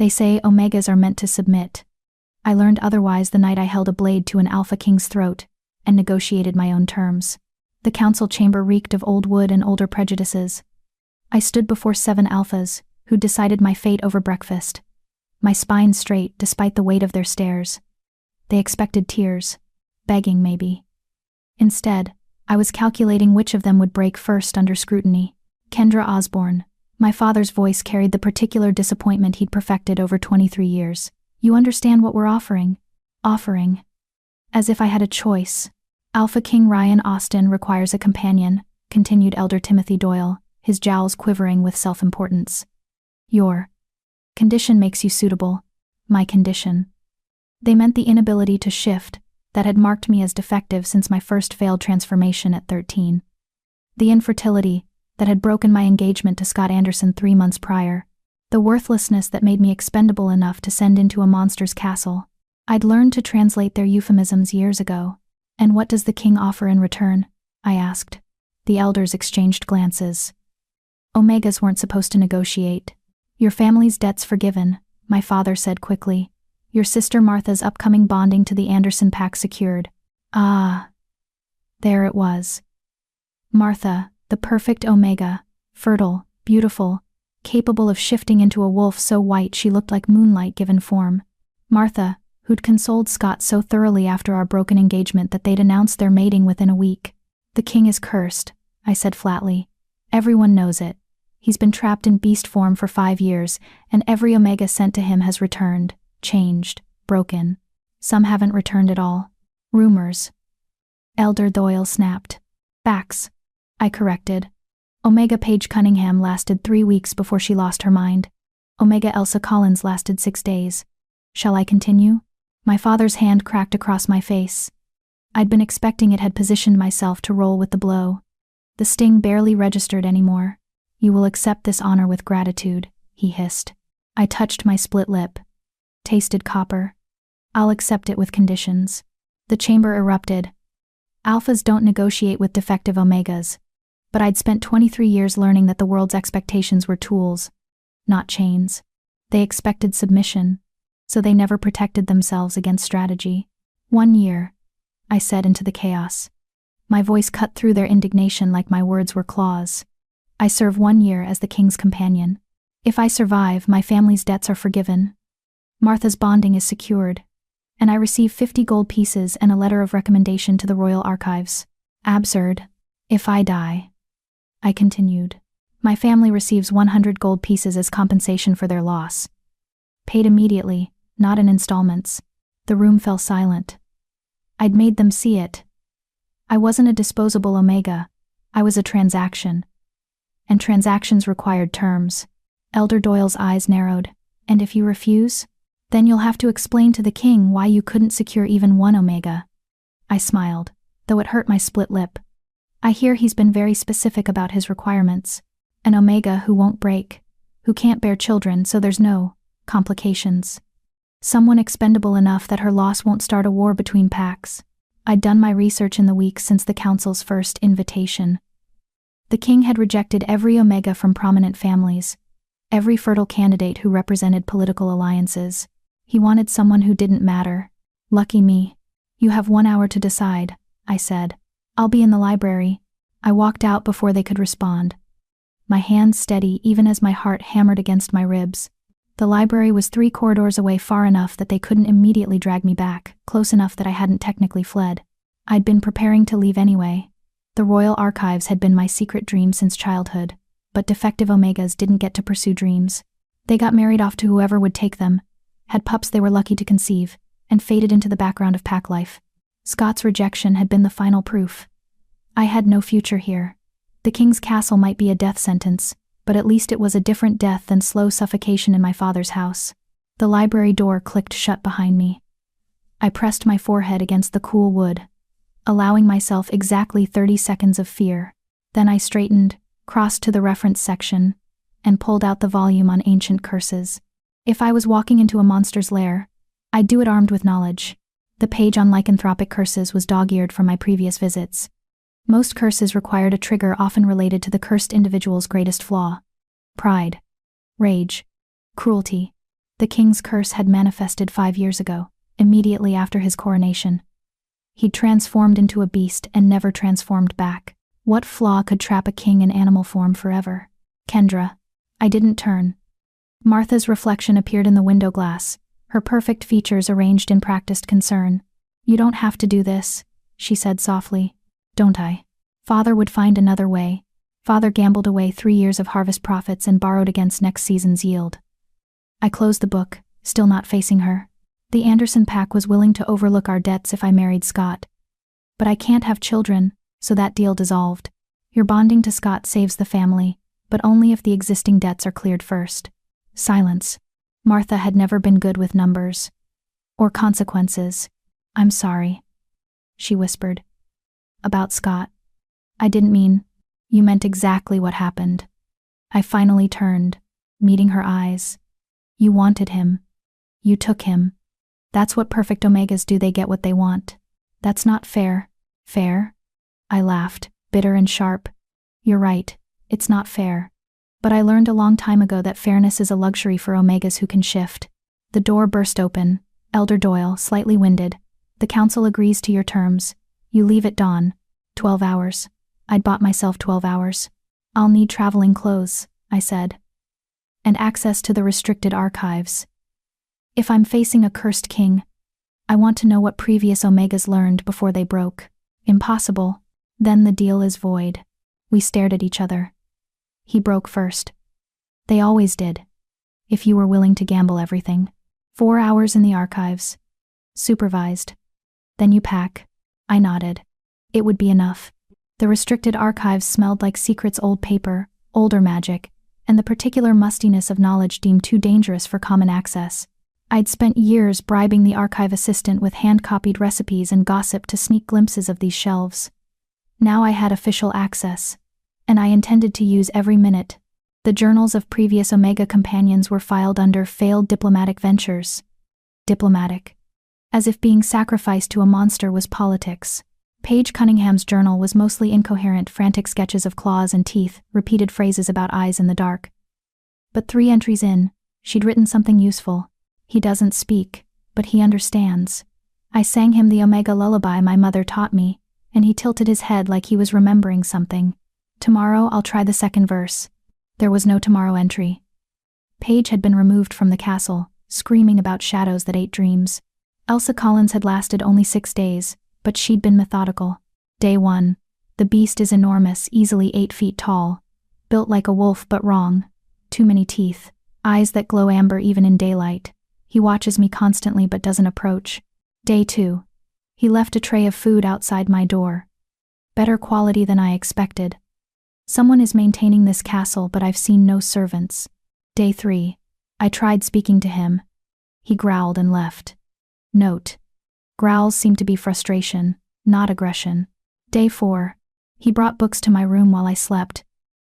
They say omegas are meant to submit. I learned otherwise the night I held a blade to an alpha king's throat and negotiated my own terms. The council chamber reeked of old wood and older prejudices. I stood before 7 alphas, who decided my fate over breakfast. My spine straight despite the weight of their stares. They expected tears. Begging, maybe. Instead, I was calculating which of them would break first under scrutiny. Kendra Osborne. My father's voice carried the particular disappointment he'd perfected over 23 years. You understand what we're offering? Offering. As if I had a choice. Alpha King Ryan Austin requires a companion, continued Elder Timothy Doyle, his jowls quivering with self-importance. Your condition makes you suitable. My condition. They meant the inability to shift that had marked me as defective since my first failed transformation at 13. The infertility that had broken my engagement to Scott Anderson 3 months prior. The worthlessness that made me expendable enough to send into a monster's castle. I'd learned to translate their euphemisms years ago. And what does the king offer in return? I asked. The elders exchanged glances. Omegas weren't supposed to negotiate. Your family's debt's forgiven, my father said quickly. Your sister Martha's upcoming bonding to the Anderson pack secured. Ah. There it was. Martha, the perfect omega, fertile, beautiful, capable of shifting into a wolf so white she looked like moonlight given form. Martha, who'd consoled Scott so thoroughly after our broken engagement that they'd announced their mating within a week. The king is cursed, I said flatly. Everyone knows it. He's been trapped in beast form for 5 years, and every omega sent to him has returned, changed, broken. Some haven't returned at all. Rumors. Elder Doyle snapped. Facts. I corrected. Omega Paige Cunningham lasted 3 weeks before she lost her mind. Omega Elsa Collins lasted 6 days. Shall I continue? My father's hand cracked across my face. I'd been expecting it had positioned myself to roll with the blow. The sting barely registered anymore. You will accept this honor with gratitude, he hissed. I touched my split lip. Tasted copper. I'll accept it with conditions. The chamber erupted. Alphas don't negotiate with defective omegas. But I'd spent 23 years learning that the world's expectations were tools, not chains. They expected submission, so they never protected themselves against strategy. 1 year, I said into the chaos. My voice cut through their indignation like my words were claws. I serve 1 year as the king's companion. If I survive, my family's debts are forgiven. Martha's bonding is secured, and I receive 50 gold pieces and a letter of recommendation to the Royal Archives. Absurd. If I die, I continued, my family receives 100 gold pieces as compensation for their loss. Paid immediately, not in installments. The room fell silent. I'd made them see it. I wasn't a disposable omega. I was a transaction. And transactions required terms. Elder Doyle's eyes narrowed. And if you refuse? Then you'll have to explain to the king why you couldn't secure even 1 omega. I smiled, though it hurt my split lip. I hear he's been very specific about his requirements. An omega who won't break, who can't bear children so there's no complications. Someone expendable enough that her loss won't start a war between packs. I'd done my research in the weeks since the council's first invitation. The king had rejected every omega from prominent families, every fertile candidate who represented political alliances. He wanted someone who didn't matter. Lucky me. You have 1 hour to decide, I said. I'll be in the library. I walked out before they could respond. My hands steady even as my heart hammered against my ribs. The library was 3 corridors away, far enough that they couldn't immediately drag me back, close enough that I hadn't technically fled. I'd been preparing to leave anyway. The Royal Archives had been my secret dream since childhood, but defective omegas didn't get to pursue dreams. They got married off to whoever would take them, had pups they were lucky to conceive, and faded into the background of pack life. Scott's rejection had been the final proof. I had no future here. The king's castle might be a death sentence, but at least it was a different death than slow suffocation in my father's house. The library door clicked shut behind me. I pressed my forehead against the cool wood, allowing myself exactly 30 seconds of fear. Then I straightened, crossed to the reference section, and pulled out the volume on ancient curses. If I was walking into a monster's lair, I'd do it armed with knowledge. The page on lycanthropic curses was dog-eared from my previous visits. Most curses required a trigger often related to the cursed individual's greatest flaw. Pride, rage, cruelty, The king's curse had manifested 5 years ago, immediately after his coronation. He'd transformed into a beast and never transformed back. What flaw could trap a king in animal form forever? Kendra. I didn't turn. Martha's reflection appeared in the window glass, her perfect features arranged in practiced concern. You don't have to do this, she said softly. Don't I? Father would find another way. Father gambled away 3 years of harvest profits and borrowed against next season's yield. I closed the book, still not facing her. The Anderson pack was willing to overlook our debts if I married Scott. But I can't have children, so that deal dissolved. Your bonding to Scott saves the family, but only if the existing debts are cleared first. Silence. Martha had never been good with numbers. Or consequences. I'm sorry, she whispered. About Scott. I didn't mean. You meant exactly what happened. I finally turned, meeting her eyes. You wanted him. You took him. That's what perfect omegas do, they get what they want. That's not fair. Fair? I laughed, bitter and sharp. You're right, it's not fair. But I learned a long time ago that fairness is a luxury for omegas who can shift. The door burst open. Elder Doyle, slightly winded. The council agrees to your terms. You leave at dawn. 12 hours. I'd bought myself 12 hours. I'll need traveling clothes, I said. And access to the restricted archives. If I'm facing a cursed king, I want to know what previous omegas learned before they broke. Impossible. Then the deal is void. We stared at each other. He broke first. They always did. If you were willing to gamble everything. 4 hours in the archives. Supervised. Then you pack. I nodded. It would be enough. The restricted archives smelled like secrets, old paper, older magic, and the particular mustiness of knowledge deemed too dangerous for common access. I'd spent years bribing the archive assistant with hand-copied recipes and gossip to sneak glimpses of these shelves. Now I had official access, and I intended to use every minute. The journals of previous Omega companions were filed under failed diplomatic ventures. Diplomatic. As if being sacrificed to a monster was politics. Paige Cunningham's journal was mostly incoherent, frantic sketches of claws and teeth, repeated phrases about eyes in the dark. But 3 entries in, she'd written something useful. He doesn't speak, but he understands. I sang him the Omega lullaby my mother taught me, and he tilted his head like he was remembering something. Tomorrow I'll try the second verse. There was no tomorrow entry. Paige had been removed from the castle, screaming about shadows that ate dreams. Elsa Collins had lasted only 6 days, but she'd been methodical. Day 1. The beast is enormous, easily 8 feet tall. Built like a wolf but wrong. Too many teeth. Eyes that glow amber even in daylight. He watches me constantly but doesn't approach. Day 2. He left a tray of food outside my door. Better quality than I expected. Someone is maintaining this castle, but I've seen no servants. Day 3. I tried speaking to him. He growled and left. Note. Growls seem to be frustration, not aggression. Day 4. He brought books to my room while I slept.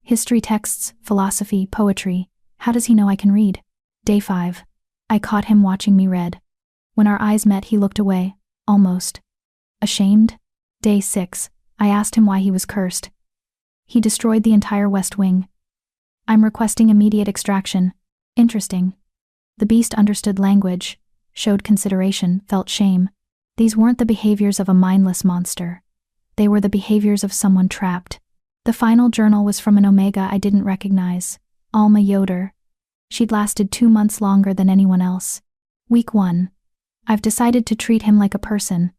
History texts, philosophy, poetry. How does he know I can read? Day 5. I caught him watching me read. When our eyes met, he looked away, almost. Ashamed? Day 6. I asked him why he was cursed. He destroyed the entire West Wing. I'm requesting immediate extraction. Interesting. The beast understood language, showed consideration, felt shame. These weren't the behaviors of a mindless monster. They were the behaviors of someone trapped. The final journal was from an Omega I didn't recognize, Alma Yoder. She'd lasted 2 months longer than anyone else. Week 1. I've decided to treat him like a person,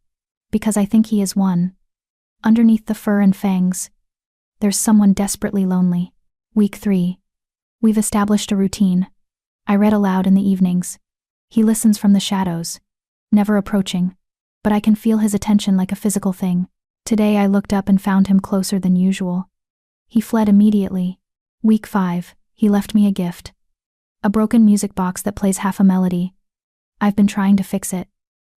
because I think he is one. Underneath the fur and fangs, there's someone desperately lonely. Week 3. We've established a routine. I read aloud in the evenings. He listens from the shadows, never approaching, but I can feel his attention like a physical thing. Today I looked up and found him closer than usual. He fled immediately. Week 5. He left me a gift. A broken music box that plays half a melody. I've been trying to fix it.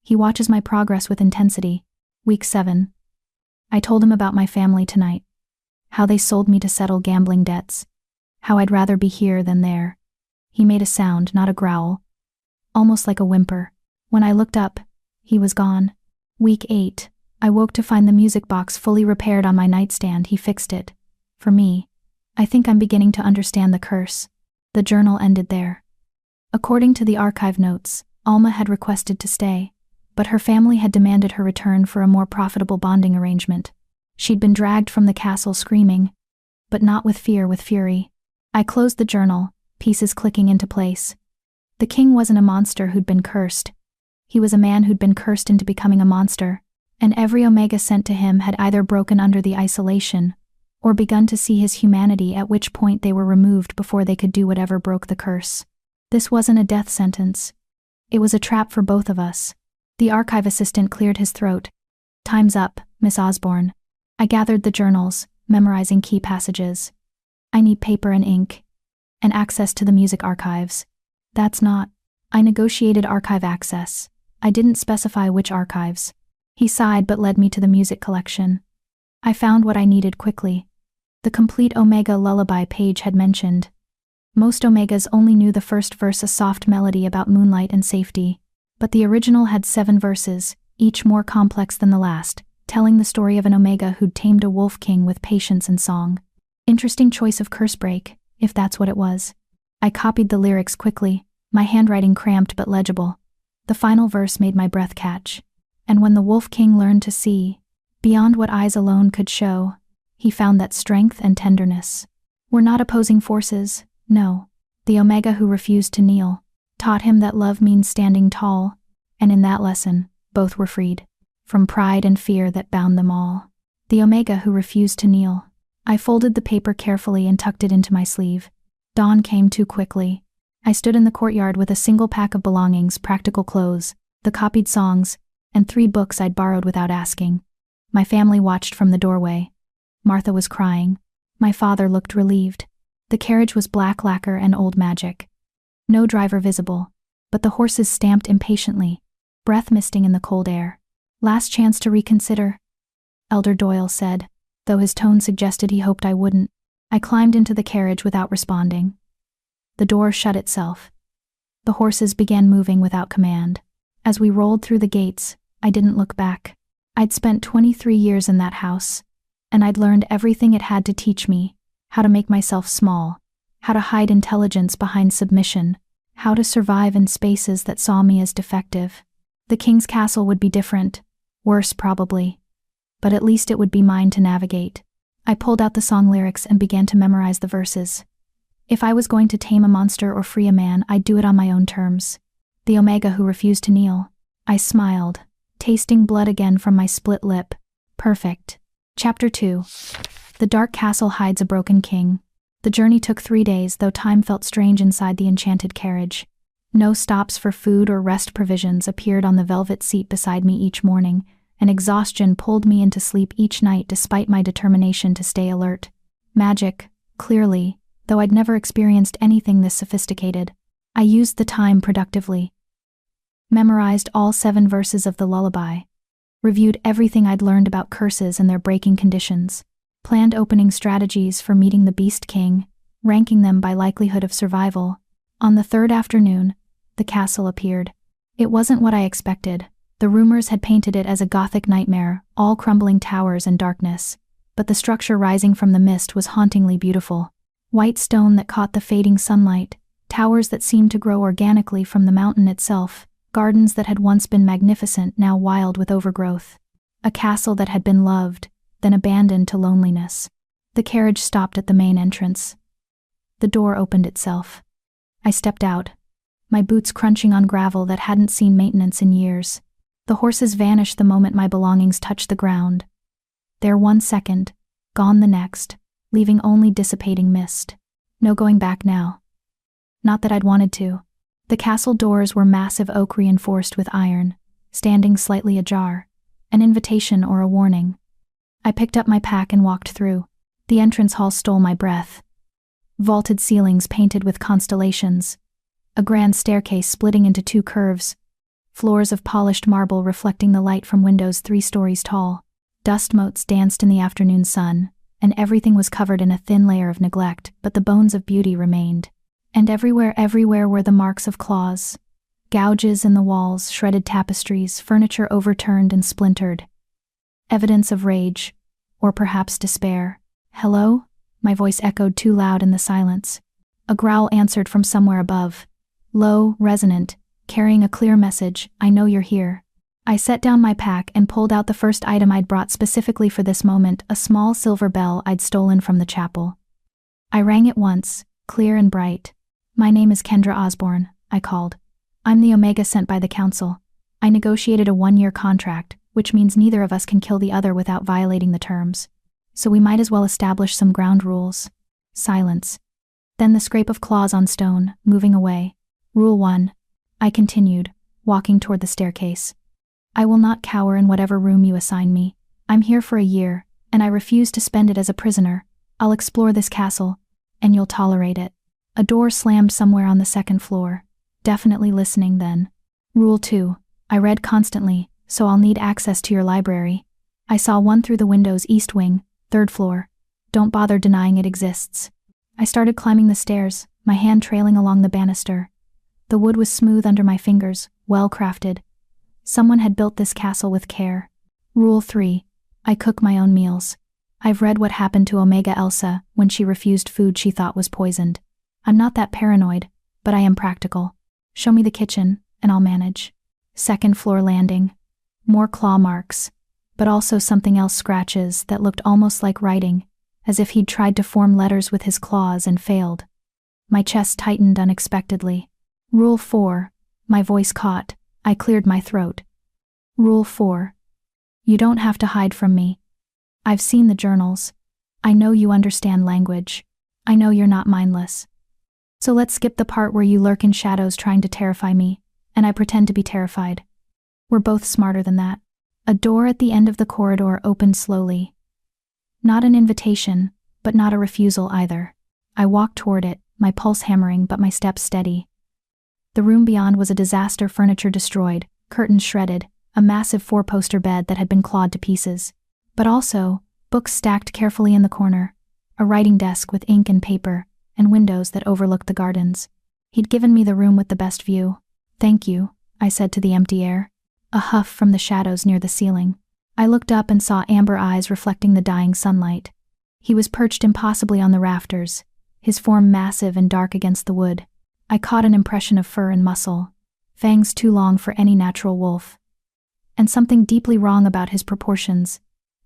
He watches my progress with intensity. Week 7. I told him about my family tonight. How they sold me to settle gambling debts. How I'd rather be here than there. He made a sound, not a growl. Almost like a whimper. When I looked up, he was gone. Week 8. I woke to find the music box fully repaired on my nightstand. He fixed it. For me. I think I'm beginning to understand the curse. The journal ended there. According to the archive notes, Alma had requested to stay, but her family had demanded her return for a more profitable bonding arrangement. She'd been dragged from the castle screaming, but not with fear, with fury. I closed the journal, pieces clicking into place. The king wasn't a monster who'd been cursed. He was a man who'd been cursed into becoming a monster, and every omega sent to him had either broken under the isolation or begun to see his humanity, at which point they were removed before they could do whatever broke the curse. This wasn't a death sentence. It was a trap for both of us. The archive assistant cleared his throat. "Time's up, Miss Osborne." I gathered the journals, memorizing key passages. "I need paper and ink, and access to the music archives." "That's not." I negotiated archive access. I didn't specify which archives. He sighed but led me to the music collection. I found what I needed quickly. The complete Omega lullaby page had mentioned. Most Omegas only knew the first verse, a soft melody about moonlight and safety, but the original had 7 verses, each more complex than the last, telling the story of an Omega who'd tamed a wolf king with patience and song. Interesting choice of curse break, if that's what it was. I copied the lyrics quickly, my handwriting cramped but legible. The final verse made my breath catch. "And when the wolf king learned to see, beyond what eyes alone could show, he found that strength and tenderness were not opposing forces, no. The Omega who refused to kneel taught him that love means standing tall, and in that lesson, both were freed from pride and fear that bound them all." The Omega who refused to kneel. I folded the paper carefully and tucked it into my sleeve. Dawn came too quickly. I stood in the courtyard with a single pack of belongings, practical clothes, the copied songs, and 3 books I'd borrowed without asking. My family watched from the doorway. Martha was crying. My father looked relieved. The carriage was black lacquer and old magic. No driver visible, but the horses stamped impatiently, breath misting in the cold air. "Last chance to reconsider," Elder Doyle said, though his tone suggested he hoped I wouldn't. I climbed into the carriage without responding. The door shut itself. The horses began moving without command. As we rolled through the gates, I didn't look back. I'd spent 23 years in that house, and I'd learned everything it had to teach me: how to make myself small, how to hide intelligence behind submission, how to survive in spaces that saw me as defective. The king's castle would be different, worse probably, but at least it would be mine to navigate. I pulled out the song lyrics and began to memorize the verses. If I was going to tame a monster or free a man, I'd do it on my own terms. The Omega who refused to kneel. I smiled, tasting blood again from my split lip. Perfect. Chapter 2. The dark castle hides a broken king. The journey took 3 days, though time felt strange inside the enchanted carriage. No stops for food or rest provisions appeared on the velvet seat beside me each morning, and exhaustion pulled me into sleep each night despite my determination to stay alert. Magic, clearly, though I'd never experienced anything this sophisticated. I used the time productively. Memorized all 7 verses of the lullaby. Reviewed everything I'd learned about curses and their breaking conditions. Planned opening strategies for meeting the Beast King, ranking them by likelihood of survival. On the 3rd afternoon, the castle appeared. It wasn't what I expected. The rumors had painted it as a Gothic nightmare, all crumbling towers and darkness. But the structure rising from the mist was hauntingly beautiful. White stone that caught the fading sunlight, towers that seemed to grow organically from the mountain itself, gardens that had once been magnificent, now wild with overgrowth. A castle that had been loved, then abandoned to loneliness. The carriage stopped at the main entrance. The door opened itself. I stepped out, my boots crunching on gravel that hadn't seen maintenance in years. The horses vanished the moment my belongings touched the ground. There 1 second, gone the next, leaving only dissipating mist. No going back now. Not that I'd wanted to. The castle doors were massive oak reinforced with iron, standing slightly ajar, an invitation or a warning. I picked up my pack and walked through. The entrance hall stole my breath. Vaulted ceilings painted with constellations. A grand staircase splitting into 2 curves. Floors of polished marble reflecting the light from windows 3 stories tall. Dust motes danced in the afternoon sun, and everything was covered in a thin layer of neglect, but the bones of beauty remained. And everywhere were the marks of claws. Gouges in the walls, shredded tapestries, furniture overturned and splintered. Evidence of rage, or perhaps despair. "Hello?" My voice echoed too loud in the silence. A growl answered from somewhere above. low, resonant, carrying a clear message, I know you're here. I set down my pack and pulled out the first item I'd brought specifically for this moment, a small silver bell I'd stolen from the chapel. I rang it once, clear and bright. My name is Kendra Osborne, I called. I'm the Omega sent by the council. I negotiated a 1-year contract, which means neither of us can kill the other without violating the terms. So we might as well establish some ground rules. Silence. Then the scrape of claws on stone, moving away. Rule 1. I continued, walking toward the staircase. I will not cower in whatever room you assign me. I'm here for a year, and I refuse to spend it as a prisoner. I'll explore this castle, and you'll tolerate it. A door slammed somewhere on the 2nd floor. Definitely listening then. Rule 2. I read constantly, so I'll need access to your library. I saw one through the window's east wing, 3rd floor. Don't bother denying it exists. I started climbing the stairs, my hand trailing along the banister. The wood was smooth under my fingers, well crafted. Someone had built this castle with care. Rule 3. I cook my own meals. I've read what happened to Omega Elsa when she refused food she thought was poisoned. I'm not that paranoid, but I am practical. Show me the kitchen, and I'll manage. 2nd floor landing. More claw marks, but also something else, scratches that looked almost like writing, as if he'd tried to form letters with his claws and failed. My chest tightened unexpectedly. Rule 4. My voice caught. I cleared my throat. Rule 4. You don't have to hide from me. I've seen the journals. I know you understand language. I know you're not mindless. So let's skip the part where you lurk in shadows trying to terrify me, and I pretend to be terrified. We're both smarter than that. A door at the end of the corridor opened slowly. Not an invitation, but not a refusal either. I walked toward it, my pulse hammering but my steps steady. The room beyond was a disaster, furniture destroyed, curtains shredded, a massive 4-poster bed that had been clawed to pieces. But also, books stacked carefully in the corner, a writing desk with ink and paper, and windows that overlooked the gardens. He'd given me the room with the best view. Thank you, I said to the empty air. A huff from the shadows near the ceiling. I looked up and saw amber eyes reflecting the dying sunlight. He was perched impossibly on the rafters, his form massive and dark against the wood. I caught an impression of fur and muscle, fangs too long for any natural wolf. And something deeply wrong about his proportions,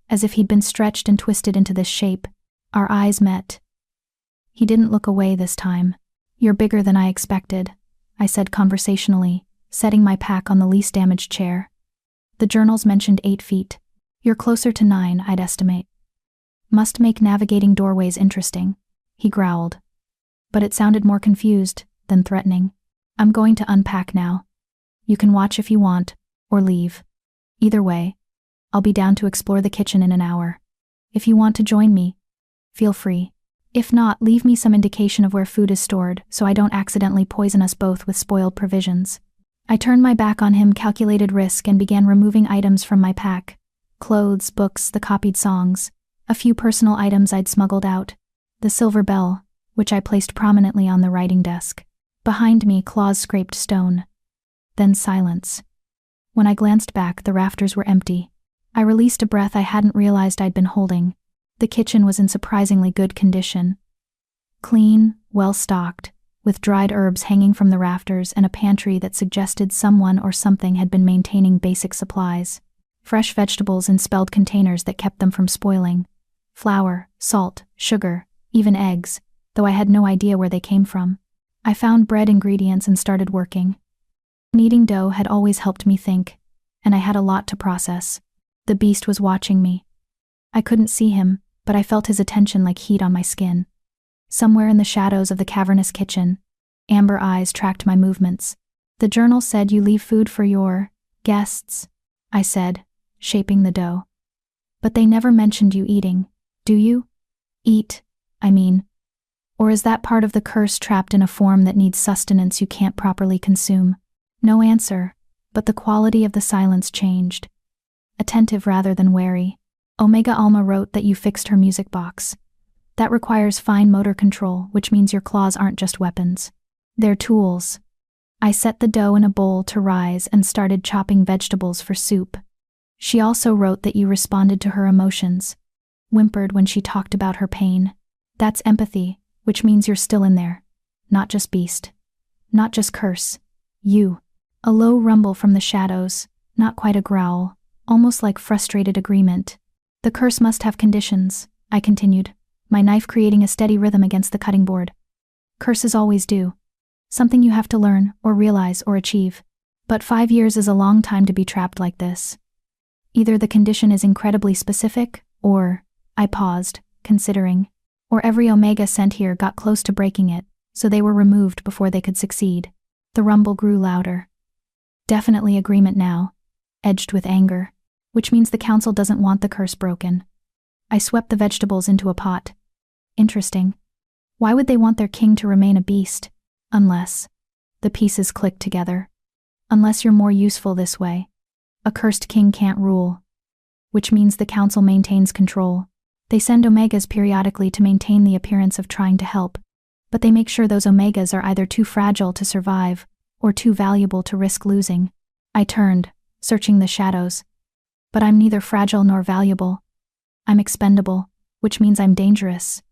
as if he'd been stretched and twisted into this shape. Our eyes met. He didn't look away this time. You're bigger than I expected, I said conversationally, setting my pack on the least damaged chair. The journals mentioned 8 feet. You're closer to 9, I'd estimate. Must make navigating doorways interesting, he growled. But it sounded more confused than threatening. I'm going to unpack now. You can watch if you want, or leave. Either way, I'll be down to explore the kitchen in an hour. If you want to join me, feel free. If not, leave me some indication of where food is stored so I don't accidentally poison us both with spoiled provisions. I turned my back on him, calculated risk, and began removing items from my pack. Clothes, books, the copied songs, a few personal items I'd smuggled out, the silver bell, which I placed prominently on the writing desk. Behind me, claws scraped stone. Then silence. When I glanced back, the rafters were empty. I released a breath I hadn't realized I'd been holding. The kitchen was in surprisingly good condition. Clean, well-stocked, with dried herbs hanging from the rafters and a pantry that suggested someone or something had been maintaining basic supplies. Fresh vegetables in spelled containers that kept them from spoiling. Flour, salt, sugar, even eggs, though I had no idea where they came from. I found bread ingredients and started working. Kneading dough had always helped me think, and I had a lot to process. The beast was watching me. I couldn't see him, but I felt his attention like heat on my skin. Somewhere in the shadows of the cavernous kitchen, amber eyes tracked my movements. The journal said you leave food for your guests, I said, shaping the dough. But they never mentioned you eating, do you? Eat, I mean. Or is that part of the curse, trapped in a form that needs sustenance you can't properly consume? No answer, but the quality of the silence changed. Attentive rather than wary. Omega Alma wrote that you fixed her music box. That requires fine motor control, which means your claws aren't just weapons. They're tools. I set the dough in a bowl to rise and started chopping vegetables for soup. She also wrote that you responded to her emotions, whimpered when she talked about her pain. That's empathy, which means you're still in there, not just beast. Not just curse. You. A low rumble from the shadows, not quite a growl, almost like frustrated agreement. The curse must have conditions, I continued, my knife creating a steady rhythm against the cutting board. Curses always do. Something you have to learn, or realize, or achieve. But 5 years is a long time to be trapped like this. Either the condition is incredibly specific, or, I paused, considering, or every omega sent here got close to breaking it, so they were removed before they could succeed. The rumble grew louder. Definitely agreement now, edged with anger, which means the council doesn't want the curse broken. I swept the vegetables into a pot. Interesting. Why would they want their king to remain a beast? Unless. The pieces clicked together. Unless you're more useful this way. A cursed king can't rule. Which means the council maintains control. They send omegas periodically to maintain the appearance of trying to help, but they make sure those omegas are either too fragile to survive, or too valuable to risk losing. I turned, searching the shadows. But I'm neither fragile nor valuable. I'm expendable, which means I'm dangerous.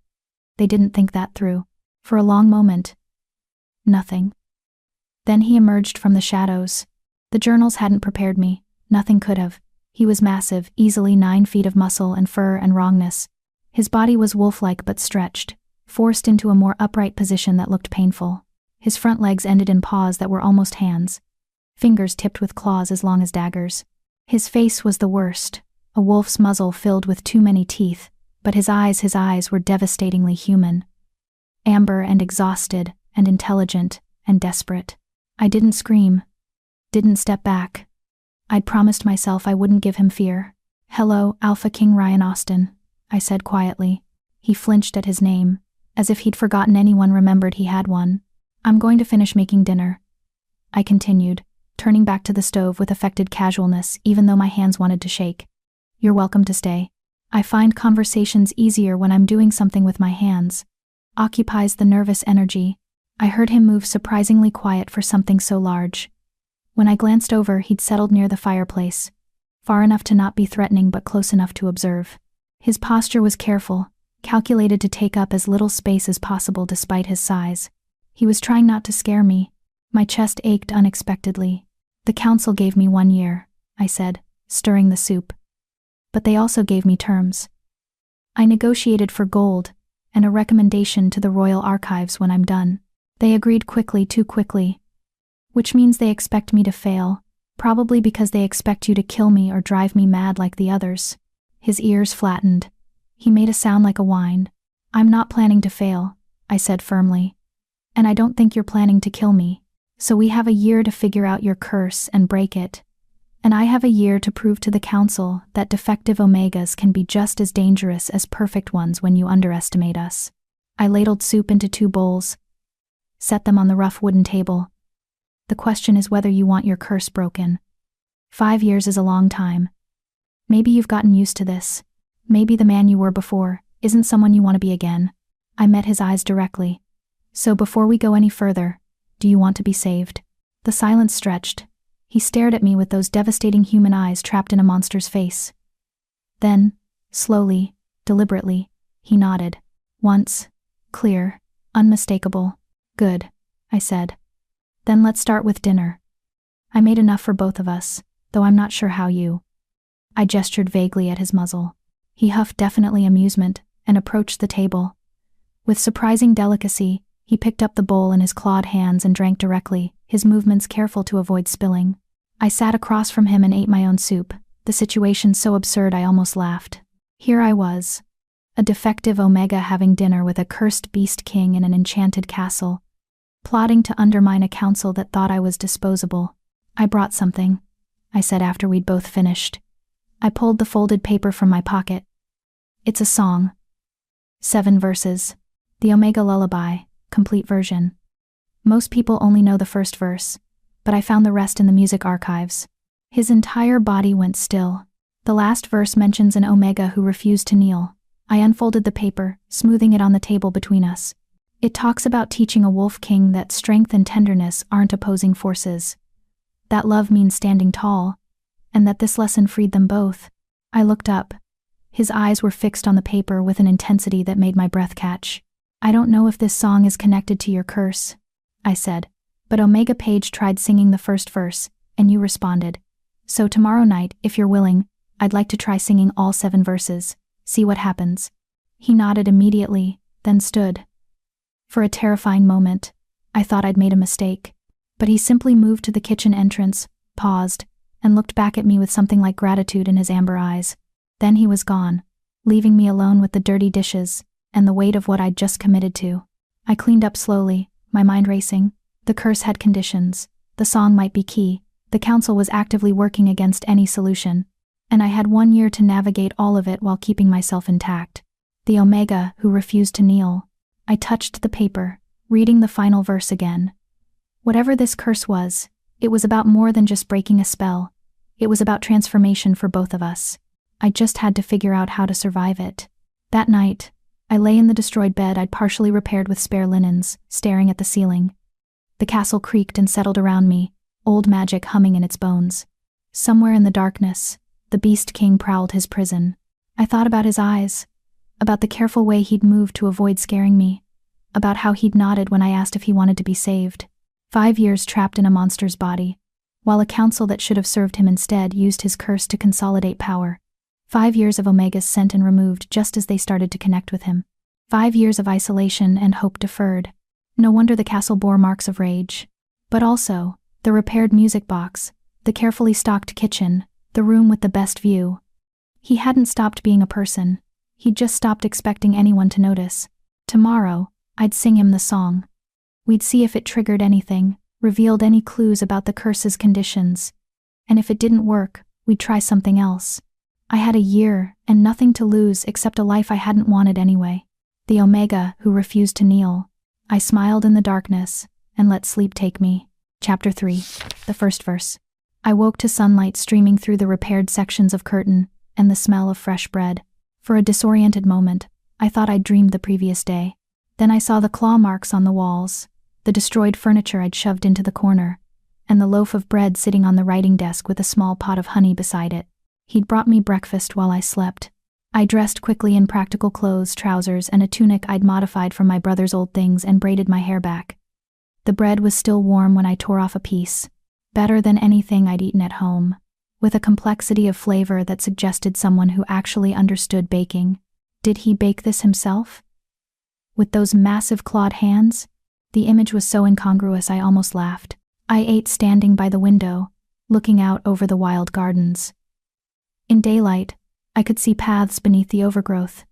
They didn't think that through. For a long moment. Nothing. Then he emerged from the shadows. The journals hadn't prepared me. Nothing could have. He was massive, easily 9 feet of muscle and fur and wrongness. His body was wolf-like but stretched, forced into a more upright position that looked painful. His front legs ended in paws that were almost hands. Fingers tipped with claws as long as daggers. His face was the worst, a wolf's muzzle filled with too many teeth, but his eyes were devastatingly human. Amber and exhausted, and intelligent, and desperate. I didn't scream. Didn't step back. I'd promised myself I wouldn't give him fear. "Hello, Alpha King Ryan Austin," I said quietly. He flinched at his name, as if he'd forgotten anyone remembered he had one. "I'm going to finish making dinner," I continued, turning back to the stove with affected casualness even though my hands wanted to shake. "You're welcome to stay. I find conversations easier when I'm doing something with my hands. Occupies the nervous energy." I heard him move surprisingly quiet for something so large. When I glanced over, he'd settled near the fireplace, far enough to not be threatening but close enough to observe. His posture was careful, calculated to take up as little space as possible despite his size. He was trying not to scare me. My chest ached unexpectedly. "The council gave me 1 year," I said, stirring the soup. "But they also gave me terms. I negotiated for gold, and a recommendation to the Royal Archives when I'm done. They agreed quickly, too quickly. Which means they expect me to fail, probably because they expect you to kill me or drive me mad like the others." His ears flattened. He made a sound like a whine. "I'm not planning to fail," I said firmly. "And I don't think you're planning to kill me. So we have a year to figure out your curse and break it. And I have a year to prove to the council that defective omegas can be just as dangerous as perfect ones when you underestimate us." I ladled soup into 2 bowls, set them on the rough wooden table. "The question is whether you want your curse broken. 5 years is a long time. Maybe you've gotten used to this. Maybe the man you were before isn't someone you want to be again." I met his eyes directly. "So before we go any further, do you want to be saved?" The silence stretched. He stared at me with those devastating human eyes trapped in a monster's face. Then, slowly, deliberately, he nodded. Once, clear, unmistakable. "Good," I said. "Then let's start with dinner. I made enough for both of us, though I'm not sure how you." I gestured vaguely at his muzzle. He huffed definitely amusement and approached the table. With surprising delicacy, he picked up the bowl in his clawed hands and drank directly, his movements careful to avoid spilling. I sat across from him and ate my own soup, the situation so absurd I almost laughed. Here I was, a defective omega having dinner with a cursed beast king in an enchanted castle, plotting to undermine a council that thought I was disposable. "I brought something," I said after we'd both finished. I pulled the folded paper from my pocket. "It's a song. 7 verses. The Omega Lullaby, complete version. Most people only know the first verse, but I found the rest in the music archives." His entire body went still. The last verse mentions an Omega who refused to kneel. I unfolded the paper, smoothing it on the table between us. It talks about teaching a wolf king that strength and tenderness aren't opposing forces, that love means standing tall, and that this lesson freed them both. I looked up. His eyes were fixed on the paper with an intensity that made my breath catch. "I don't know if this song is connected to your curse," I said, But Omega Page tried singing the first verse, and you responded. So tomorrow night, if you're willing, I'd like to try singing all 7 verses. See what happens. He nodded immediately, then stood. For a terrifying moment, I thought I'd made a mistake. But he simply moved to the kitchen entrance, paused, and looked back at me with something like gratitude in his amber eyes. Then he was gone, leaving me alone with the dirty dishes and the weight of what I'd just committed to. I cleaned up slowly, my mind racing. The curse had conditions. The song might be key. The council was actively working against any solution. And I had 1 year to navigate all of it while keeping myself intact. The Omega who refused to kneel. I touched the paper, reading the final verse again. Whatever this curse was, it was about more than just breaking a spell. It was about transformation for both of us. I just had to figure out how to survive it. That night, I lay in the destroyed bed I'd partially repaired with spare linens, staring at the ceiling. The castle creaked and settled around me, old magic humming in its bones. Somewhere in the darkness, the Beast King prowled his prison. I thought about his eyes, about the careful way he'd moved to avoid scaring me, about how he'd nodded when I asked if he wanted to be saved. 5 years trapped in a monster's body, while a council that should have served him instead used his curse to consolidate power. 5 years of Omegas sent and removed just as they started to connect with him. 5 years of isolation and hope deferred. No wonder the castle bore marks of rage. But also, the repaired music box, the carefully stocked kitchen, the room with the best view. He hadn't stopped being a person. He'd just stopped expecting anyone to notice. Tomorrow, I'd sing him the song. We'd see if it triggered anything, revealed any clues about the curse's conditions. And if it didn't work, we'd try something else. I had a year and nothing to lose except a life I hadn't wanted anyway. The Omega who refused to kneel. I smiled in the darkness and let sleep take me. Chapter 3, the first verse. I woke to sunlight streaming through the repaired sections of curtain and the smell of fresh bread. For a disoriented moment, I thought I'd dreamed the previous day. Then I saw the claw marks on the walls, the destroyed furniture I'd shoved into the corner, and the loaf of bread sitting on the writing desk with a small pot of honey beside it. He'd brought me breakfast while I slept. I dressed quickly in practical clothes, trousers, and a tunic I'd modified from my brother's old things and braided my hair back. The bread was still warm when I tore off a piece, better than anything I'd eaten at home, with a complexity of flavor that suggested someone who actually understood baking. Did he bake this himself? With those massive clawed hands? The image was so incongruous I almost laughed. I ate standing by the window, looking out over the wild gardens. In daylight, I could see paths beneath the overgrowth,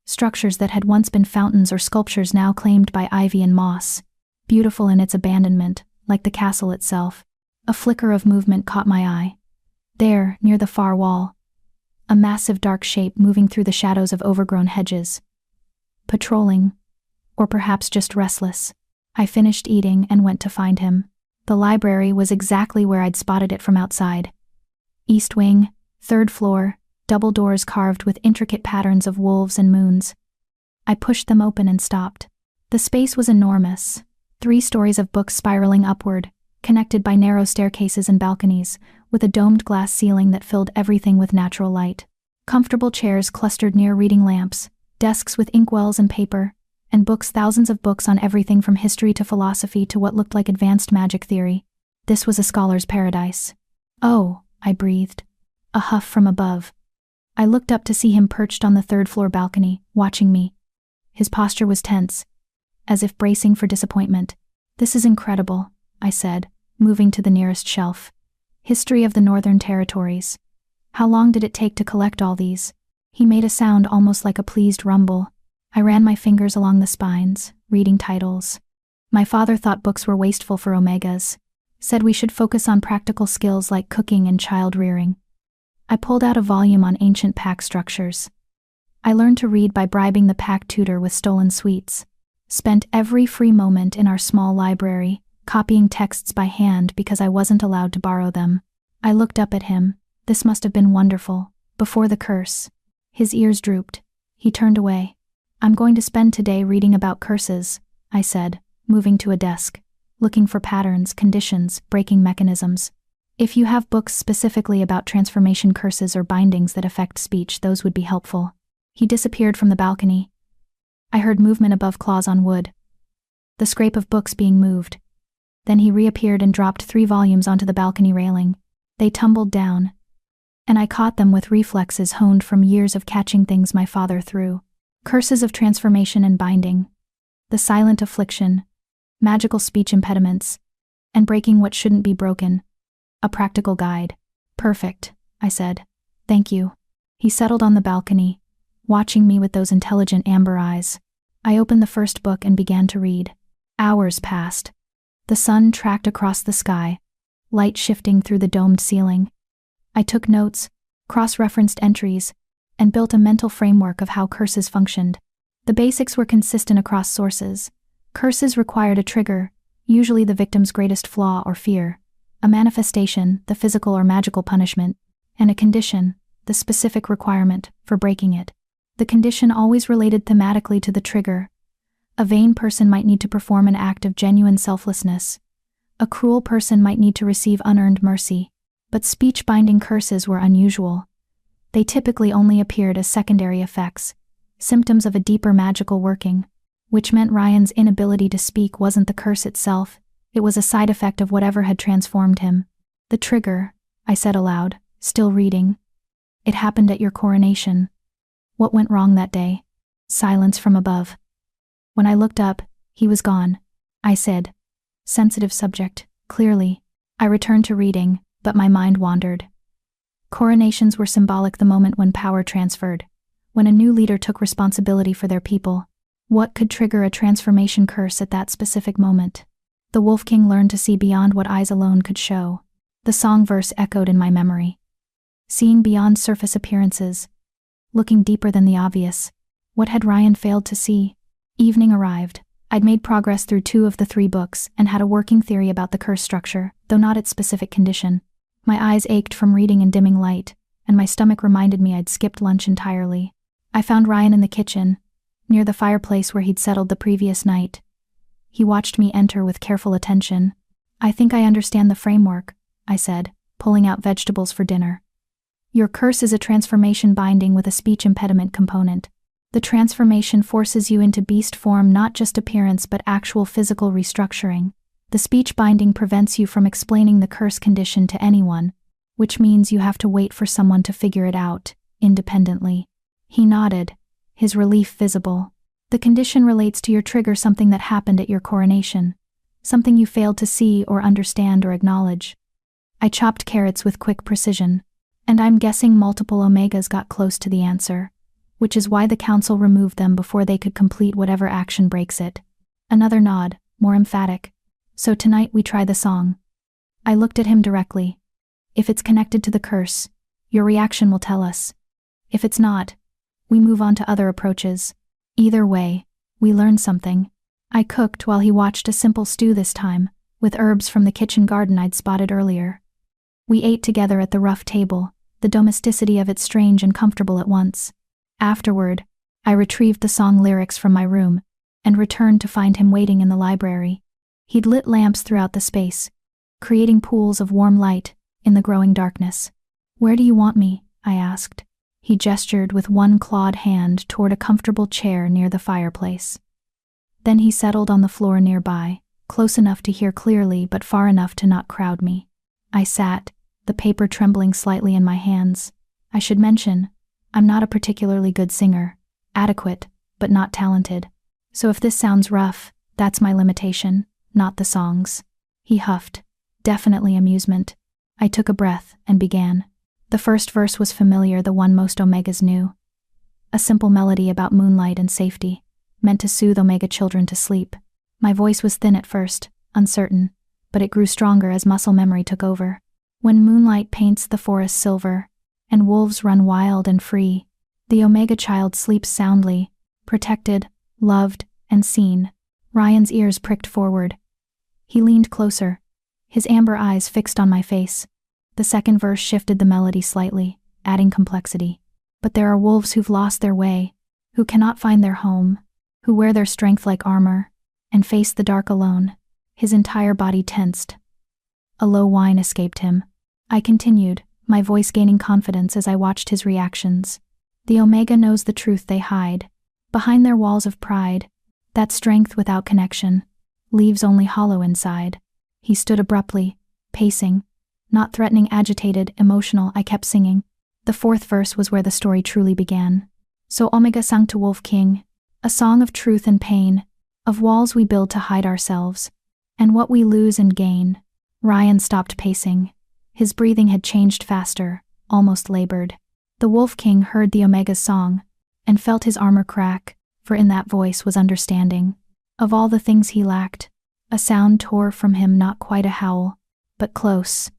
structures that had once been fountains or sculptures now claimed by ivy and moss, beautiful in its abandonment, like the castle itself. A flicker of movement caught my eye. There, near the far wall, a massive dark shape moving through the shadows of overgrown hedges. Patrolling, or perhaps just restless. I finished eating and went to find him. The library was exactly where I'd spotted it from outside. East wing, 3rd floor, double doors carved with intricate patterns of wolves and moons. I pushed them open and stopped. The space was enormous, 3 stories of books spiraling upward, connected by narrow staircases and balconies, with a domed glass ceiling that filled everything with natural light. Comfortable chairs clustered near reading lamps, desks with inkwells and paper, and books, thousands of books on everything from history to philosophy to what looked like advanced magic theory. This was a scholar's paradise. Oh, I breathed. A huff from above. I looked up to see him perched on the 3rd floor balcony, watching me. His posture was tense, as if bracing for disappointment. This is incredible, I said, moving to the nearest shelf. History of the Northern Territories. How long did it take to collect all these? He made a sound almost like a pleased rumble. I ran my fingers along the spines, reading titles. My father thought books were wasteful for Omegas, said we should focus on practical skills like cooking and child rearing. I pulled out a volume on ancient pack structures. I learned to read by bribing the pack tutor with stolen sweets. Spent every free moment in our small library, copying texts by hand because I wasn't allowed to borrow them. I looked up at him. This must have been wonderful. Before the curse. His ears drooped. He turned away. I'm going to spend today reading about curses, I said, moving to a desk, looking for patterns, conditions, breaking mechanisms. If you have books specifically about transformation curses or bindings that affect speech, those would be helpful. He disappeared from the balcony. I heard movement above, claws on wood. The scrape of books being moved. Then he reappeared and dropped 3 volumes onto the balcony railing. They tumbled down, and I caught them with reflexes honed from years of catching things my father threw. Curses of transformation and binding, the silent affliction, magical speech impediments, and breaking what shouldn't be broken. A practical guide. Perfect, I said. Thank you. He settled on the balcony, watching me with those intelligent amber eyes. I opened the first book and began to read. Hours passed. The sun tracked across the sky, light shifting through the domed ceiling. I took notes, cross-referenced entries, and built a mental framework of how curses functioned. The basics were consistent across sources. Curses required a trigger, usually the victim's greatest flaw or fear, a manifestation, the physical or magical punishment, and a condition, the specific requirement, for breaking it. The condition always related thematically to the trigger. A vain person might need to perform an act of genuine selflessness. A cruel person might need to receive unearned mercy. But speech-binding curses were unusual. They typically only appeared as secondary effects, symptoms of a deeper magical working, which meant Ryan's inability to speak wasn't the curse itself, it was a side effect of whatever had transformed him. The trigger, I said aloud, still reading. It happened at your coronation. What went wrong that day? Silence from above. When I looked up, he was gone. I said, sensitive subject, clearly. I returned to reading, but my mind wandered. Coronations were symbolic, the moment when power transferred, when a new leader took responsibility for their people. What could trigger a transformation curse at that specific moment? The Wolf King learned to see beyond what eyes alone could show. The song verse echoed in my memory. Seeing beyond surface appearances, looking deeper than the obvious. What had Ryan failed to see? Evening arrived. I'd made progress through 2 of the 3 books and had a working theory about the curse structure, though not its specific condition. My eyes ached from reading in dimming light, and my stomach reminded me I'd skipped lunch entirely. I found Ryan in the kitchen, near the fireplace where he'd settled the previous night. He watched me enter with careful attention. I think I understand the framework, I said, pulling out vegetables for dinner. Your curse is a transformation binding with a speech impediment component. The transformation forces you into beast form, not just appearance but actual physical restructuring. The speech binding prevents you from explaining the curse condition to anyone, which means you have to wait for someone to figure it out, independently. He nodded, his relief visible. The condition relates to your trigger, something that happened at your coronation, something you failed to see or understand or acknowledge. I chopped carrots with quick precision, and I'm guessing multiple omegas got close to the answer, which is why the council removed them before they could complete whatever action breaks it. Another nod, more emphatic. So tonight we try the song. I looked at him directly. If it's connected to the curse, your reaction will tell us. If it's not, we move on to other approaches. Either way, we learn something. I cooked while he watched, a simple stew this time, with herbs from the kitchen garden I'd spotted earlier. We ate together at the rough table, the domesticity of it strange and comfortable at once. Afterward, I retrieved the song lyrics from my room, and returned to find him waiting in the library. He'd lit lamps throughout the space, creating pools of warm light in the growing darkness. Where do you want me? I asked. He gestured with one clawed hand toward a comfortable chair near the fireplace. Then he settled on the floor nearby, close enough to hear clearly but far enough to not crowd me. I sat, the paper trembling slightly in my hands. I should mention, I'm not a particularly good singer, adequate, but not talented. So if this sounds rough, that's my limitation, not the songs. He huffed. Definitely amusement. I took a breath and began. The first verse was familiar, the one most omegas knew. A simple melody about moonlight and safety, meant to soothe omega children to sleep. My voice was thin at first, uncertain, but it grew stronger as muscle memory took over. When moonlight paints the forest silver, and wolves run wild and free, the omega child sleeps soundly, protected, loved, and seen. Ryan's ears pricked forward. He leaned closer, his amber eyes fixed on my face. The second verse shifted the melody slightly, adding complexity. But there are wolves who've lost their way, who cannot find their home, who wear their strength like armor, and face the dark alone. His entire body tensed. A low whine escaped him. I continued, my voice gaining confidence as I watched his reactions. The omega knows the truth they hide. Behind their walls of pride, that strength without connection leaves only hollow inside. He stood abruptly, pacing. Not threatening, agitated, emotional, I kept singing. The fourth verse was where the story truly began. So Omega sang to Wolf King, a song of truth and pain, of walls we build to hide ourselves, and what we lose and gain. Ryan stopped pacing. His breathing had changed faster, almost labored. The Wolf King heard the Omega's song, and felt his armor crack, for in that voice was understanding. Of all the things he lacked, a sound tore from him, not quite a howl, but close,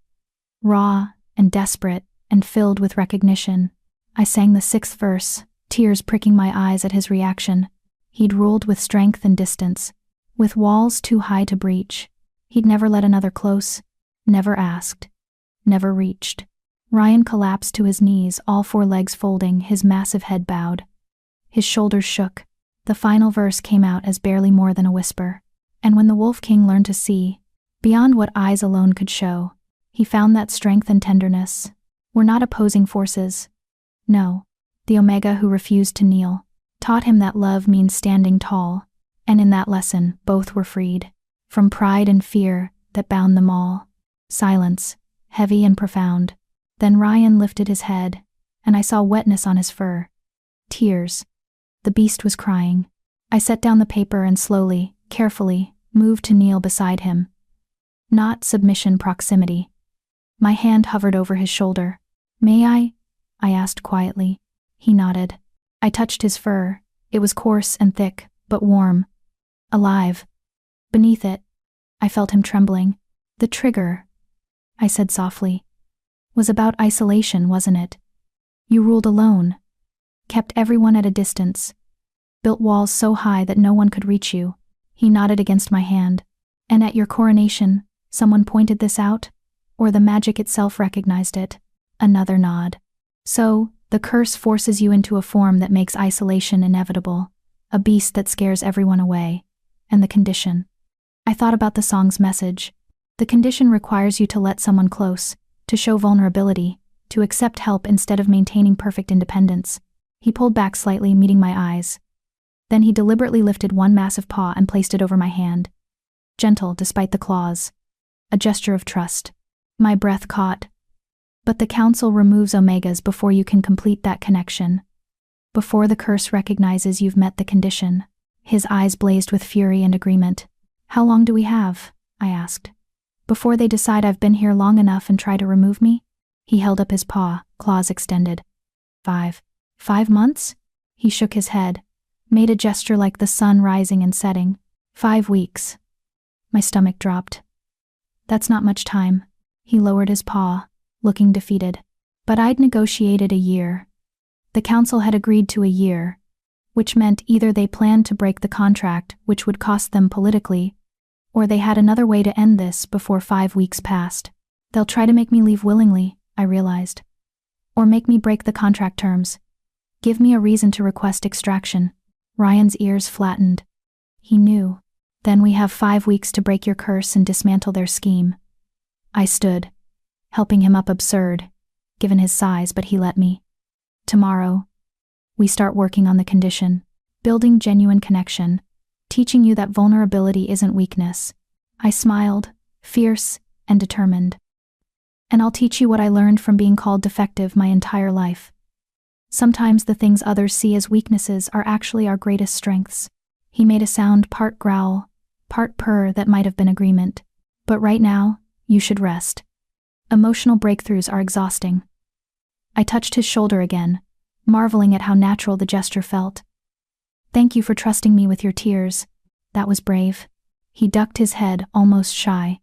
raw, and desperate, and filled with recognition. I sang the sixth verse, tears pricking my eyes at his reaction. He'd ruled with strength and distance, with walls too high to breach. He'd never let another close, never asked, never reached. Ryan collapsed to his knees, all four legs folding, his massive head bowed. His shoulders shook. The final verse came out as barely more than a whisper. And when the Wolf King learned to see, beyond what eyes alone could show, he found that strength and tenderness were not opposing forces. No, the Omega who refused to kneel taught him that love means standing tall, and in that lesson both were freed from pride and fear that bound them all. Silence, heavy and profound. Then Ryan lifted his head, and I saw wetness on his fur. Tears. The beast was crying. I set down the paper and slowly, carefully, moved to kneel beside him. Not submission, proximity. My hand hovered over his shoulder. "May I?" I asked quietly. He nodded. I touched his fur. It was coarse and thick, but warm. Alive. Beneath it, I felt him trembling. "The trigger," I said softly, "was about isolation, wasn't it? You ruled alone, kept everyone at a distance, built walls so high that no one could reach you." He nodded against my hand. "And at your coronation, someone pointed this out? Or the magic itself recognized it?" Another nod. "So, the curse forces you into a form that makes isolation inevitable, a beast that scares everyone away, and the condition." I thought about the song's message. The condition requires you to let someone close, to show vulnerability, to accept help instead of maintaining perfect independence. He pulled back slightly, meeting my eyes. Then he deliberately lifted one massive paw and placed it over my hand. Gentle despite the claws. A gesture of trust. My breath caught. But the council removes Omegas before you can complete that connection. Before the curse recognizes you've met the condition. His eyes blazed with fury and agreement. "How long do we have?" I asked. "Before they decide I've been here long enough and try to remove me?" He held up his paw, claws extended. 5 months? He shook his head, made a gesture like the sun rising and setting. 5 weeks. My stomach dropped. "That's not much time." He lowered his paw, looking defeated. "But I'd negotiated a year. The council had agreed to a year, which meant either they planned to break the contract, which would cost them politically, or they had another way to end this before 5 weeks passed. They'll try to make me leave willingly," I realized. "Or make me break the contract terms. Give me a reason to request extraction." Ryan's ears flattened. He knew. "Then we have 5 weeks to break your curse and dismantle their scheme." I stood, helping him up, absurd, given his size, but he let me. "Tomorrow, we start working on the condition, building genuine connection, teaching you that vulnerability isn't weakness." I smiled, fierce and determined. "And I'll teach you what I learned from being called defective my entire life. Sometimes the things others see as weaknesses are actually our greatest strengths." He made a sound, part growl, part purr, that might have been agreement. "But right now, you should rest. Emotional breakthroughs are exhausting." I touched his shoulder again, marveling at how natural the gesture felt. "Thank you for trusting me with your tears. That was brave." He ducked his head, almost shy.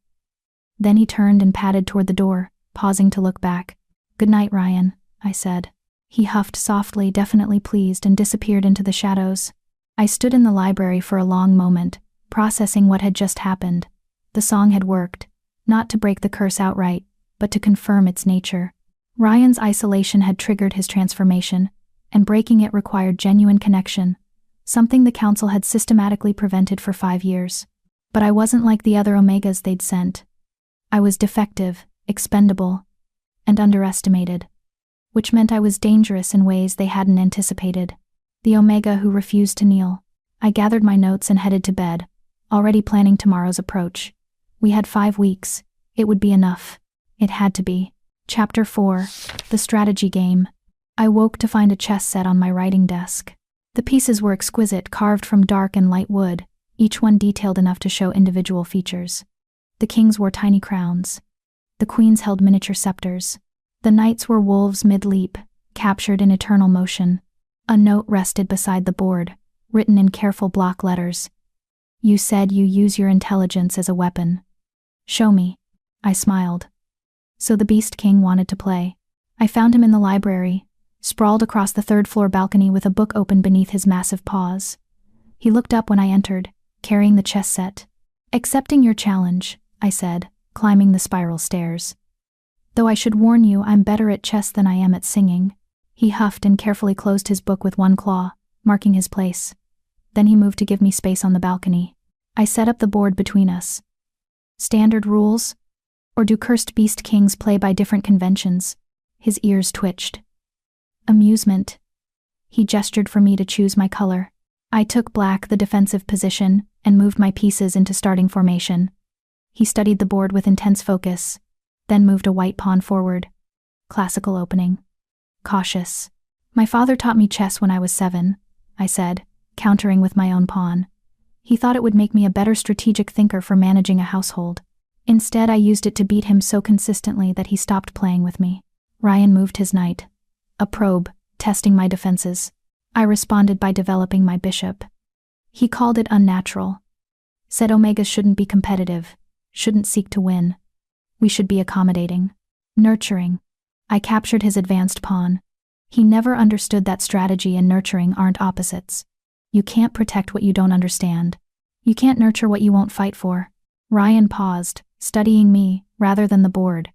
Then he turned and padded toward the door, pausing to look back. "Good night, Ryan," I said. He huffed softly, definitely pleased, and disappeared into the shadows. I stood in the library for a long moment, processing what had just happened. The song had worked, not to break the curse outright, but to confirm its nature. Ryan's isolation had triggered his transformation, and breaking it required genuine connection, something the council had systematically prevented for 5 years. But I wasn't like the other Omegas they'd sent. I was defective, expendable, and underestimated, which meant I was dangerous in ways they hadn't anticipated. The Omega who refused to kneel. I gathered my notes and headed to bed, already planning tomorrow's approach. We had 5 weeks. It would be enough. It had to be. Chapter 4. The Strategy Game. I woke to find a chess set on my writing desk. The pieces were exquisite, carved from dark and light wood, each one detailed enough to show individual features. The kings wore tiny crowns. The queens held miniature scepters. The knights were wolves mid-leap, captured in eternal motion. A note rested beside the board, written in careful block letters. You said you use your intelligence as a weapon. Show me. I smiled. So the Beast King wanted to play. I found him in the library, sprawled across the 3rd-floor balcony with a book open beneath his massive paws. He looked up when I entered, carrying the chess set. Accepting your challenge, I said, climbing the spiral stairs. Though I should warn you, I'm better at chess than I am at singing. He huffed and carefully closed his book with one claw, marking his place. Then he moved to give me space on the balcony. I set up the board between us. Standard rules? Or do cursed beast kings play by different conventions? His ears twitched. Amusement. He gestured for me to choose my color. I took black, the defensive position, and moved my pieces into starting formation. He studied the board with intense focus, then moved a white pawn forward. Classical opening. Cautious. My father taught me chess when I was 7, I said, countering with my own pawn. He thought it would make me a better strategic thinker for managing a household. Instead, I used it to beat him so consistently that he stopped playing with me. Ryan moved his knight. A probe, testing my defenses. I responded by developing my bishop. He called it unnatural. Said omegas shouldn't be competitive, shouldn't seek to win. We should be accommodating, nurturing. I captured his advanced pawn. He never understood that strategy and nurturing aren't opposites. You can't protect what you don't understand. You can't nurture what you won't fight for. Ryan paused, studying me rather than the board.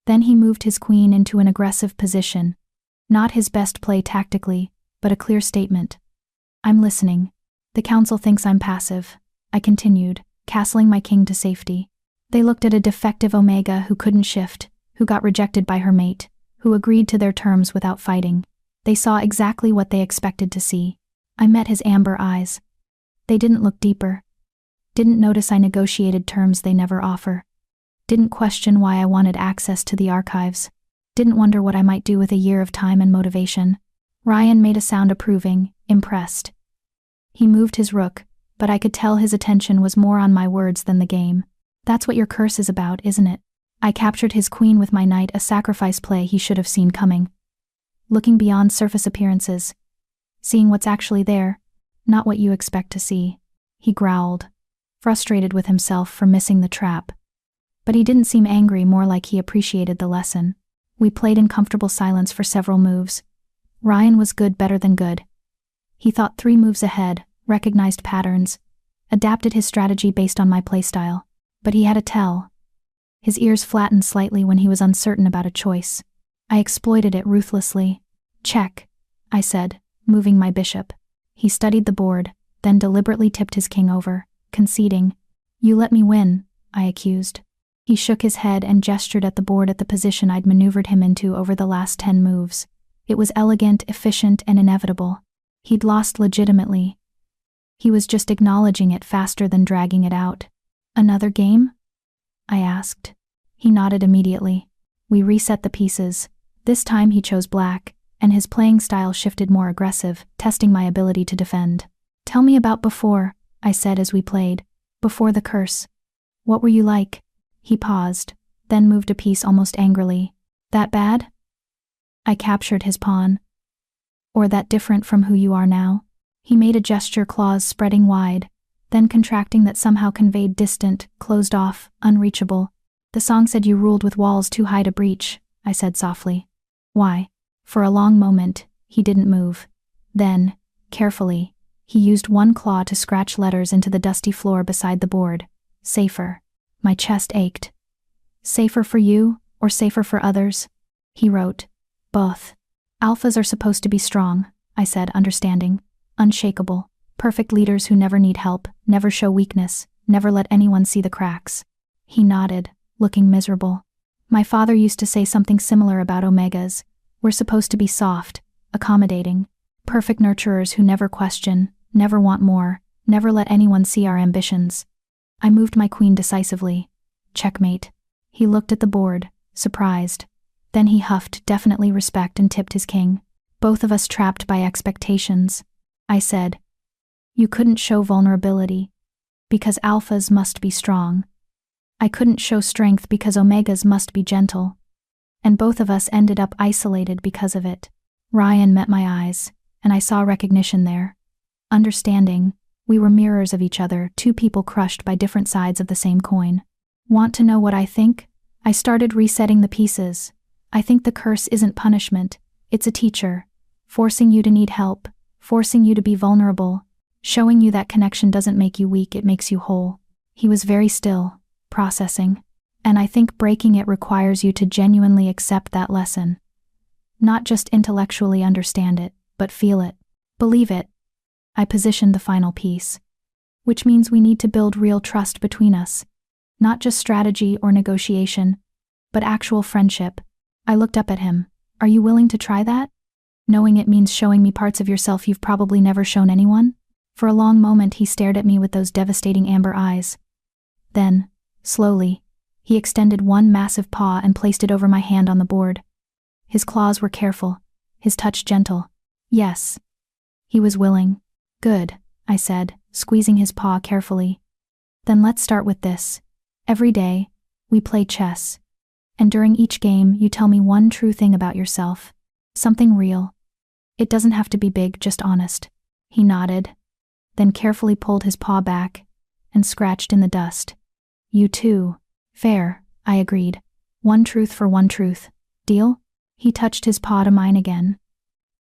Then he moved his queen into an aggressive position. Not his best play tactically, but a clear statement. I'm listening. The council thinks I'm passive, I continued, castling my king to safety. They looked at a defective omega who couldn't shift, who got rejected by her mate, who agreed to their terms without fighting. They saw exactly what they expected to see. I met his amber eyes. They didn't look deeper. Didn't notice I negotiated terms they never offer. Didn't question why I wanted access to the archives. Didn't wonder what I might do with a year of time and motivation. Ryan made a sound approving, impressed. He moved his rook, but I could tell his attention was more on my words than the game. That's what your curse is about, isn't it? I captured his queen with my knight, a sacrifice play he should have seen coming. Looking beyond surface appearances. Seeing what's actually there, not what you expect to see. He growled, frustrated with himself for missing the trap. But he didn't seem angry, more like he appreciated the lesson. We played in comfortable silence for several moves. Ryan was good, better than good. He thought 3 moves ahead, recognized patterns, adapted his strategy based on my playstyle. But he had a tell. His ears flattened slightly when he was uncertain about a choice. I exploited it ruthlessly. Check, I said, moving my bishop. He studied the board, then deliberately tipped his king over, conceding. You let me win, I accused. He shook his head and gestured at the board at the position I'd maneuvered him into over the last 10 moves. It was elegant, efficient, and inevitable. He'd lost legitimately. He was just acknowledging it faster than dragging it out. Another game? I asked. He nodded immediately. We reset the pieces. This time he chose black, and his playing style shifted more aggressive, testing my ability to defend. Tell me about before, I said as we played. Before the curse. What were you like? He paused, then moved a piece almost angrily. That bad? I captured his pawn. Or that different from who you are now? He made a gesture, claws spreading wide, then contracting that somehow conveyed distant, closed off, unreachable. The song said you ruled with walls too high to breach, I said softly. Why? For a long moment, he didn't move. Then, carefully, he used one claw to scratch letters into the dusty floor beside the board. Safer. My chest ached. Safer for you, or safer for others? He wrote. Both. Alphas are supposed to be strong, I said, understanding. Unshakable. Perfect leaders who never need help, never show weakness, never let anyone see the cracks. He nodded, looking miserable. My father used to say something similar about omegas. We're supposed to be soft, accommodating. Perfect nurturers who never question, never want more, never let anyone see our ambitions. I moved my queen decisively. Checkmate. He looked at the board, surprised. Then he huffed, definitely respect, and tipped his king. Both of us trapped by expectations. I said, you couldn't show vulnerability, because alphas must be strong. I couldn't show strength because omegas must be gentle. And both of us ended up isolated because of it. Ryan met my eyes, and I saw recognition there. Understanding, we were mirrors of each other, two people crushed by different sides of the same coin. Want to know what I think? I started resetting the pieces. I think the curse isn't punishment, it's a teacher, forcing you to need help, forcing you to be vulnerable, showing you that connection doesn't make you weak, it makes you whole. He was very still, processing, and I think breaking it requires you to genuinely accept that lesson. Not just intellectually understand it, but feel it, believe it. I positioned the final piece, which means we need to build real trust between us, not just strategy or negotiation, but actual friendship. I looked up at him. Are you willing to try that? Knowing it means showing me parts of yourself you've probably never shown anyone? For a long moment he stared at me with those devastating amber eyes. Then, slowly, he extended one massive paw and placed it over my hand on the board. His claws were careful, his touch gentle. Yes. He was willing. Good, I said, squeezing his paw carefully. Then let's start with this. Every day, we play chess. And during each game, you tell me one true thing about yourself. Something real. It doesn't have to be big, just honest. He nodded, then carefully pulled his paw back and scratched in the dust. You too. Fair, I agreed. One truth for one truth. Deal? He touched his paw to mine again.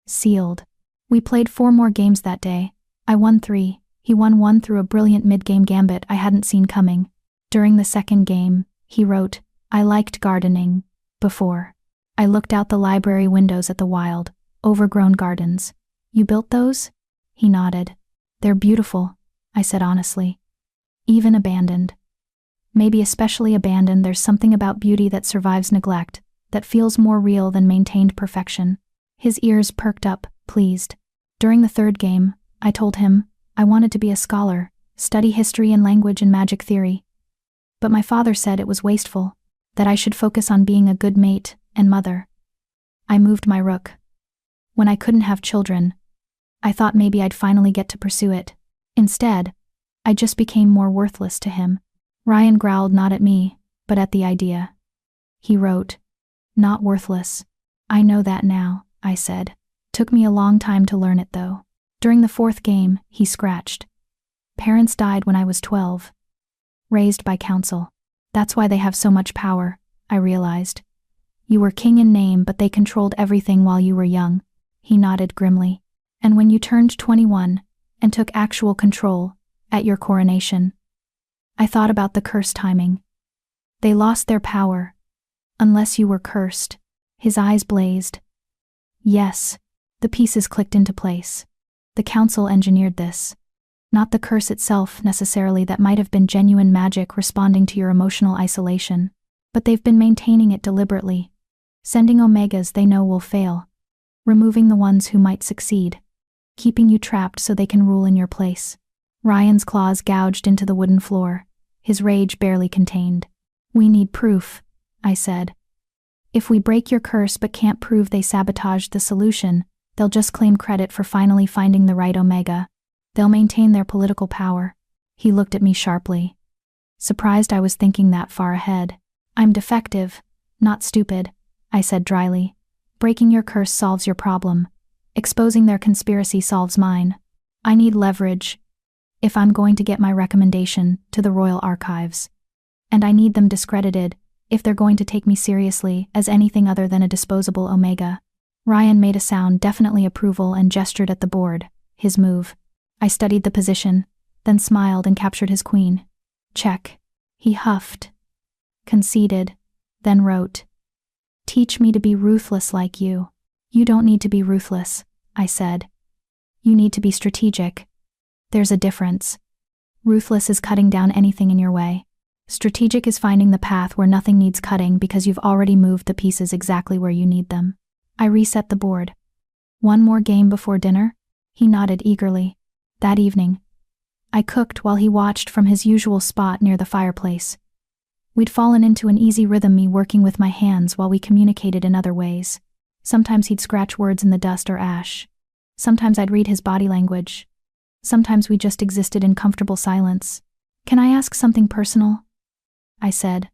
Sealed. We played 4 more games that day. I won 3. He won 1 through a brilliant mid-game gambit I hadn't seen coming. During the second game, he wrote, I liked gardening. Before. I looked out the library windows at the wild, overgrown gardens. You built those? He nodded. They're beautiful, I said honestly. Even abandoned. Maybe especially abandoned, there's something about beauty that survives neglect, that feels more real than maintained perfection. His ears perked up, pleased. During the third game, I told him I wanted to be a scholar, study history and language and magic theory. But my father said it was wasteful, that I should focus on being a good mate and mother. I moved my rook. When I couldn't have children, I thought maybe I'd finally get to pursue it. Instead, I just became more worthless to him. Ryan growled not at me, but at the idea. He wrote, not worthless. I know that now, I said. Took me a long time to learn it though. During the 4th game, he scratched. Parents died when I was 12. Raised by council. That's why they have so much power, I realized. You were king in name, but they controlled everything while you were young. He nodded grimly. And when you turned 21 and took actual control, at your coronation, I thought about the curse timing. They lost their power, unless you were cursed. His eyes blazed. Yes, the pieces clicked into place. The council engineered this. Not the curse itself necessarily, that might have been genuine magic responding to your emotional isolation, but they've been maintaining it deliberately, sending omegas they know will fail, removing the ones who might succeed, keeping you trapped so they can rule in your place. Ryan's claws gouged into the wooden floor, his rage barely contained. We need proof, I said. If we break your curse but can't prove they sabotaged the solution, they'll just claim credit for finally finding the right omega. They'll maintain their political power. He looked at me sharply. Surprised I was thinking that far ahead. I'm defective, not stupid, I said dryly. Breaking your curse solves your problem. Exposing their conspiracy solves mine. I need leverage, if I'm going to get my recommendation to the royal archives. And I need them discredited, if they're going to take me seriously as anything other than a disposable omega. Ryan made a sound, definitely approval, and gestured at the board, his move. I studied the position, then smiled and captured his queen. Check. He huffed, conceded, then wrote, teach me to be ruthless like you. You don't need to be ruthless, I said. You need to be strategic. There's a difference. Ruthless is cutting down anything in your way. Strategic is finding the path where nothing needs cutting because you've already moved the pieces exactly where you need them. I reset the board. 1 more game before dinner? He nodded eagerly. That evening, I cooked while he watched from his usual spot near the fireplace. We'd fallen into an easy rhythm, me working with my hands while we communicated in other ways. Sometimes he'd scratch words in the dust or ash. Sometimes I'd read his body language. Sometimes we just existed in comfortable silence. "Can I ask something personal?" I said,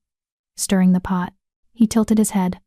stirring the pot. He tilted his head.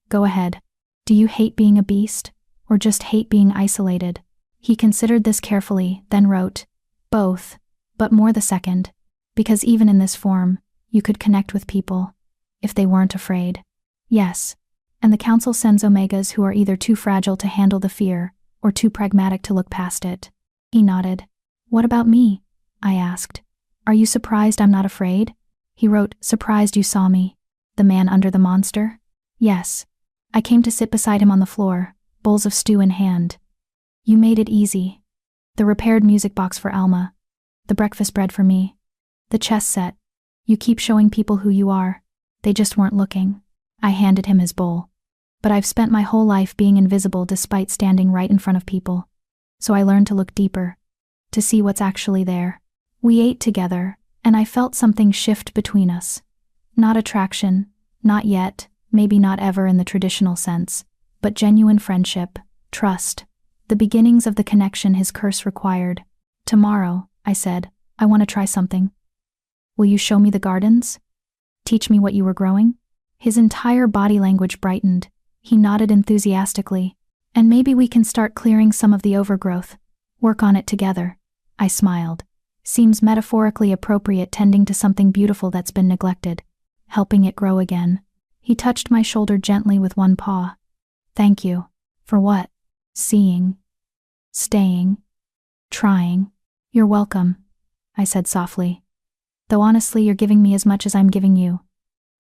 "Go ahead. Do you hate being a beast, or just hate being isolated?" He considered this carefully, then wrote, "Both, but more the second, because even in this form, you could connect with people, if they weren't afraid." "Yes, and the council sends omegas who are either too fragile to handle the fear, or too pragmatic to look past it." He nodded. "What about me?" I asked. "Are you surprised I'm not afraid?" He wrote, "Surprised you saw me, the man under the monster?" "Yes." I came to sit beside him on the floor, bowls of stew in hand. "You made it easy. The repaired music box for Alma. The breakfast bread for me. The chess set. You keep showing people who you are. They just weren't looking." I handed him his bowl. "But I've spent my whole life being invisible despite standing right in front of people. So I learned to look deeper, to see what's actually there." We ate together, and I felt something shift between us. Not attraction, not yet, maybe not ever in the traditional sense, but genuine friendship, trust, the beginnings of the connection his curse required. "Tomorrow," I said, "I want to try something. Will you show me the gardens? Teach me what you were growing?" His entire body language brightened. He nodded enthusiastically. "And maybe we can start clearing some of the overgrowth. Work on it together." I smiled. Seems metaphorically appropriate, tending to something beautiful that's been neglected, helping it grow again. He touched my shoulder gently with one paw. "Thank you." "For what?" "Seeing. Staying. Trying." "You're welcome," I said softly. "Though honestly, you're giving me as much as I'm giving you.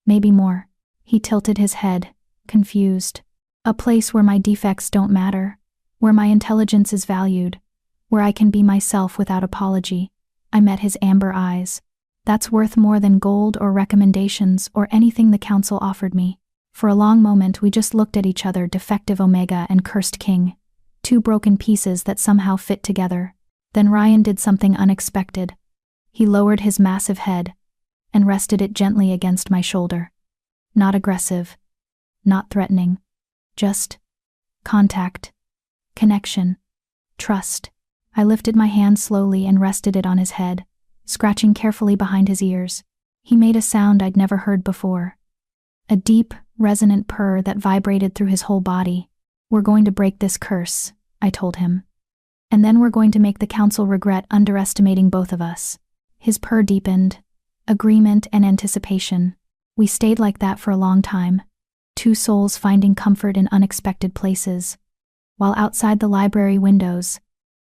Maybe more." He tilted his head, confused. "A place where my defects don't matter, where my intelligence is valued, where I can be myself without apology." I met his amber eyes. "That's worth more than gold or recommendations or anything the council offered me." For a long moment we just looked at each other, defective Omega and cursed King, two broken pieces that somehow fit together. Then Ryan did something unexpected. He lowered his massive head and rested it gently against my shoulder. Not aggressive, not threatening, just contact, connection, trust. I lifted my hand slowly and rested it on his head, scratching carefully behind his ears. He made a sound I'd never heard before. A deep, resonant purr that vibrated through his whole body. "We're going to break this curse," I told him. "And then we're going to make the council regret underestimating both of us." His purr deepened. Agreement and anticipation. We stayed like that for a long time, two souls finding comfort in unexpected places. While outside the library windows,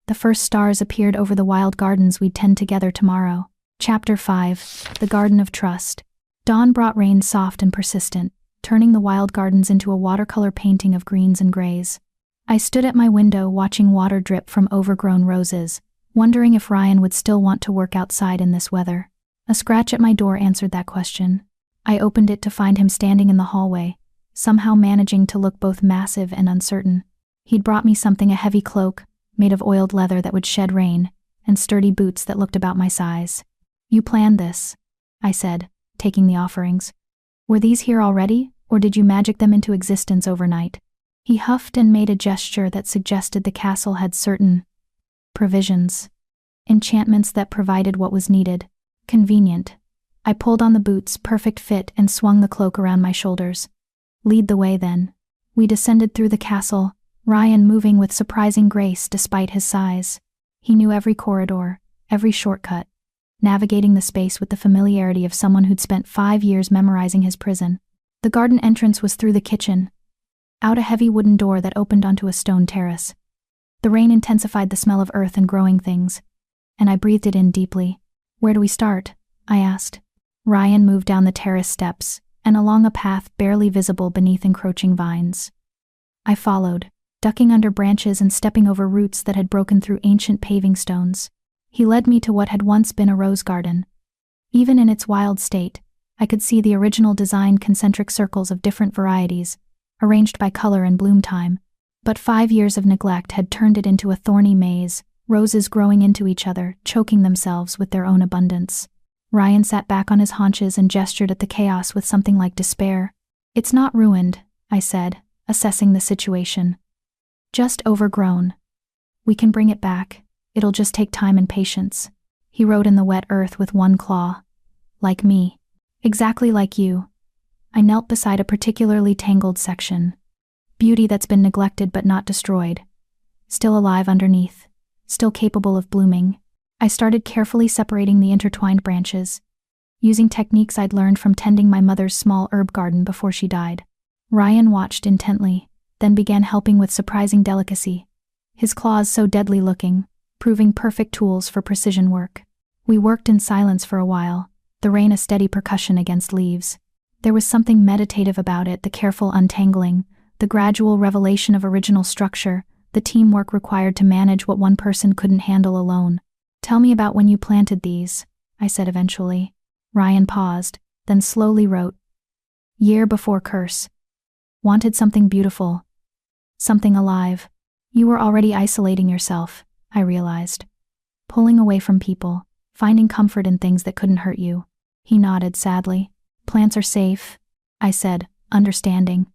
the first stars appeared over the wild gardens we'd tend together tomorrow. Chapter 5, The Garden of Trust. Dawn brought rain, soft and persistent, turning the wild gardens into a watercolor painting of greens and grays. I stood at my window watching water drip from overgrown roses, wondering if Ryan would still want to work outside in this weather. A scratch at my door answered that question. I opened it to find him standing in the hallway, somehow managing to look both massive and uncertain. He'd brought me something, a heavy cloak, made of oiled leather that would shed rain, and sturdy boots that looked about my size. "You planned this," I said, taking the offerings. "Were these here already, or did you magic them into existence overnight?" He huffed and made a gesture that suggested the castle had certain provisions, enchantments that provided what was needed. Convenient. I pulled on the boots, perfect fit, and swung the cloak around my shoulders. "Lead the way then." We descended through the castle, Ryan moving with surprising grace despite his size. He knew every corridor, every shortcut, navigating the space with the familiarity of someone who'd spent 5 years memorizing his prison. The garden entrance was through the kitchen, out a heavy wooden door that opened onto a stone terrace. The rain intensified the smell of earth and growing things, and I breathed it in deeply. "Where do we start?" I asked. Ryan moved down the terrace steps and along a path barely visible beneath encroaching vines. I followed, ducking under branches and stepping over roots that had broken through ancient paving stones. He led me to what had once been a rose garden. Even in its wild state, I could see the original design, concentric circles of different varieties, arranged by color and bloom time. But 5 years of neglect had turned it into a thorny maze, roses growing into each other, choking themselves with their own abundance. Ryan sat back on his haunches and gestured at the chaos with something like despair. It's not ruined, I said, assessing the situation. Just overgrown. We can bring it back. It'll just take time and patience. He wrote in the wet earth with one claw. Like me. Exactly like you. I knelt beside a particularly tangled section. Beauty that's been neglected but not destroyed. Still alive underneath. Still capable of blooming. I started carefully separating the intertwined branches, using techniques I'd learned from tending my mother's small herb garden before she died. Ryan watched intently, then began helping with surprising delicacy, his claws so deadly looking, proving perfect tools for precision work. We worked in silence for a while, the rain a steady percussion against leaves. There was something meditative about it, the careful untangling, the gradual revelation of original structure, the teamwork required to manage what one person couldn't handle alone. Tell me about when you planted these, I said eventually. Ryan paused, then slowly wrote. Year before curse. Wanted something beautiful. Something alive. You were already isolating yourself, I realized. Pulling away from people, finding comfort in things that couldn't hurt you. He nodded sadly. Plants are safe, I said, understanding.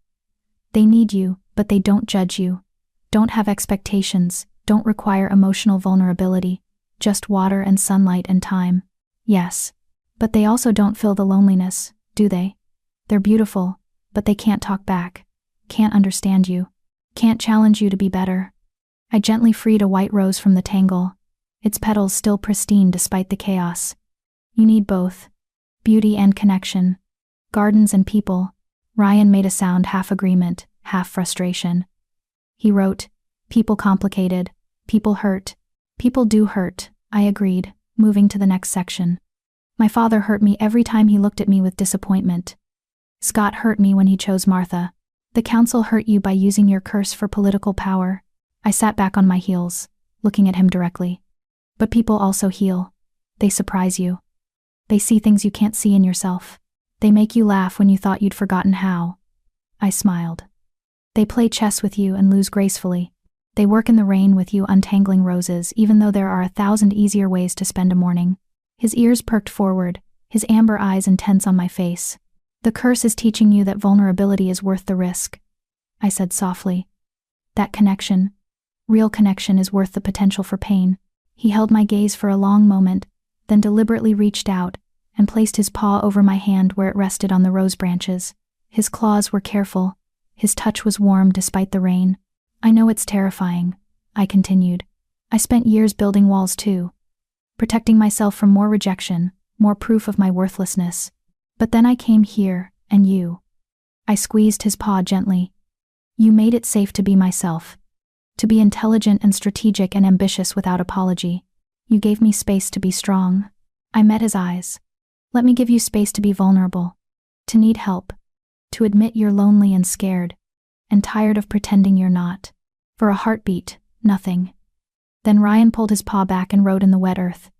They need you, but they don't judge you. Don't have expectations, don't require emotional vulnerability. Just water and sunlight and time. Yes. But they also don't feel the loneliness, do they? They're beautiful, but they can't talk back. Can't understand you. Can't challenge you to be better. I gently freed a white rose from the tangle, its petals still pristine despite the chaos. You need both. Beauty and connection. Gardens and people. Ryan made a sound, half agreement, half frustration. He wrote, people complicated, people hurt. People do hurt, I agreed, moving to the next section. My father hurt me every time he looked at me with disappointment. Scott hurt me when he chose Martha. The council hurt you by using your curse for political power. I sat back on my heels, looking at him directly. But people also heal. They surprise you. They see things you can't see in yourself. They make you laugh when you thought you'd forgotten how. I smiled. They play chess with you and lose gracefully. They work in the rain with you untangling roses, even though there are 1,000 easier ways to spend a morning. His ears perked forward, his amber eyes intense on my face. The curse is teaching you that vulnerability is worth the risk, I said softly. That connection, real connection, is worth the potential for pain. He held my gaze for a long moment, then deliberately reached out and placed his paw over my hand where it rested on the rose branches. His claws were careful. His touch was warm despite the rain. I know it's terrifying, I continued. I spent years building walls too, protecting myself from more rejection, more proof of my worthlessness. But then I came here, and you. I squeezed his paw gently. You made it safe to be myself. To be intelligent and strategic and ambitious without apology. You gave me space to be strong. I met his eyes. Let me give you space to be vulnerable. To need help. To admit you're lonely and scared. And tired of pretending you're not. For a heartbeat, nothing. Then Ryan pulled his paw back and wrote in the wet earth.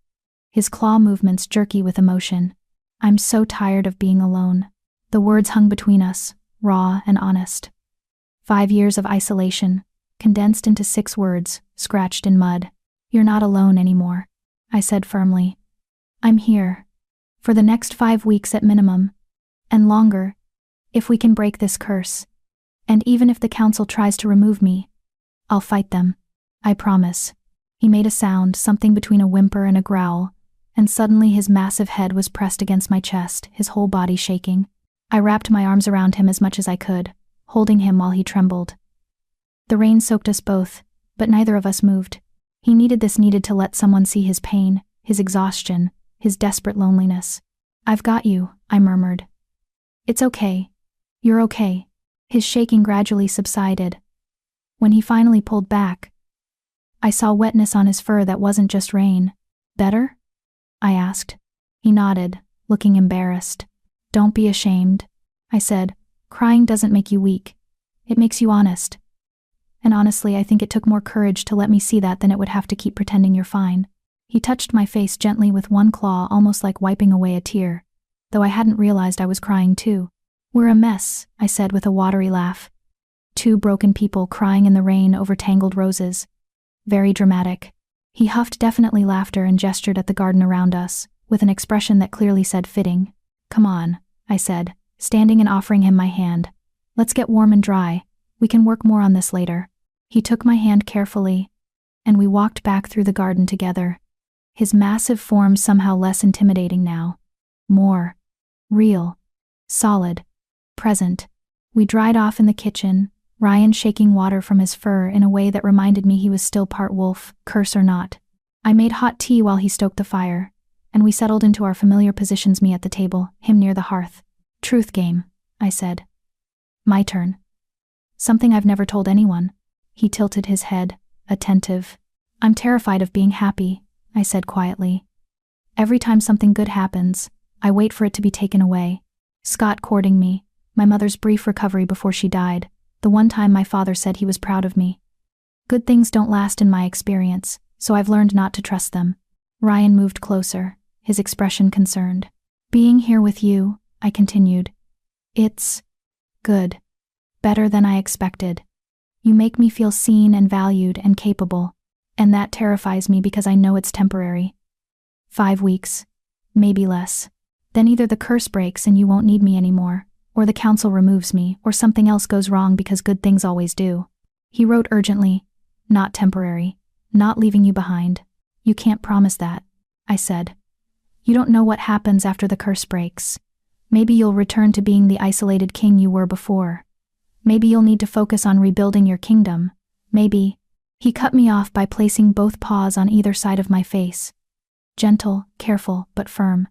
His claw movements jerky with emotion. I'm so tired of being alone. The words hung between us, raw and honest. 5 years of isolation, condensed into 6 words, scratched in mud. You're not alone anymore, I said firmly. I'm here. For the next 5 weeks at minimum. And longer, if we can break this curse. And even if the council tries to remove me, I'll fight them. I promise. He made a sound, something between a whimper and a growl, and suddenly his massive head was pressed against my chest, his whole body shaking. I wrapped my arms around him as much as I could, holding him while he trembled. The rain soaked us both, but neither of us moved. He needed to let someone see his pain, his exhaustion, his desperate loneliness. I've got you, I murmured. It's okay. You're okay. His shaking gradually subsided. When he finally pulled back, I saw wetness on his fur that wasn't just rain. Better? I asked. He nodded, looking embarrassed. Don't be ashamed, I said. Crying doesn't make you weak. It makes you honest. And honestly, I think it took more courage to let me see that than it would have to keep pretending you're fine. He touched my face gently with one claw, almost like wiping away a tear, though I hadn't realized I was crying too. We're a mess, I said with a watery laugh. 2 broken people crying in the rain over tangled roses. Very dramatic. He huffed definitely laughter and gestured at the garden around us, with an expression that clearly said fitting. "Come on," I said, standing and offering him my hand. "Let's get warm and dry. We can work more on this later." He took my hand carefully, and we walked back through the garden together. His massive form somehow less intimidating now. More real, solid, present. We dried off in the kitchen, Ryan shaking water from his fur in a way that reminded me he was still part wolf, curse or not. I made hot tea while he stoked the fire, and we settled into our familiar positions, me at the table, him near the hearth. "Truth game," I said. "My turn." "Something I've never told anyone." He tilted his head, attentive. "I'm terrified of being happy," I said quietly. "Every time something good happens, I wait for it to be taken away. Scott courting me, my mother's brief recovery before she died, the one time my father said he was proud of me. Good things don't last in my experience, so I've learned not to trust them." Ryan moved closer, his expression concerned. "Being here with you," I continued. "It's good. Better than I expected. You make me feel seen and valued and capable, and that terrifies me because I know it's temporary. 5 weeks, maybe less. Then either the curse breaks and you won't need me anymore, or the council removes me, or something else goes wrong because good things always do." He wrote urgently, "Not temporary, not leaving you behind." "You can't promise that," I said. "You don't know what happens after the curse breaks. Maybe you'll return to being the isolated king you were before. Maybe you'll need to focus on rebuilding your kingdom. Maybe—" He cut me off by placing both paws on either side of my face. Gentle, careful, but firm.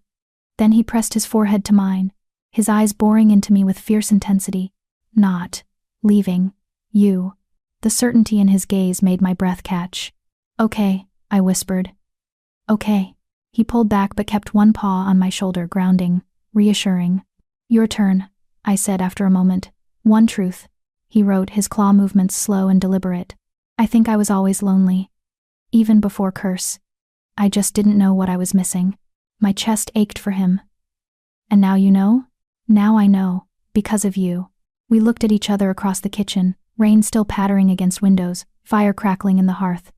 Then he pressed his forehead to mine, his eyes boring into me with fierce intensity. "Not leaving you." The certainty in his gaze made my breath catch. "Okay," I whispered. "Okay." He pulled back but kept one paw on my shoulder, grounding, reassuring. "Your turn," I said after a moment. "One truth," he wrote, his claw movements slow and deliberate. "I think I was always lonely. Even before curse. I just didn't know what I was missing." My chest ached for him. "And now you know?" "Now I know, because of you." We looked at each other across the kitchen, rain still pattering against windows, fire crackling in the hearth.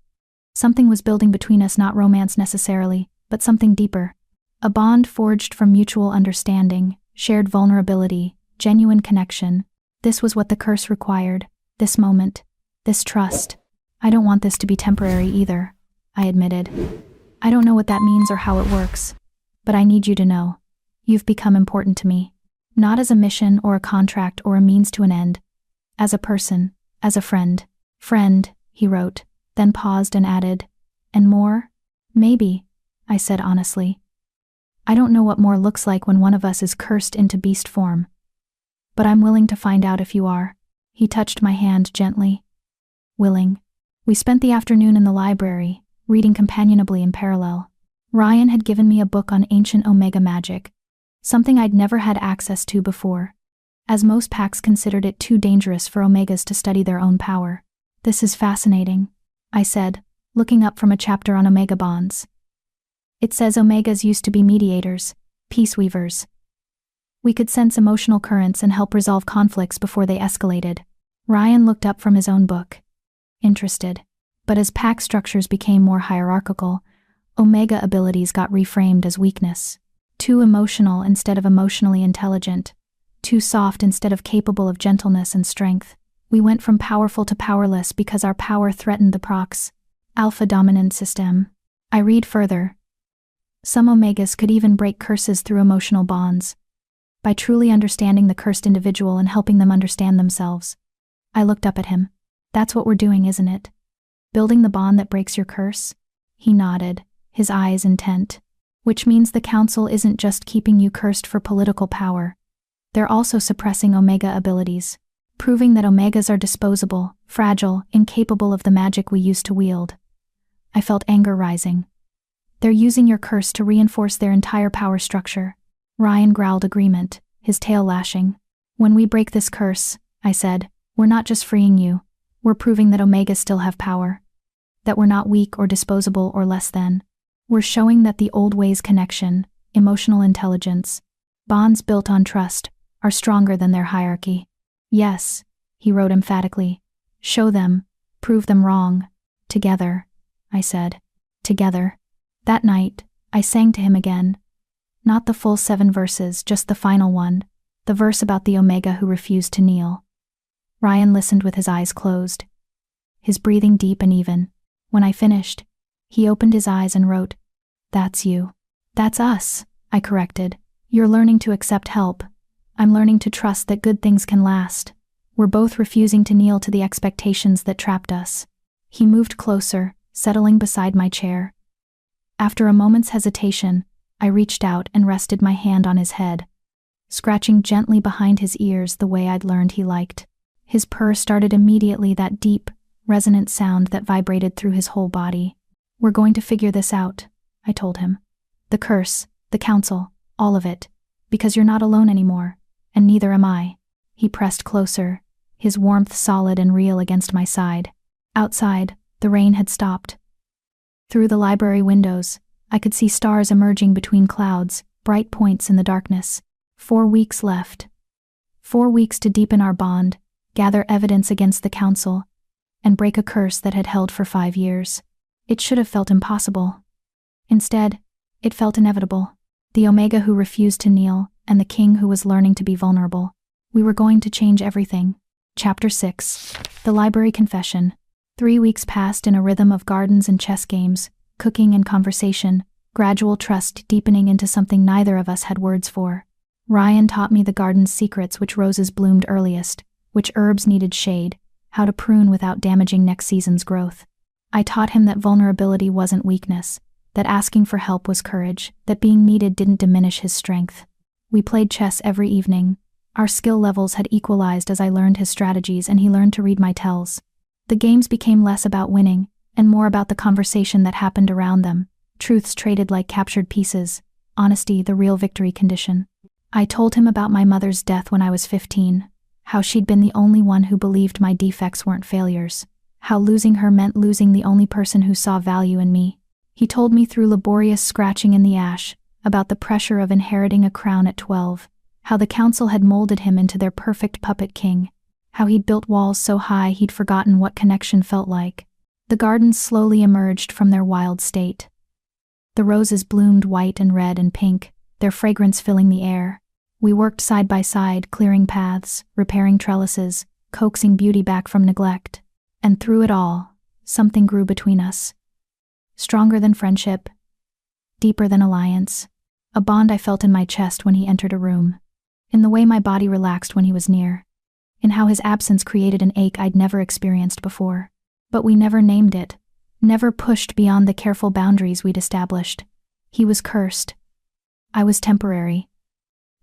Something was building between us, not romance necessarily, but something deeper. A bond forged from mutual understanding, shared vulnerability, genuine connection. This was what the curse required, this moment, this trust. "I don't want this to be temporary either," I admitted. "I don't know what that means or how it works, but I need you to know. You've become important to me. Not as a mission or a contract or a means to an end. As a person, as a friend." "Friend," he wrote, then paused and added, "And more? Maybe," I said honestly. "I don't know what more looks like when one of us is cursed into beast form. But I'm willing to find out if you are." He touched my hand gently. Willing. We spent the afternoon in the library, reading companionably in parallel. Ryan had given me a book on ancient Omega magic, something I'd never had access to before, as most packs considered it too dangerous for Omegas to study their own power. "This is fascinating," I said, looking up from a chapter on Omega bonds. "It says Omegas used to be mediators, peace weavers. We could sense emotional currents and help resolve conflicts before they escalated." Ryan looked up from his own book, interested. But as pack structures became more hierarchical, Omega abilities got reframed as weakness. Too emotional instead of emotionally intelligent. Too soft instead of capable of gentleness and strength. We went from powerful to powerless because our power threatened the prox, alpha dominant system. I read further. Some Omegas could even break curses through emotional bonds, by truly understanding the cursed individual and helping them understand themselves. I looked up at him. "That's what we're doing, isn't it? Building the bond that breaks your curse?" He nodded, his eyes intent. "Which means the council isn't just keeping you cursed for political power. They're also suppressing Omega abilities, proving that Omegas are disposable, fragile, incapable of the magic we used to wield." I felt anger rising. "They're using your curse to reinforce their entire power structure." Ryan growled agreement, his tail lashing. "When we break this curse," I said, "we're not just freeing you, we're proving that Omegas still have power. That we're not weak or disposable or less than. We're showing that the old ways connection, emotional intelligence, bonds built on trust, are stronger than their hierarchy." "Yes," he wrote emphatically. "Show them, prove them wrong. Together," I said. "Together." That night, I sang to him again, Not the full 7 verses, just the final one, the verse about the Omega who refused to kneel. Ryan listened with his eyes closed, his breathing deep and even. When I finished, he opened his eyes and wrote, "That's you." "That's us," I corrected. "You're learning to accept help. I'm learning to trust that good things can last. We're both refusing to kneel to the expectations that trapped us." He moved closer, settling beside my chair. After a moment's hesitation, I reached out and rested my hand on his head, scratching gently behind his ears the way I'd learned he liked. His purr started immediately, that deep, resonant sound that vibrated through his whole body. "We're going to figure this out," I told him. "The curse, the council, all of it. Because you're not alone anymore, and neither am I." He pressed closer, his warmth solid and real against my side. Outside, the rain had stopped. Through the library windows, I could see stars emerging between clouds, bright points in the darkness. 4 weeks left. 4 weeks to deepen our bond, gather evidence against the council, and break a curse that had held for 5 years. It should have felt impossible. Instead, it felt inevitable. The Omega who refused to kneel, and the king who was learning to be vulnerable. We were going to change everything. Chapter 6. The Library Confession. 3 weeks passed in a rhythm of gardens and chess games, cooking and conversation, gradual trust deepening into something neither of us had words for. Ryan taught me the garden's secrets, which roses bloomed earliest, which herbs needed shade, how to prune without damaging next season's growth. I taught him that vulnerability wasn't weakness, that asking for help was courage, that being needed didn't diminish his strength. We played chess every evening. Our skill levels had equalized as I learned his strategies and he learned to read my tells. The games became less about winning, and more about the conversation that happened around them, truths traded like captured pieces, honesty the real victory condition. I told him about my mother's death when I was 15, how she'd been the only one who believed my defects weren't failures, how losing her meant losing the only person who saw value in me. He told me through laborious scratching in the ash about the pressure of inheriting a crown at 12, how the council had molded him into their perfect puppet king, how he'd built walls so high he'd forgotten what connection felt like. The gardens slowly emerged from their wild state. The roses bloomed white and red and pink, their fragrance filling the air. We worked side by side, clearing paths, repairing trellises, coaxing beauty back from neglect. And through it all, something grew between us. Stronger than friendship, deeper than alliance. A bond I felt in my chest when he entered a room, in the way my body relaxed when he was near, in how his absence created an ache I'd never experienced before. But we never named it, never pushed beyond the careful boundaries we'd established. He was cursed. I was temporary.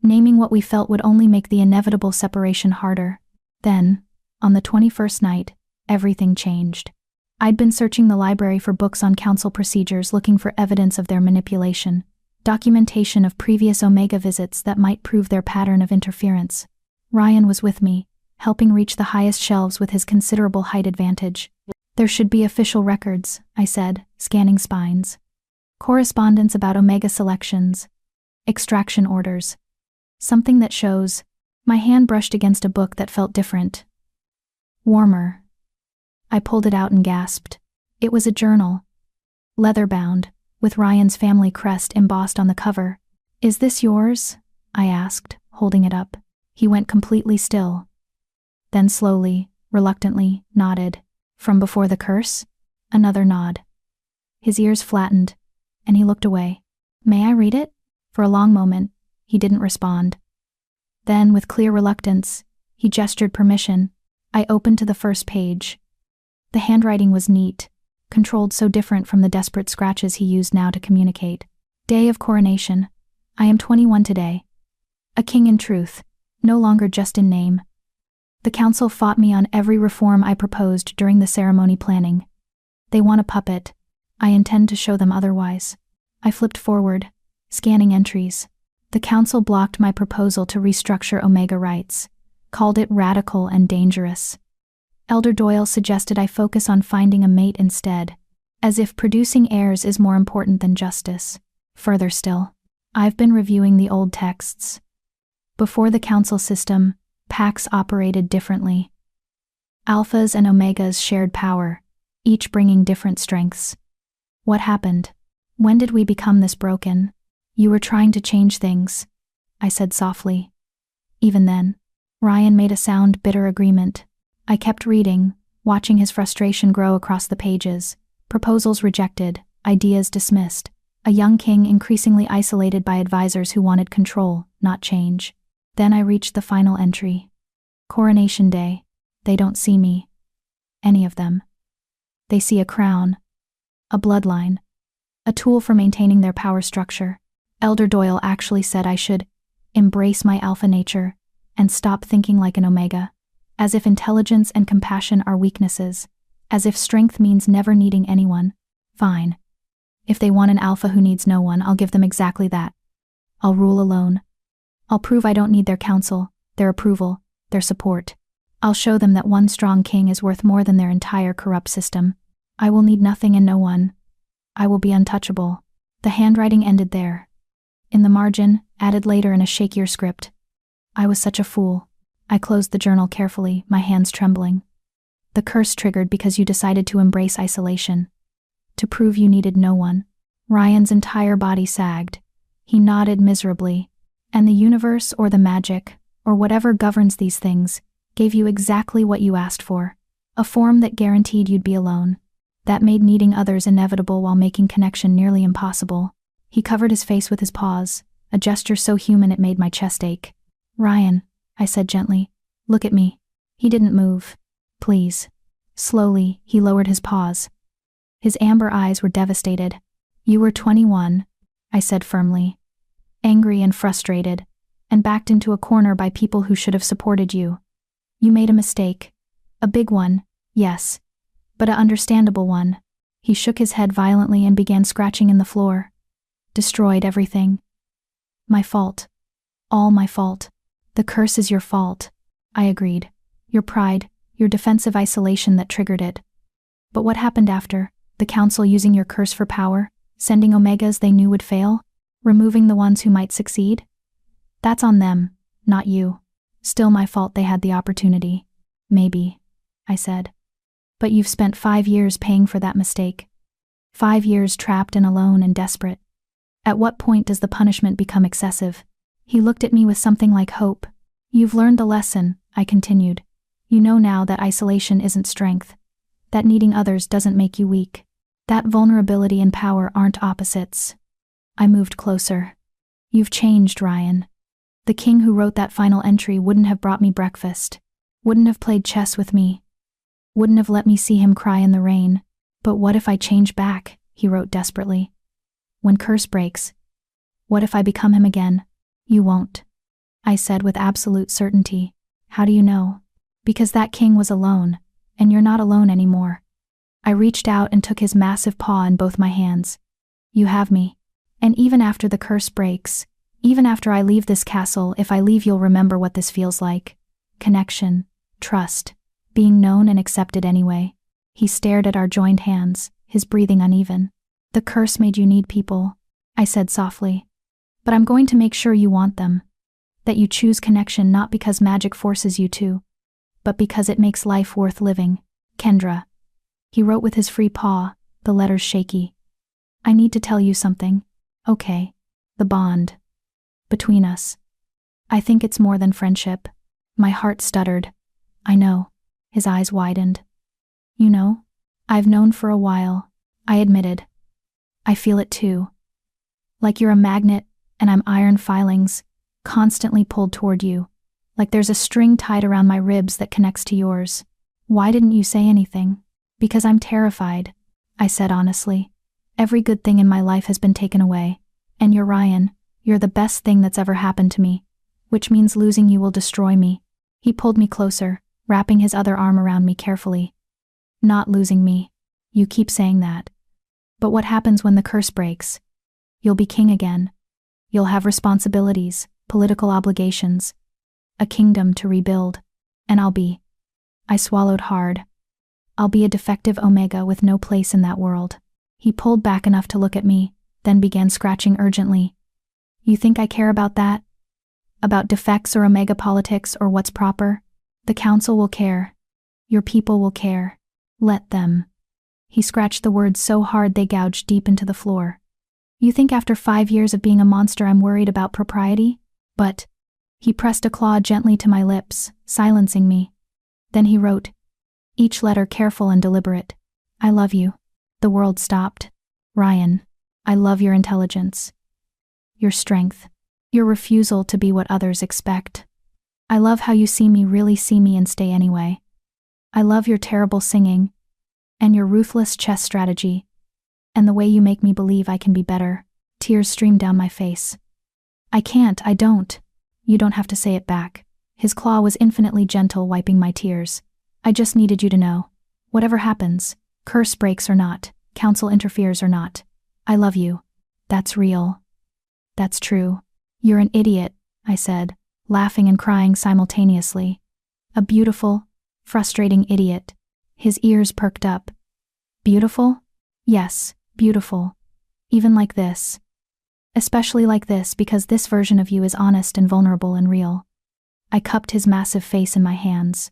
Naming what we felt would only make the inevitable separation harder. Then, on the 21st night, everything changed. I'd been searching the library for books on council procedures, looking for evidence of their manipulation, documentation of previous Omega visits that might prove their pattern of interference. Ryan was with me, helping reach the highest shelves with his considerable height advantage. "There should be official records," I said, scanning spines. "Correspondence about Omega selections, extraction orders. Something that shows." My hand brushed against a book that felt different. Warmer. I pulled it out and gasped. It was a journal. Leather-bound, with Ryan's family crest embossed on the cover. "Is this yours?" I asked, holding it up. He went completely still. Then slowly, reluctantly, nodded. "From before the curse?" Another nod. His ears flattened, and he looked away. "May I read it?" For a long moment, he didn't respond. Then, with clear reluctance, he gestured permission. I opened to the first page. The handwriting was neat, controlled, so different from the desperate scratches he used now to communicate. "Day of coronation. I am 21 today. A king in truth, no longer just in name. The council fought me on every reform I proposed during the ceremony planning. They want a puppet. I intend to show them otherwise." I flipped forward, scanning entries. The council blocked my proposal to restructure Omega rights, called it radical and dangerous. Elder Doyle suggested I focus on finding a mate instead, as if producing heirs is more important than justice. Further still, I've been reviewing the old texts. Before the council system, packs operated differently. Alphas and Omegas shared power, each bringing different strengths. What happened? When did we become this broken? You were trying to change things, I said softly. Even then, Ryan made a sound, bitter agreement. I kept reading, watching his frustration grow across the pages. Proposals rejected, ideas dismissed. A young king increasingly isolated by advisors who wanted control, not change. Then I reached the final entry. Coronation Day. They don't see me. Any of them. They see a crown. A bloodline. A tool for maintaining their power structure. Elder Doyle actually said I should embrace my alpha nature and stop thinking like an omega. As if intelligence and compassion are weaknesses. As if strength means never needing anyone. Fine. If they want an alpha who needs no one, I'll give them exactly that. I'll rule alone. I'll prove I don't need their counsel, their approval, their support. I'll show them that one strong king is worth more than their entire corrupt system. I will need nothing and no one. I will be untouchable. The handwriting ended there. In the margin, added later in a shakier script. I was such a fool. I closed the journal carefully, my hands trembling. The curse triggered because you decided to embrace isolation. To prove you needed no one. Ryan's entire body sagged. He nodded miserably. And the universe or the magic, or whatever governs these things, gave you exactly what you asked for. A form that guaranteed you'd be alone. That made needing others inevitable while making connection nearly impossible. He covered his face with his paws, a gesture so human it made my chest ache. Ryan, I said gently, look at me. He didn't move. Please. Slowly, he lowered his paws. His amber eyes were devastated. You were 21, I said firmly. Angry and frustrated, and backed into a corner by people who should have supported you. You made a mistake. A big one, yes. But an understandable one. He shook his head violently and began scratching in the floor. Destroyed everything. My fault. All my fault. The curse is your fault. I agreed. Your pride, your defensive isolation that triggered it. But what happened after? The council using your curse for power? Sending omegas they knew would fail? Removing the ones who might succeed? That's on them, not you. Still my fault they had the opportunity. Maybe, I said. But you've spent 5 years paying for that mistake. 5 years trapped and alone and desperate. At what point does the punishment become excessive? He looked at me with something like hope. You've learned the lesson, I continued. You know now that isolation isn't strength. That needing others doesn't make you weak. That vulnerability and power aren't opposites. I moved closer. You've changed, Ryan. The king who wrote that final entry wouldn't have brought me breakfast. Wouldn't have played chess with me. Wouldn't have let me see him cry in the rain. But what if I change back? He wrote desperately. When curse breaks. What if I become him again? You won't. I said with absolute certainty. How do you know? Because that king was alone, and you're not alone anymore. I reached out and took his massive paw in both my hands. You have me. And even after the curse breaks, even after I leave this castle, if I leave you'll remember what this feels like. Connection, trust, being known and accepted anyway. He stared at our joined hands, his breathing uneven. The curse made you need people, I said softly. But I'm going to make sure you want them. That you choose connection not because magic forces you to, but because it makes life worth living. Kendra. He wrote with his free paw, the letters shaky. I need to tell you something. Okay. The bond. Between us. I think it's more than friendship. My heart stuttered. I know. His eyes widened. You know? I've known for a while, I admitted. I feel it too. Like you're a magnet, and I'm iron filings, constantly pulled toward you. Like there's a string tied around my ribs that connects to yours. Why didn't you say anything? Because I'm terrified, I said honestly. Every good thing in my life has been taken away. And you're Ryan. You're the best thing that's ever happened to me. Which means losing you will destroy me. He pulled me closer, wrapping his other arm around me carefully. Not losing me. You keep saying that. But what happens when the curse breaks? You'll be king again. You'll have responsibilities, political obligations, a kingdom to rebuild. And I'll be. I swallowed hard. I'll be a defective omega with no place in that world. He pulled back enough to look at me, then began scratching urgently. You think I care about that? About defects or omega politics or what's proper? The council will care. Your people will care. Let them. He scratched the words so hard they gouged deep into the floor. You think after 5 years of being a monster I'm worried about propriety? But…" He pressed a claw gently to my lips, silencing me. Then he wrote, each letter careful and deliberate. "I love you." The world stopped. "Ryan, I love your intelligence. Your strength. Your refusal to be what others expect. I love how you see me, really see me, and stay anyway. I love your terrible singing. And your ruthless chess strategy. And the way you make me believe I can be better." Tears streamed down my face. "I can't, I don't." "You don't have to say it back." His claw was infinitely gentle, wiping my tears. "I just needed you to know. Whatever happens, curse breaks or not, council interferes or not, I love you. That's real. That's true." "You're an idiot," I said, laughing and crying simultaneously. "A beautiful, frustrating idiot." His ears perked up. "Beautiful?" "Yes, beautiful. Even like this. Especially like this, because this version of you is honest and vulnerable and real." I cupped his massive face in my hands.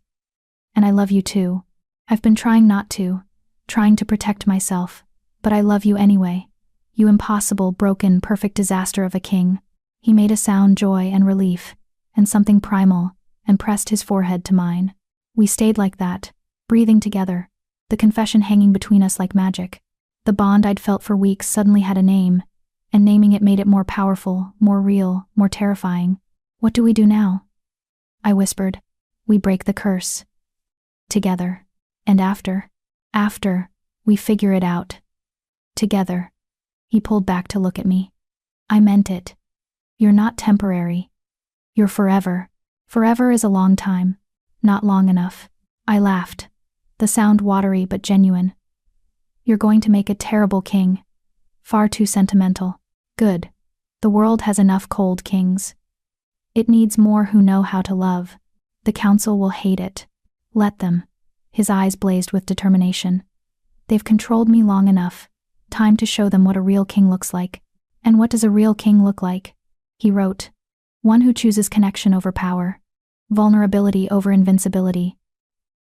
"And I love you too. I've been trying not to, trying to protect myself, but I love you anyway. You impossible, broken, perfect disaster of a king." He made a sound, joy and relief, and something primal, and pressed his forehead to mine. We stayed like that, breathing together, the confession hanging between us like magic. The bond I'd felt for weeks suddenly had a name, and naming it made it more powerful, more real, more terrifying. "What do we do now?" I whispered. "We break the curse. Together. And after, we figure it out. Together." He pulled back to look at me. "I meant it. You're not temporary. You're forever. Forever is a long time. Not long enough." I laughed, the sound watery but genuine. "You're going to make a terrible king. Far too sentimental. Good. The world has enough cold kings. It needs more who know how to love. The council will hate it. Let them." His eyes blazed with determination. "They've controlled me long enough. Time to show them what a real king looks like." "And what does a real king look like?" He wrote. "One who chooses connection over power. Vulnerability over invincibility.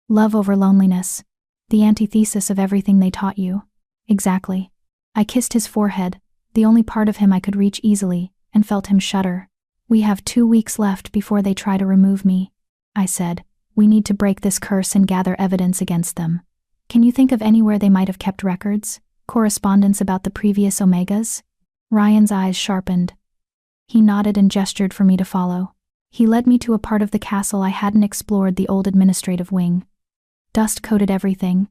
Love over loneliness. The antithesis of everything they taught you." "Exactly." I kissed his forehead, the only part of him I could reach easily, and felt him shudder. "We have 2 weeks left before they try to remove me," I said. "We need to break this curse and gather evidence against them. Can you think of anywhere they might have kept records? Correspondence about the previous Omegas?" Ryan's eyes sharpened. He nodded and gestured for me to follow. He led me to a part of the castle I hadn't explored, the old administrative wing. Dust coated everything,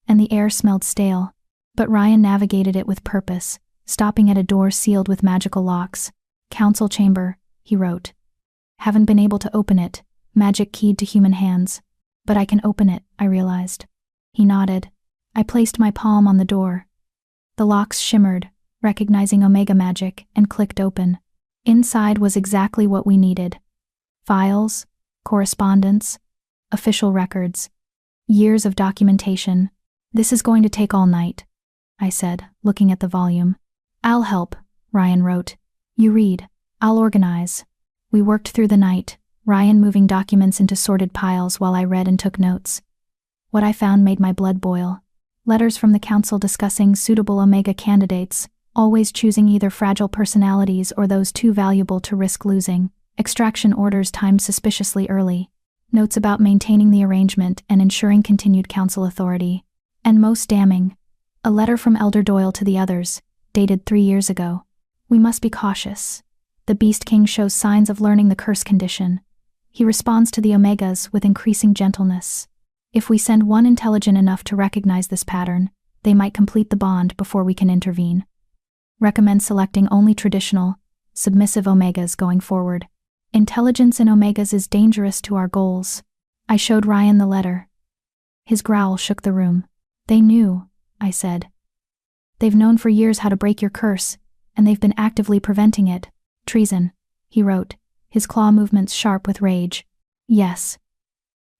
and the air smelled stale, but Ryan navigated it with purpose, stopping at a door sealed with magical locks. "Council chamber," he wrote. "Haven't been able to open it, magic keyed to human hands. But I can open it," I realized. He nodded. I placed my palm on the door. The locks shimmered, recognizing Omega magic, and clicked open. Inside was exactly what we needed. Files, correspondence, official records, years of documentation. "This is going to take all night," I said, looking at the volume. "I'll help," Ryan wrote. "You read. I'll organize." We worked through the night, Ryan moving documents into sorted piles while I read and took notes. What I found made my blood boil. Letters from the council discussing suitable Omega candidates, always choosing either fragile personalities or those too valuable to risk losing. Extraction orders timed suspiciously early. Notes about maintaining the arrangement and ensuring continued council authority. And most damning, a letter from Elder Doyle to the others, dated 3 years ago. "We must be cautious. The Beast King shows signs of learning the curse condition. He responds to the Omegas with increasing gentleness. If we send one intelligent enough to recognize this pattern, they might complete the bond before we can intervene. Recommend selecting only traditional, submissive Omegas going forward. Intelligence in Omegas is dangerous to our goals." I showed Ryan the letter. His growl shook the room. "They knew," I said. "They've known for years how to break your curse, and they've been actively preventing it. Treason," he wrote, his claw movements sharp with rage. "Yes.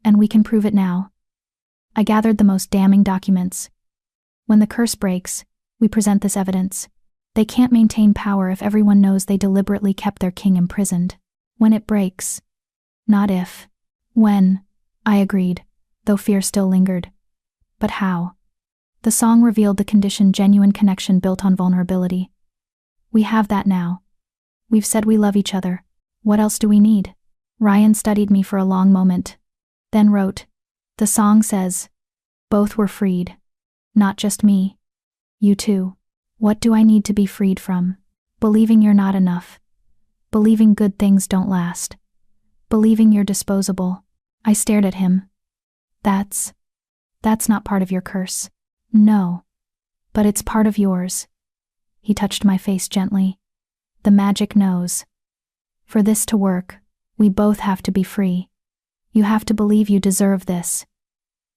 And we can prove it now." I gathered the most damning documents. "When the curse breaks, we present this evidence. They can't maintain power if everyone knows they deliberately kept their king imprisoned. When it breaks. Not if. When," I agreed, though fear still lingered. "But how?" The song revealed the condition: genuine connection built on vulnerability. We have that now. We've said we love each other. What else do we need? Ryan studied me for a long moment, then wrote, "The song says, both were freed. Not just me. You too. What do I need to be freed from? Believing you're not enough. Believing good things don't last. Believing you're disposable." I stared at him. That's not part of your curse. No. But it's part of yours. He touched my face gently. The magic knows. For this to work, we both have to be free. You have to believe you deserve this.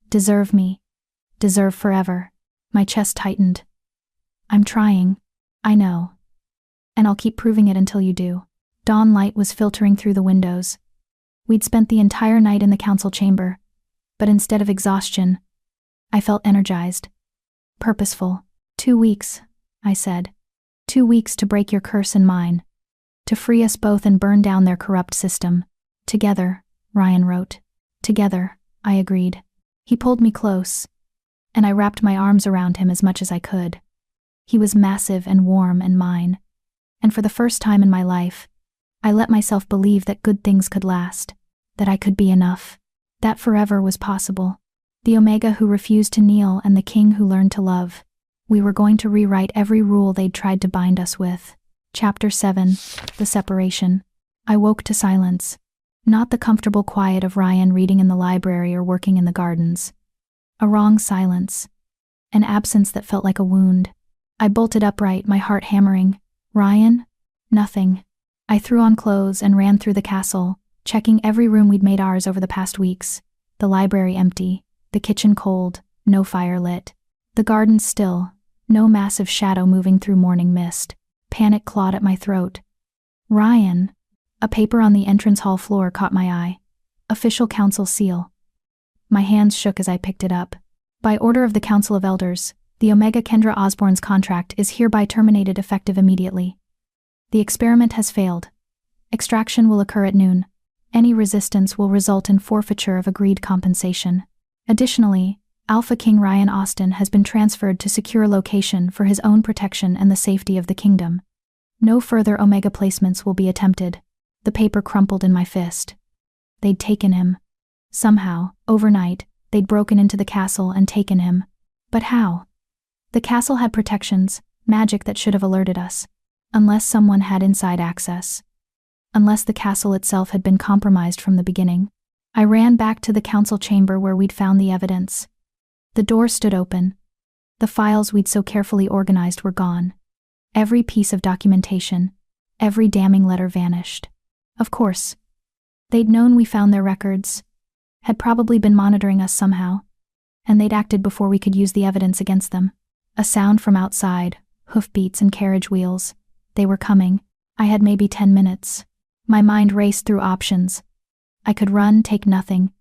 Deserve me. Deserve forever. My chest tightened. I'm trying. I know. And I'll keep proving it until you do. Dawn light was filtering through the windows. We'd spent the entire night in the council chamber, but instead of exhaustion, I felt energized. Purposeful. 2 weeks, I said. 2 weeks to break your curse and mine. To free us both and burn down their corrupt system. Together, Ryan wrote. Together, I agreed. He pulled me close, and I wrapped my arms around him as much as I could. He was massive and warm and mine. And for the first time in my life, I let myself believe that good things could last, that I could be enough, that forever was possible. The Omega who refused to kneel and the King who learned to love. We were going to rewrite every rule they'd tried to bind us with. Chapter 7, The Separation. I woke to silence. Not the comfortable quiet of Ryan reading in the library or working in the gardens. A wrong silence. An absence that felt like a wound. I bolted upright, my heart hammering. Ryan? Nothing. I threw on clothes and ran through the castle, checking every room we'd made ours over the past weeks. The library empty, the kitchen cold, no fire lit. The garden still, no massive shadow moving through morning mist. Panic clawed at my throat. Ryan. A paper on the entrance hall floor caught my eye. Official council seal. My hands shook as I picked it up. By order of the Council of Elders, the Omega Kendra Osborne's contract is hereby terminated effective immediately. The experiment has failed. Extraction will occur at noon. Any resistance will result in forfeiture of agreed compensation. Additionally, Alpha King Ryan Austin has been transferred to secure location for his own protection and the safety of the kingdom. No further Omega placements will be attempted. The paper crumpled in my fist. They'd taken him. Somehow, overnight, they'd broken into the castle and taken him. But how? The castle had protections, magic that should have alerted us. Unless someone had inside access. Unless the castle itself had been compromised from the beginning. I ran back to the council chamber where we'd found the evidence. The door stood open. The files we'd so carefully organized were gone. Every piece of documentation, every damning letter vanished. Of course. They'd known we found their records, had probably been monitoring us somehow, and they'd acted before we could use the evidence against them. A sound from outside, hoofbeats and carriage wheels. They were coming. I had maybe 10 minutes. My mind raced through options. I could run, take nothing,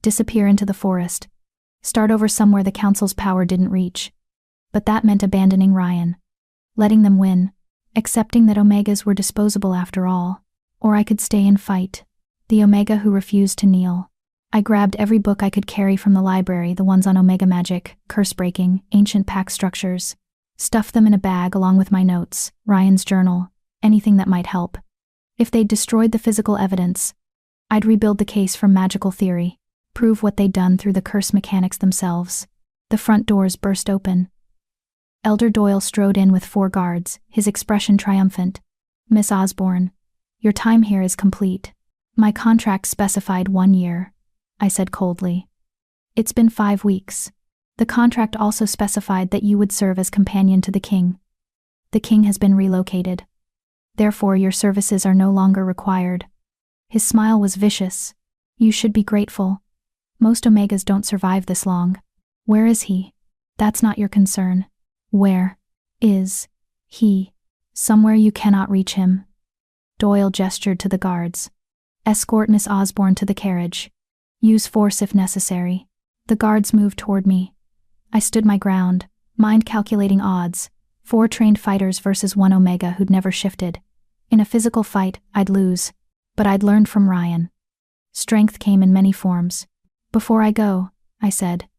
disappear into the forest, start over somewhere the council's power didn't reach. But that meant abandoning Ryan. Letting them win, accepting that Omegas were disposable after all. Or I could stay and fight. The Omega who refused to kneel. I grabbed every book I could carry from the library, the ones on Omega magic, curse-breaking, ancient pact structures. Stuffed them in a bag along with my notes, Ryan's journal, anything that might help. If they'd destroyed the physical evidence, I'd rebuild the case from magical theory, prove what they'd done through the curse mechanics themselves. The front doors burst open. Elder Doyle strode in with 4 guards, his expression triumphant. "Miss Osborne, your time here is complete." "My contract specified 1 year," I said coldly. "It's been 5 weeks. The contract also specified that you would serve as companion to the king. The king has been relocated. Therefore, your services are no longer required." His smile was vicious. "You should be grateful. Most Omegas don't survive this long. Where is he? That's not your concern. Where is he? Somewhere you cannot reach him." Doyle gestured to the guards. "Escort Miss Osborne to the carriage. Use force if necessary." The guards moved toward me. I stood my ground, mind calculating odds. 4 trained fighters versus 1 Omega who'd never shifted. In a physical fight, I'd lose. But I'd learned from Ryan. Strength came in many forms. "Before I go," I said,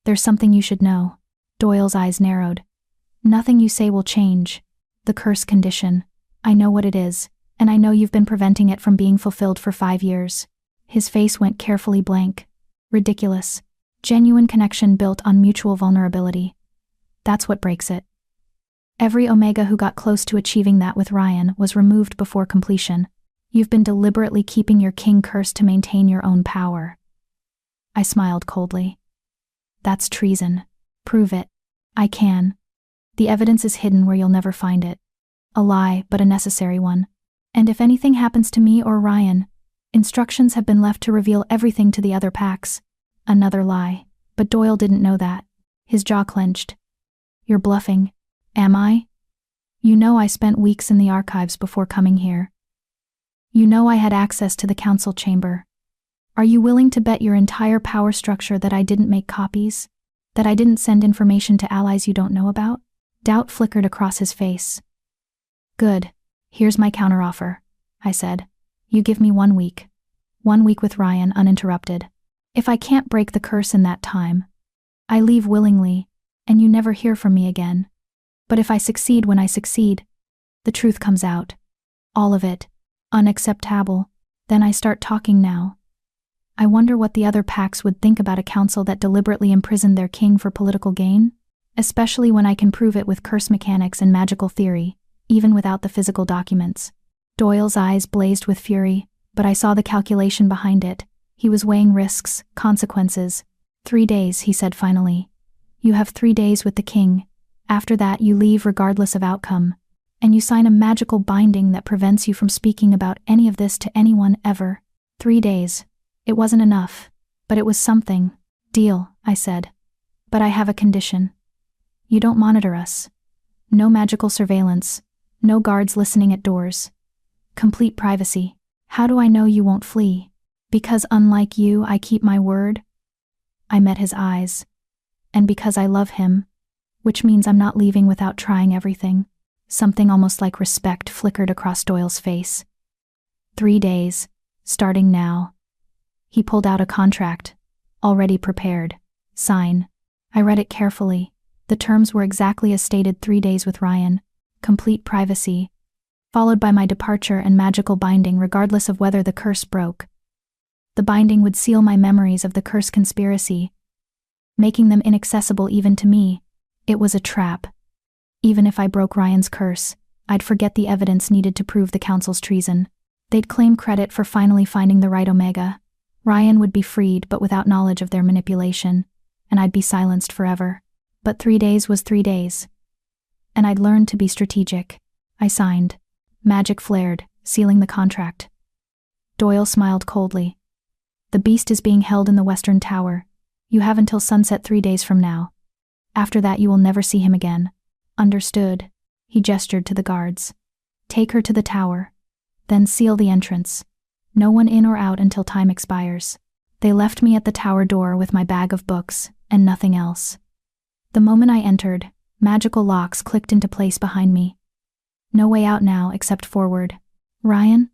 "there's something you should know." Doyle's eyes narrowed. "Nothing you say will change. The curse condition. I know what it is, and I know you've been preventing it from being fulfilled for 5 years. His face went carefully blank. Ridiculous. Genuine connection built on mutual vulnerability. That's what breaks it. Every Omega who got close to achieving that with Ryan was removed before completion. You've been deliberately keeping your king cursed to maintain your own power. I smiled coldly. That's treason. Prove it. I can. The evidence is hidden where you'll never find it. A lie, but a necessary one. And if anything happens to me or Ryan, instructions have been left to reveal everything to the other packs. Another lie. But Doyle didn't know that. His jaw clenched. You're bluffing. Am I? You know I spent weeks in the archives before coming here. You know I had access to the council chamber. Are you willing to bet your entire power structure that I didn't make copies? That I didn't send information to allies you don't know about? Doubt flickered across his face. Good. Here's my counteroffer, I said. You give me 1 week. 1 week with Ryan uninterrupted. If I can't break the curse in that time, I leave willingly, and you never hear from me again. But if I succeed when I succeed, the truth comes out. All of it. Unacceptable. Then I start talking now. I wonder what the other packs would think about a council that deliberately imprisoned their king for political gain, especially when I can prove it with curse mechanics and magical theory, even without the physical documents. Doyle's eyes blazed with fury, but I saw the calculation behind it. He was weighing risks, consequences. 3 days, he said finally. You have 3 days with the king. After that, you leave regardless of outcome. And you sign a magical binding that prevents you from speaking about any of this to anyone ever. 3 days. It wasn't enough, but it was something. Deal, I said. But I have a condition. You don't monitor us. No magical surveillance. No guards listening at doors. Complete privacy. How do I know you won't flee? Because unlike you, I keep my word? I met his eyes. And because I love him, which means I'm not leaving without trying everything. Something almost like respect flickered across Doyle's face. 3 days, starting now. He pulled out a contract, already prepared. Sign. I read it carefully. The terms were exactly as stated. 3 days with Ryan. Complete privacy. Followed by my departure and magical binding regardless of whether the curse broke. The binding would seal my memories of the curse conspiracy, making them inaccessible even to me. It was a trap. Even if I broke Ryan's curse, I'd forget the evidence needed to prove the council's treason. They'd claim credit for finally finding the right Omega. Ryan would be freed but without knowledge of their manipulation, and I'd be silenced forever. But 3 days was 3 days. And I'd learned to be strategic. I signed. Magic flared, sealing the contract. Doyle smiled coldly. The beast is being held in the Western Tower. You have until sunset 3 days from now. After that you will never see him again. Understood. He gestured to the guards. Take her to the tower. Then seal the entrance. No one in or out until time expires. They left me at the tower door with my bag of books, and nothing else. The moment I entered, magical locks clicked into place behind me. No way out now except forward. Ryan?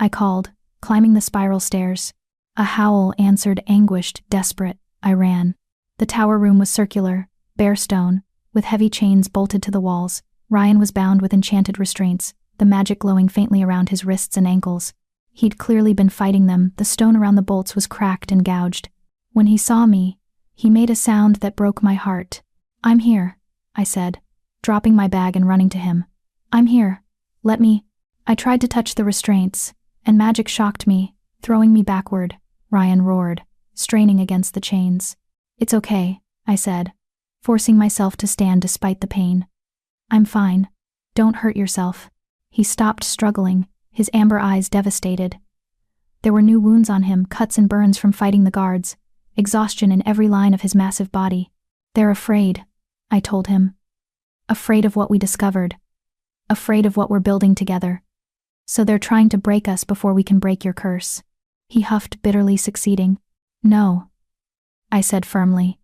I called, climbing the spiral stairs. A howl answered, anguished, desperate. I ran. The tower room was circular, bare stone, with heavy chains bolted to the walls. Ryan was bound with enchanted restraints, the magic glowing faintly around his wrists and ankles. He'd clearly been fighting them. The stone around the bolts was cracked and gouged. When he saw me, he made a sound that broke my heart. I'm here, I said, dropping my bag and running to him. I'm here. Let me. I tried to touch the restraints, and magic shocked me, throwing me backward. Ryan roared, straining against the chains. It's okay, I said, forcing myself to stand despite the pain. I'm fine. Don't hurt yourself. He stopped struggling, his amber eyes devastated. There were new wounds on him, cuts and burns from fighting the guards, exhaustion in every line of his massive body. They're afraid, I told him. Afraid of what we discovered. Afraid of what we're building together. So they're trying to break us before we can break your curse. He huffed, bitterly succeeding. No, I said firmly.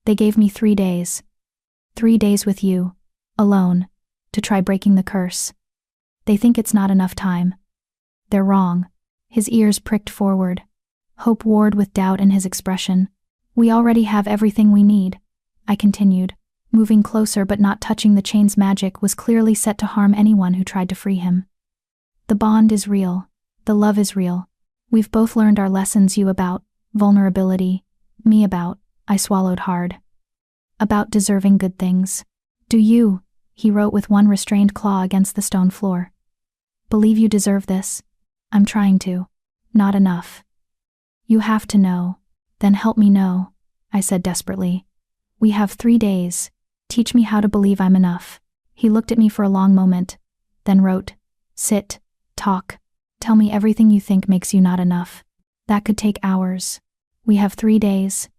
They gave me 3 days. 3 days with you, alone, to try breaking the curse. They think it's not enough time. They're wrong. His ears pricked forward. Hope warred with doubt in his expression. We already have everything we need, I continued. moving closer but not touching. The chain's magic was clearly set to harm anyone who tried to free him. The bond is real. The love is real. We've both learned our lessons, you about vulnerability, me about, I swallowed hard, about deserving good things. Do you, he wrote with one restrained claw against the stone floor, believe you deserve this? I'm trying to. Not enough. You have to know. Then help me know, I said desperately. We have 3 days. Teach me how to believe I'm enough. He looked at me for a long moment, then wrote, sit, talk, tell me everything you think makes you not enough. That could take hours. We have 3 days.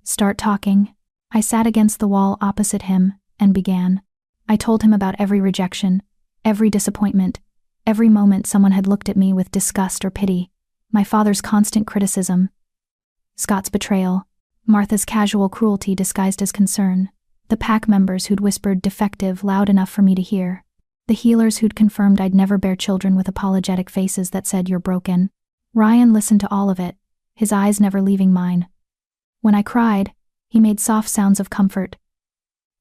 Start talking. I sat against the wall opposite him and began. I told him about every rejection, every disappointment, every moment someone had looked at me with disgust or pity, my father's constant criticism, Scott's betrayal, Martha's casual cruelty disguised as concern, the pack members who'd whispered defective loud enough for me to hear, the healers who'd confirmed I'd never bear children with apologetic faces that said you're broken. Ryan listened to all of it, his eyes never leaving mine. When I cried, he made soft sounds of comfort.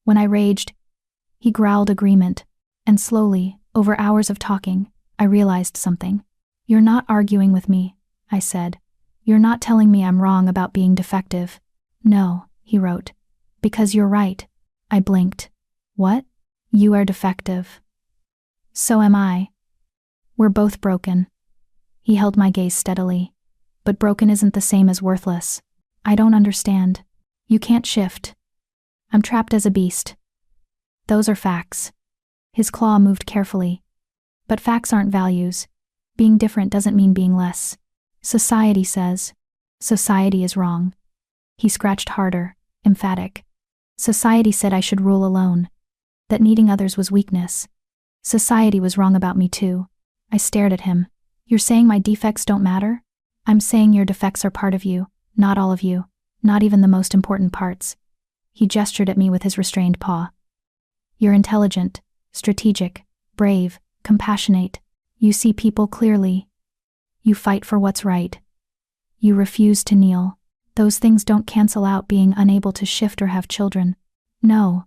When I raged, he growled agreement, and slowly, over hours of talking, I realized something. You're not arguing with me, I said. You're not telling me I'm wrong about being defective. No, he wrote. Because you're right. I blinked. What? You are defective. So am I. We're both broken. He held my gaze steadily. But broken isn't the same as worthless. I don't understand. You can't shift. I'm trapped as a beast. Those are facts. His claw moved carefully. But facts aren't values. Being different doesn't mean being less. Society says. Society is wrong. He scratched harder, emphatic. Society said I should rule alone. That needing others was weakness. Society was wrong about me too. I stared at him. You're saying my defects don't matter? I'm saying your defects are part of you, not all of you, not even the most important parts. He gestured at me with his restrained paw. You're intelligent, strategic, brave, compassionate. You see people clearly. You fight for what's right. You refuse to kneel. Those things don't cancel out being unable to shift or have children. No,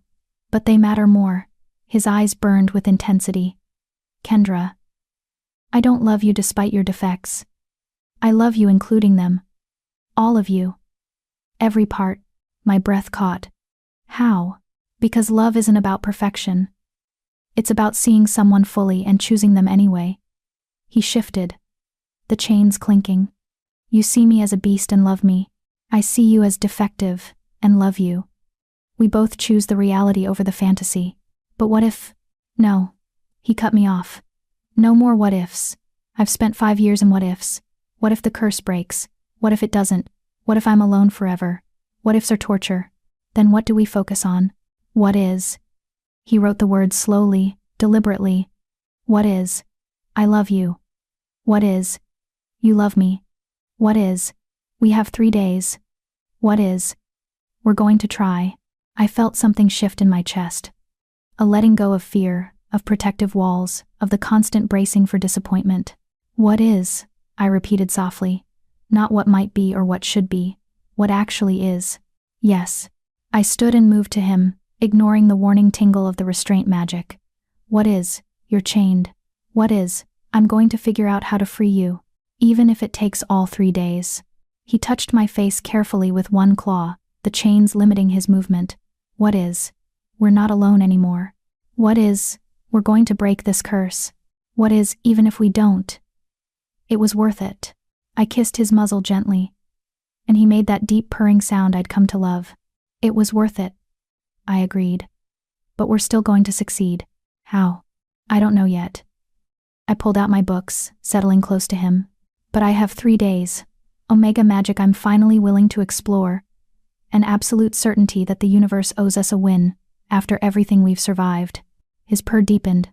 but they matter more. His eyes burned with intensity. Kendra, I don't love you despite your defects. I love you including them. All of you. Every part. My breath caught. How? Because love isn't about perfection. It's about seeing someone fully and choosing them anyway. He shifted. The chains clinking. You see me as a beast and love me. I see you as defective and love you. We both choose the reality over the fantasy. But what if? No. He cut me off. No more what ifs. I've spent 5 years in what ifs. What if the curse breaks? What if it doesn't? What if I'm alone forever? What ifs are torture? Then what do we focus on? What is? He wrote the words slowly, deliberately. What is? I love you. What is? You love me. What is? We have 3 days. What is? We're going to try. I felt something shift in my chest. A letting go of fear, of protective walls, of the constant bracing for disappointment. What is? I repeated softly. Not what might be or what should be. What actually is. Yes. I stood and moved to him, ignoring the warning tingle of the restraint magic. What is? You're chained. What is? I'm going to figure out how to free you, even if it takes all 3 days. He touched my face carefully with one claw, the chains limiting his movement. What is? We're not alone anymore. What is? We're going to break this curse. What is, even if we don't? It was worth it. I kissed his muzzle gently, and he made that deep purring sound I'd come to love. It was worth it. I agreed. But we're still going to succeed. How? I don't know yet. I pulled out my books, settling close to him. But I have 3 days. Omega magic I'm finally willing to explore. An absolute certainty that the universe owes us a win, after everything we've survived. His purr deepened.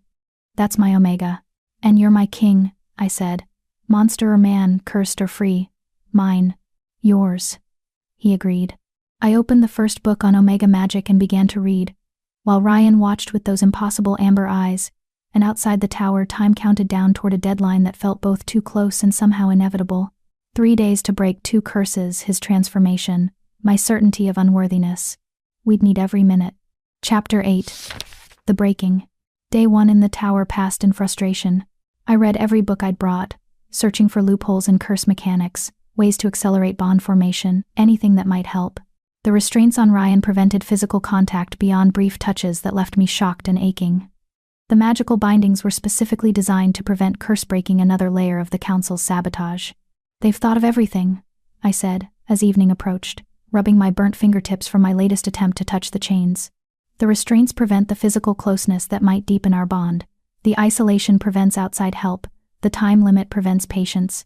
That's my Omega. And you're my king, I said. Monster or man, cursed or free. Mine. Yours. He agreed. I opened the first book on Omega magic and began to read, while Ryan watched with those impossible amber eyes, and outside the tower time counted down toward a deadline that felt both too close and somehow inevitable. 3 days to break 2 curses, his transformation, my certainty of unworthiness. We'd need every minute. Chapter 8. The Breaking. Day 1 in the tower passed in frustration. I read every book I'd brought, searching for loopholes in curse mechanics, ways to accelerate bond formation, anything that might help. The restraints on Ryan prevented physical contact beyond brief touches that left me shocked and aching. The magical bindings were specifically designed to prevent curse breaking, another layer of the council's sabotage. "They've thought of everything," I said, as evening approached, rubbing my burnt fingertips from my latest attempt to touch the chains. "The restraints prevent the physical closeness that might deepen our bond. The isolation prevents outside help. The time limit prevents patience."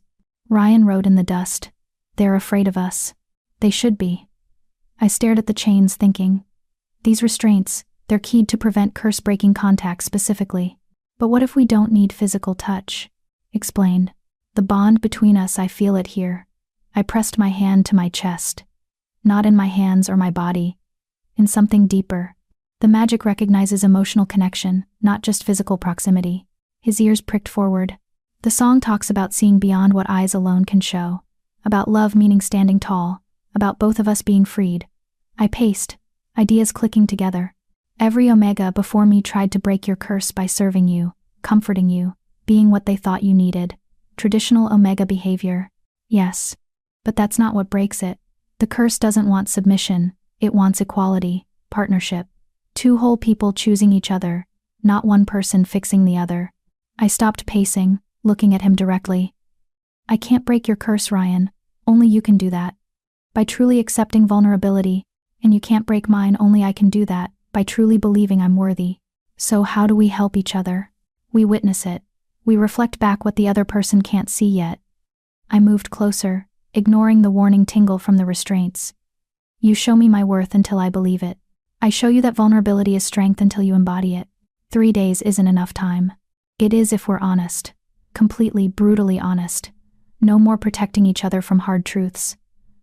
Ryan wrote in the dust. "They're afraid of us." They should be. I stared at the chains, thinking, these restraints, they're keyed to prevent curse-breaking contact specifically. But what if we don't need physical touch? Explain. "The bond between us, I feel it here." I pressed my hand to my chest. Not in my hands or my body. In something deeper. The magic recognizes emotional connection, not just physical proximity. His ears pricked forward. "The song talks about seeing beyond what eyes alone can show. About love meaning standing tall. About both of us being freed." I paced, ideas clicking together. "Every Omega before me tried to break your curse by serving you, comforting you, being what they thought you needed. Traditional Omega behavior. Yes. But that's not what breaks it. The curse doesn't want submission, it wants equality, partnership. Two whole people choosing each other, not one person fixing the other." I stopped pacing, looking at him directly. "I can't break your curse, Ryan. Only you can do that. By truly accepting vulnerability. And you can't break mine, only I can do that, by truly believing I'm worthy. So how do we help each other? We witness it. We reflect back what the other person can't see yet." I moved closer, ignoring the warning tingle from the restraints. "You show me my worth until I believe it. I show you that vulnerability is strength until you embody it. 3 days isn't enough time. It is if we're honest. Completely, brutally honest. No more protecting each other from hard truths.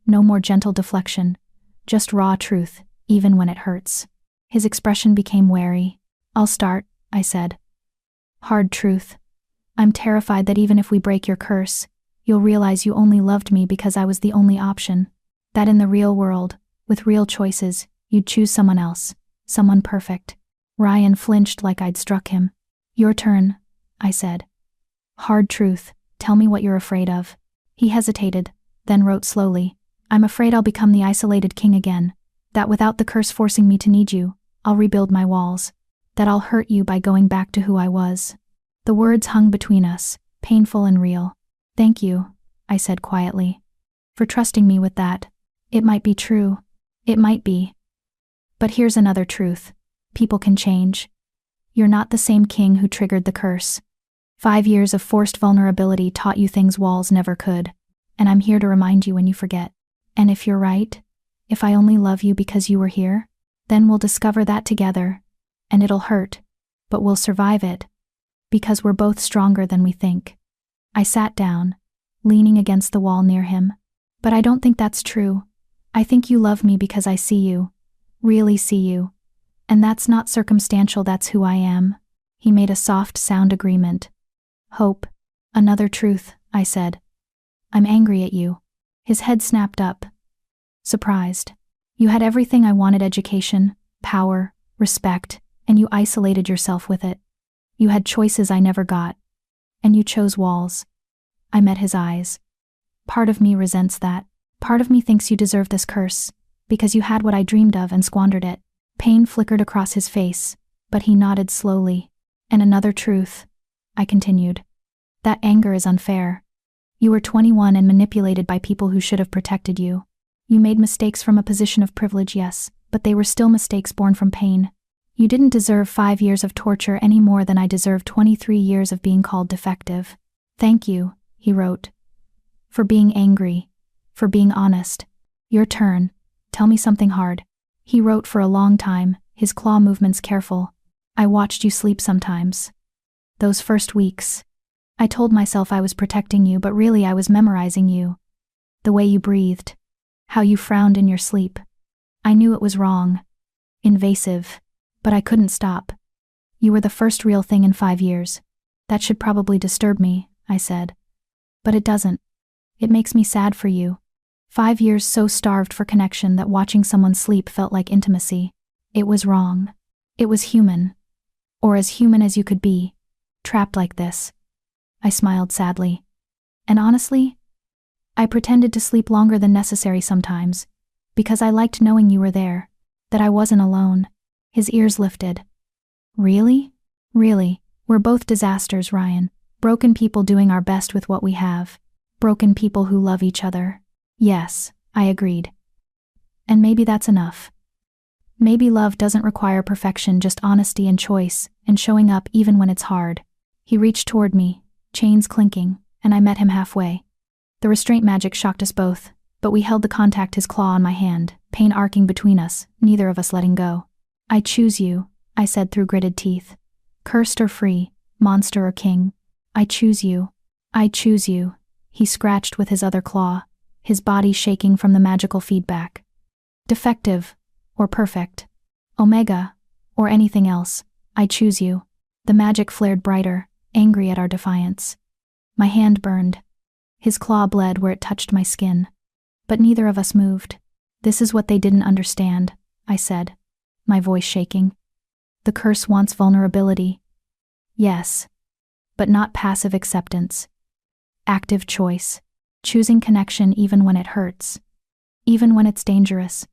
No more gentle deflection. Just raw truth, even when it hurts." His expression became wary. "I'll start," I said. "Hard truth. I'm terrified that even if we break your curse, you'll realize you only loved me because I was the only option. That in the real world, with real choices, you'd choose someone else, someone perfect." Ryan flinched like I'd struck him. "Your turn," I said. "Hard truth, tell me what you're afraid of." He hesitated, then wrote slowly. "I'm afraid I'll become the isolated king again. That without the curse forcing me to need you, I'll rebuild my walls. That I'll hurt you by going back to who I was." The words hung between us, painful and real. "Thank you," I said quietly, "for trusting me with that. It might be true. It might be. But here's another truth. People can change. You're not the same king who triggered the curse. 5 years of forced vulnerability taught you things walls never could. And I'm here to remind you when you forget. And if you're right, if I only love you because you were here, then we'll discover that together. And it'll hurt, but we'll survive it. Because we're both stronger than we think." I sat down, leaning against the wall near him. "But I don't think that's true. I think you love me because I see you. Really see you. And that's not circumstantial, that's who I am." He made a soft sound agreement. "Hope. Another truth," I said. "I'm angry at you." His head snapped up. Surprised. "You had everything I wanted: education, power, respect, and you isolated yourself with it. You had choices I never got. And you chose walls." I met his eyes. "Part of me resents that. Part of me thinks you deserve this curse, because you had what I dreamed of and squandered it." Pain flickered across his face, but he nodded slowly. "And another truth," I continued. "That anger is unfair. You were 21 and manipulated by people who should have protected you. You made mistakes from a position of privilege, yes, but they were still mistakes born from pain. You didn't deserve 5 years of torture any more than I deserved 23 years of being called defective. Thank you," he wrote. "For being angry. For being honest. Your turn. Tell me something hard." He wrote for a long time, his claw movements careful. "I watched you sleep sometimes. Those first weeks. I told myself I was protecting you, but really I was memorizing you. The way you breathed. How you frowned in your sleep. I knew it was wrong. Invasive. But I couldn't stop. You were the first real thing in 5 years. That should probably disturb me," I said. "But it doesn't. It makes me sad for you. 5 years so starved for connection that watching someone sleep felt like intimacy. It was wrong. It was human. Or as human as you could be. Trapped like this. I smiled sadly. And honestly, I pretended to sleep longer than necessary sometimes, because I liked knowing you were there, that I wasn't alone. His ears lifted. Really? Really, we're both disasters, Ryan. Broken people doing our best with what we have. Broken people who love each other. Yes, I agreed. And maybe that's enough. Maybe love doesn't require perfection, just honesty and choice, and showing up even when it's hard. He reached toward me, chains clinking, and I met him halfway. The restraint magic shocked us both, but we held the contact, his claw on my hand, pain arcing between us, neither of us letting go. I choose you, I said through gritted teeth. Cursed or free, monster or king. I choose you. I choose you. He scratched with his other claw, his body shaking from the magical feedback. Defective, or perfect. Omega, or anything else. I choose you. The magic flared brighter, angry at our defiance. My hand burned. His claw bled where it touched my skin. But neither of us moved. This is what they didn't understand, I said, my voice shaking. The curse wants vulnerability. Yes. But not passive acceptance. Active choice. Choosing connection even when it hurts. Even when it's dangerous.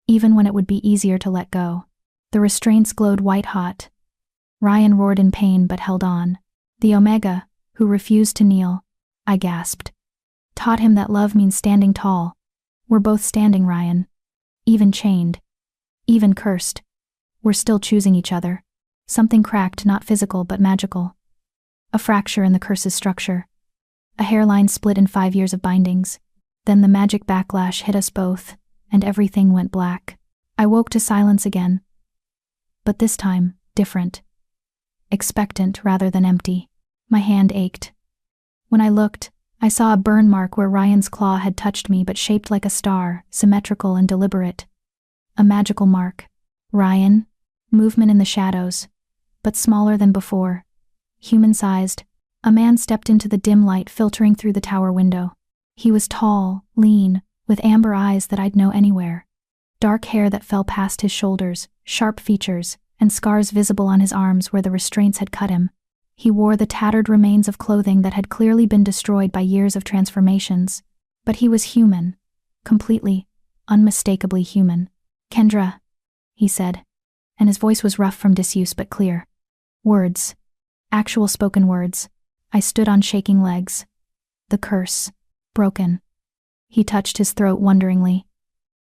Even when it would be easier to let go. The restraints glowed white-hot. Ryan roared in pain but held on. The Omega, who refused to kneel, I gasped. Taught him that love means standing tall. We're both standing, Ryan. Even chained. Even cursed. We're still choosing each other. Something cracked, not physical but magical. A fracture in the curse's structure. A hairline split in 5 years of bindings. Then the magic backlash hit us both, and everything went black. I woke to silence again. But this time, different. Expectant rather than empty. My hand ached. When I looked, I saw a burn mark where Ryan's claw had touched me, but shaped like a star, symmetrical and deliberate. A magical mark. Ryan. Movement in the shadows. But smaller than before. Human-sized. A man stepped into the dim light filtering through the tower window. He was tall, lean, with amber eyes that I'd know anywhere. Dark hair that fell past his shoulders, sharp features, and scars visible on his arms where the restraints had cut him. He wore the tattered remains of clothing that had clearly been destroyed by years of transformations. But he was human. Completely, unmistakably human. Kendra, he said, and his voice was rough from disuse but clear. Words. Actual spoken words. I stood on shaking legs. The curse. Broken. He touched his throat wonderingly.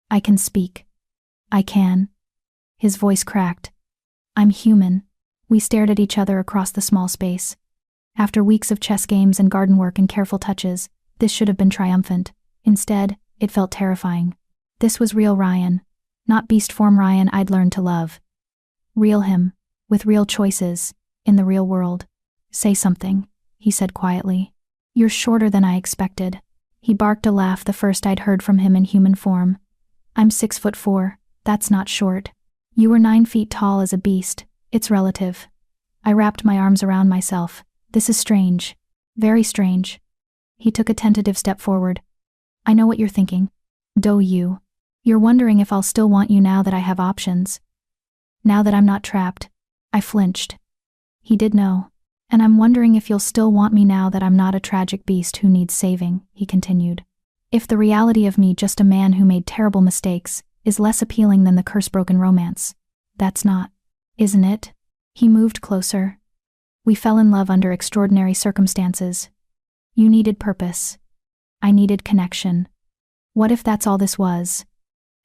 I can speak. I can. His voice cracked. I'm human. We stared at each other across the small space. After weeks of chess games and garden work and careful touches, this should have been triumphant. Instead, it felt terrifying. This was real Ryan. Not beast form Ryan I'd learned to love. Real him, with real choices, in the real world. Say something, he said quietly. You're shorter than I expected. He barked a laugh, the first I'd heard from him in human form. I'm 6'4", that's not short. You were 9 feet tall as a beast. It's relative. I wrapped my arms around myself. This is strange. Very strange. He took a tentative step forward. I know what you're thinking. Do you? You're wondering if I'll still want you now that I have options. Now that I'm not trapped. I flinched. He did know. And I'm wondering if you'll still want me now that I'm not a tragic beast who needs saving, he continued. If the reality of me, just a man who made terrible mistakes, is less appealing than the curse-broken romance. That's not. Isn't it? He moved closer. We fell in love under extraordinary circumstances. You needed purpose. I needed connection. What if that's all this was?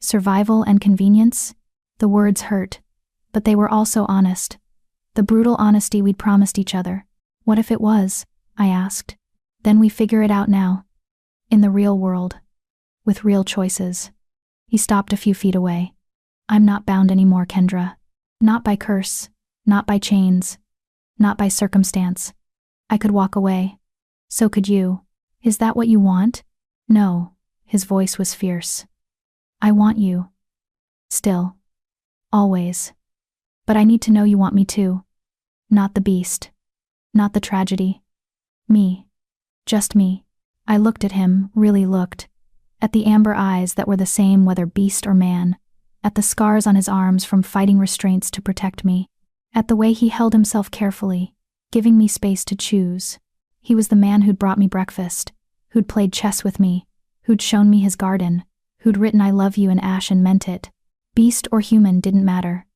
Survival and convenience? The words hurt, but they were also honest. The brutal honesty we'd promised each other. What if it was? I asked. Then we figure it out now. In the real world. With real choices. He stopped a few feet away. I'm not bound anymore, Kendra. Not by curse. Not by chains. Not by circumstance. I could walk away. So could you. Is that what you want? No. His voice was fierce. I want you. Still. Always. But I need to know you want me too. Not the beast. Not the tragedy. Me. Just me. I looked at him, really looked. At the amber eyes that were the same whether beast or man. at the scars on his arms from fighting restraints to protect me, at the way he held himself carefully, giving me space to choose. He was the man who'd brought me breakfast, who'd played chess with me, who'd shown me his garden, who'd written "I love you" in ash and meant it. Beast or human didn't matter.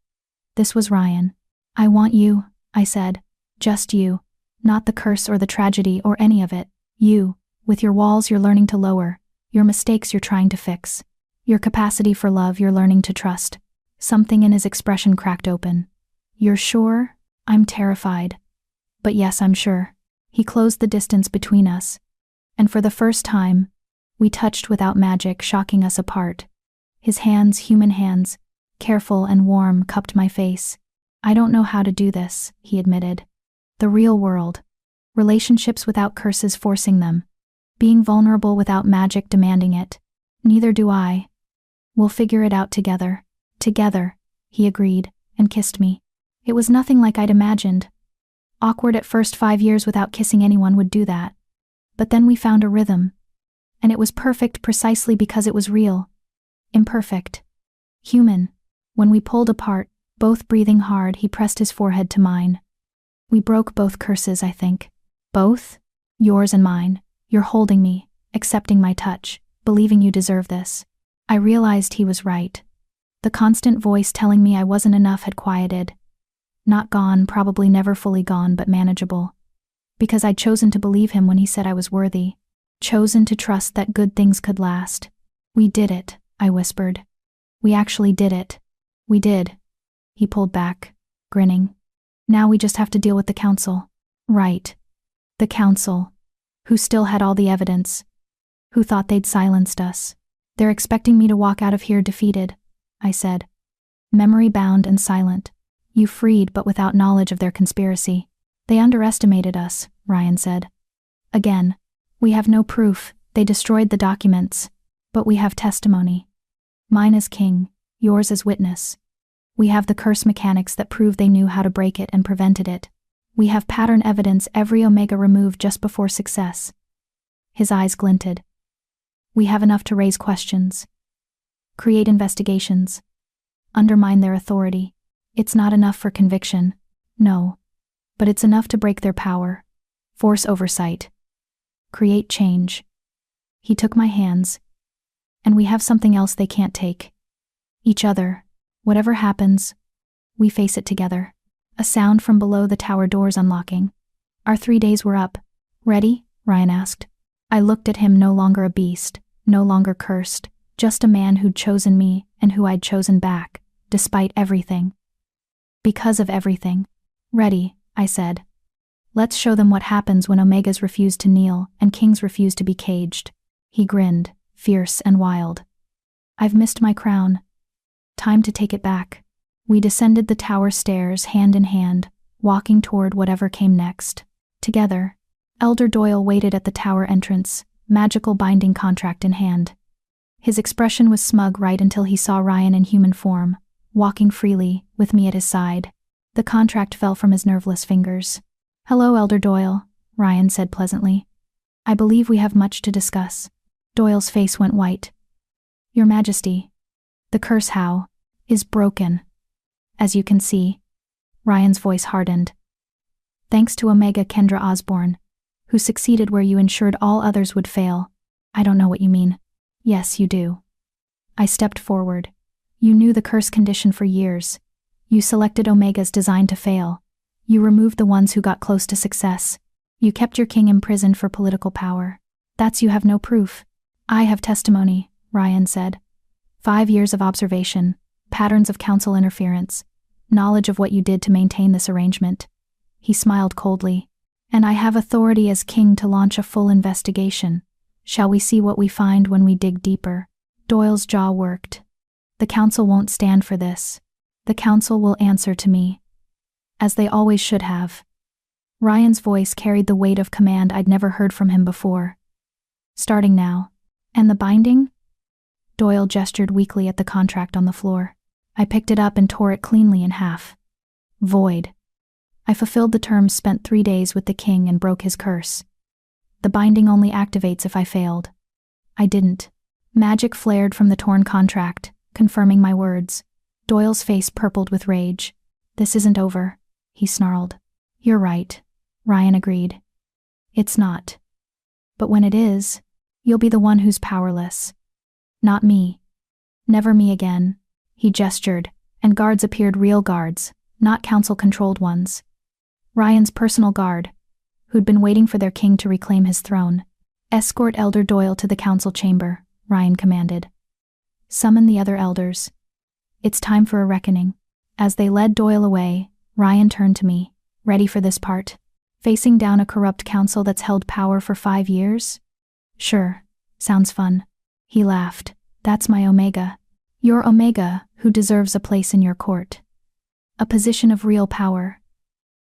This was Ryan. "I want you," I said. "Just you. Not the curse or the tragedy or any of it. You, with your walls you're learning to lower, your mistakes you're trying to fix, your capacity for love you're learning to trust." Something in his expression cracked open. "You're sure?" "I'm terrified. But yes, I'm sure." He closed the distance between us, and for the first time, we touched without magic shocking us apart. His hands, human hands, careful and warm, cupped my face. "I don't know how to do this," he admitted. "The real world. Relationships without curses forcing them. Being vulnerable without magic demanding it. Neither do I. We'll figure it out together." "Together," he agreed, and kissed me. It was nothing like I'd imagined. Awkward at first. 5 years without kissing anyone would do that. But then we found a rhythm. And it was perfect precisely because it was real. Imperfect. Human. When we pulled apart, both breathing hard, he pressed his forehead to mine. "We broke both curses, I think." "Both? Yours and mine. You're holding me, accepting my touch, believing you deserve this." I realized he was right. The constant voice telling me I wasn't enough had quieted. Not gone, probably never fully gone, but manageable. Because I'd chosen to believe him when he said I was worthy. Chosen to trust that good things could last. "We did it," I whispered. "We actually did it." "We did." He pulled back, grinning. "Now we just have to deal with the council." "Right. The council. Who still had all the evidence. Who thought they'd silenced us. They're expecting me to walk out of here defeated," I said. "Memory bound and silent. You freed but without knowledge of their conspiracy." "They underestimated us," Ryan said. "Again. We have no proof. They destroyed the documents. But we have testimony. Mine as king, yours as witness. We have the curse mechanics that prove they knew how to break it and prevented it. We have pattern evidence every Omega removed just before success." His eyes glinted. "We have enough to raise questions. Create investigations. Undermine their authority. It's not enough for conviction. No. But it's enough to break their power. Force oversight. Create change." He took my hands. "And we have something else they can't take. Each other. Whatever happens, we face it together." A sound from below the tower doors unlocking. Our 3 days were up. "Ready?" Ryan asked. I looked at him, no longer a beast, no longer cursed, just a man who'd chosen me and who I'd chosen back, despite everything. Because of everything. "Ready," I said. "Let's show them what happens when Omegas refuse to kneel and kings refuse to be caged." He grinned, fierce and wild. "I've missed my crown. Time to take it back." We descended the tower stairs hand in hand, walking toward whatever came next. Together. Elder Doyle waited at the tower entrance, magical binding contract in hand. His expression was smug right until he saw Ryan in human form, walking freely, with me at his side. The contract fell from his nerveless fingers. "Hello, Elder Doyle," Ryan said pleasantly. "I believe we have much to discuss." Doyle's face went white. "Your Majesty, the curse is broken. As you can see." Ryan's voice hardened. "Thanks to Omega Kendra Osborne, who succeeded where you ensured all others would fail." "I don't know what you mean." "Yes, you do." I stepped forward. "You knew the curse condition for years. You selected Omegas designed to fail. You removed the ones who got close to success. You kept your king imprisoned for political power. That's you have no proof." "I have testimony," Ryan said. 5 years of observation, patterns of council interference, knowledge of what you did to maintain this arrangement." He smiled coldly. "And I have authority as king to launch a full investigation. Shall we see what we find when we dig deeper?" Doyle's jaw worked. "The council won't stand for this. The council will answer to me. As they always should have." Ryan's voice carried the weight of command I'd never heard from him before. "Starting now. And the binding?" Doyle gestured weakly at the contract on the floor. I picked it up and tore it cleanly in half. "Void. I fulfilled the terms, spent 3 days with the king and broke his curse. The binding only activates if I failed. I didn't." Magic flared from the torn contract, confirming my words. Doyle's face purpled with rage. "This isn't over," he snarled. "You're right," Ryan agreed. "It's not. But when it is, you'll be the one who's powerless. Not me. Never me again." He gestured, and guards appeared, real guards, not council-controlled ones. Ryan's personal guard, who'd been waiting for their king to reclaim his throne. "Escort Elder Doyle to the council chamber," Ryan commanded. "Summon the other elders. It's time for a reckoning." As they led Doyle away, Ryan turned to me. "Ready for this part? Facing down a corrupt council that's held power for 5 years? Sure. Sounds fun." He laughed. "That's my Omega. Your Omega, who deserves a place in your court. A position of real power.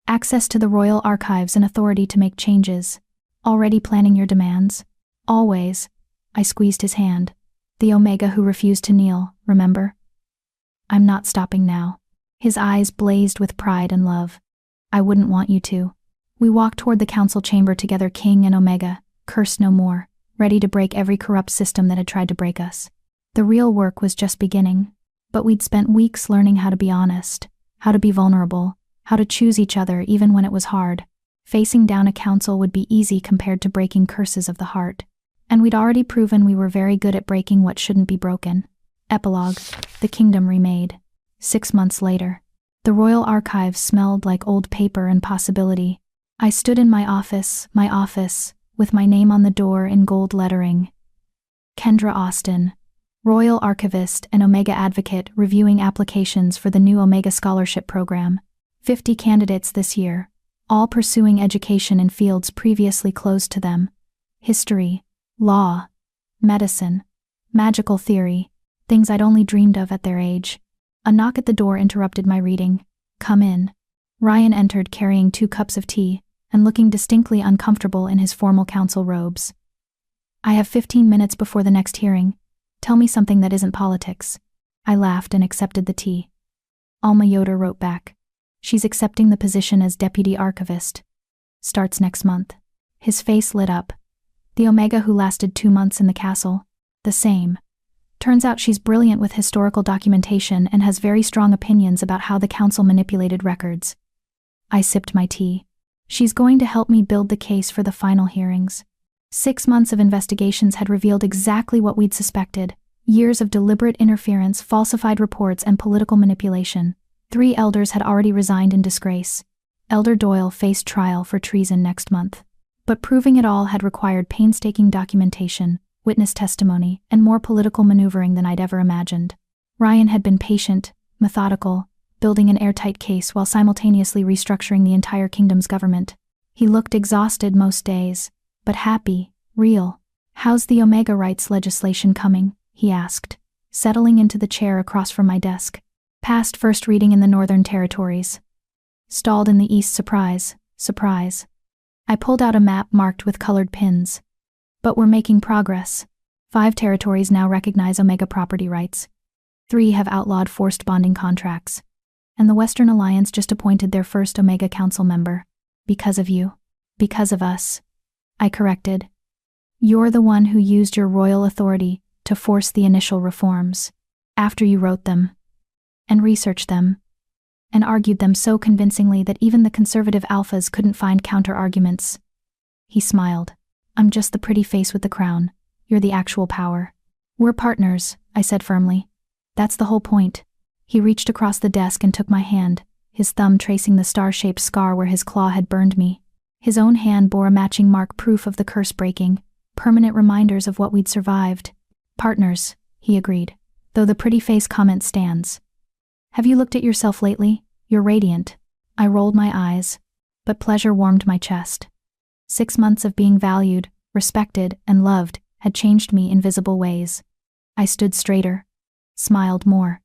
Access to the royal archives and authority to make changes. Already planning your demands? Always." I squeezed his hand. "The Omega who refused to kneel, remember? I'm not stopping now." His eyes blazed with pride and love. "I wouldn't want you to." We walked toward the council chamber together, King and Omega, cursed no more, ready to break every corrupt system that had tried to break us. The real work was just beginning, but we'd spent weeks learning how to be honest, how to be vulnerable, how to choose each other even when it was hard. Facing down a council would be easy compared to breaking curses of the heart. And we'd already proven we were very good at breaking what shouldn't be broken. Epilogue: The Kingdom Remade. 6 months later. The royal archives smelled like old paper and possibility. I stood in my office, with my name on the door in gold lettering. Kendra Austin, Royal Archivist and Omega Advocate, reviewing applications for the new Omega Scholarship Program. 50 candidates this year, all pursuing education in fields previously closed to them. History, law, medicine, magical theory, things I'd only dreamed of at their age. A knock at the door interrupted my reading. "Come in." Ryan entered carrying 2 cups of tea, and looking distinctly uncomfortable in his formal council robes. "I have 15 minutes before the next hearing. Tell me something that isn't politics." I laughed and accepted the tea. Alma Yoder wrote back. "She's accepting the position as deputy archivist. Starts next month." His face lit up. "The Omega who lasted 2 months in the castle? The same. Turns out she's brilliant with historical documentation and has very strong opinions about how the council manipulated records." I sipped my tea. "She's going to help me build the case for the final hearings." 6 months of investigations had revealed exactly what we'd suspected. Years of deliberate interference, falsified reports, and political manipulation. 3 elders had already resigned in disgrace. Elder Doyle faced trial for treason next month. But proving it all had required painstaking documentation, witness testimony, and more political maneuvering than I'd ever imagined. Ryan had been patient, methodical, building an airtight case while simultaneously restructuring the entire kingdom's government. He looked exhausted most days, but happy, real. "How's the Omega rights legislation coming?" he asked, settling into the chair across from my desk. "Passed first reading in the Northern Territories. Stalled in the East. Surprise. I pulled out a map marked with colored pins. But we're making progress. 5 territories now recognize Omega property rights. 3 have outlawed forced bonding contracts. And the Western Alliance just appointed their first Omega Council member. Because of you. Because of us." I corrected. "You're the one who used your royal authority to force the initial reforms. After you wrote them. And researched them. And argued them so convincingly that even the conservative alphas couldn't find counter-arguments." He smiled. "I'm just the pretty face with the crown. You're the actual power." "We're partners," I said firmly. "That's the whole point." He reached across the desk and took my hand, his thumb tracing the star-shaped scar where his claw had burned me. His own hand bore a matching mark, proof of the curse breaking, permanent reminders of what we'd survived. "Partners," he agreed, though the pretty face comment stands. "Have you looked at yourself lately? You're radiant." I rolled my eyes, but pleasure warmed my chest. 6 months of being valued, respected, and loved had changed me in visible ways. I stood straighter, smiled more,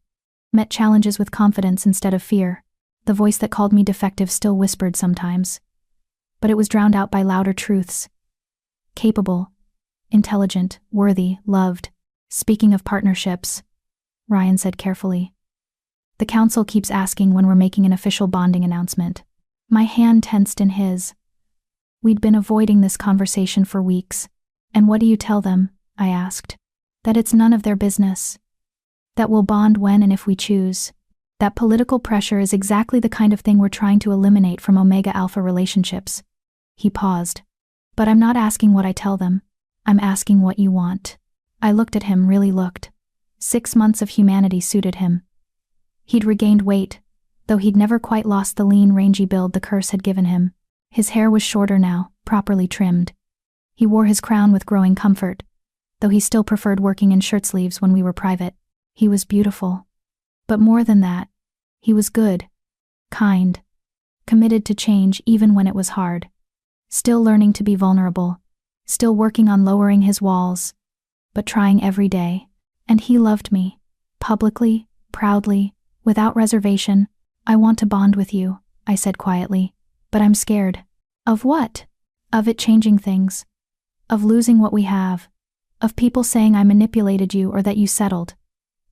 met challenges with confidence instead of fear. The voice that called me defective still whispered sometimes, but it was drowned out by louder truths. Capable, intelligent, worthy, loved. "Speaking of partnerships," Ryan said carefully, "the council keeps asking when we're making an official bonding announcement." My hand tensed in his. We'd been avoiding this conversation for weeks. "And what do you tell them?" I asked. "That it's none of their business." That we'll bond when and if we choose. That political pressure is exactly the kind of thing we're trying to eliminate from omega-alpha relationships. He paused. But I'm not asking what I tell them. I'm asking what you want. I looked at him, really looked. 6 months of humanity suited him. He'd regained weight, though he'd never quite lost the lean, rangy build the curse had given him. His hair was shorter now, properly trimmed. He wore his crown with growing comfort, though he still preferred working in shirt sleeves when we were private. He was beautiful. But more than that, he was good, kind, committed to change even when it was hard. Still learning to be vulnerable, still working on lowering his walls, but trying every day. And he loved me, publicly, proudly, without reservation. I want to bond with you, I said quietly, but I'm scared. Of what? Of it changing things. Of losing what we have. Of people saying I manipulated you or that you settled.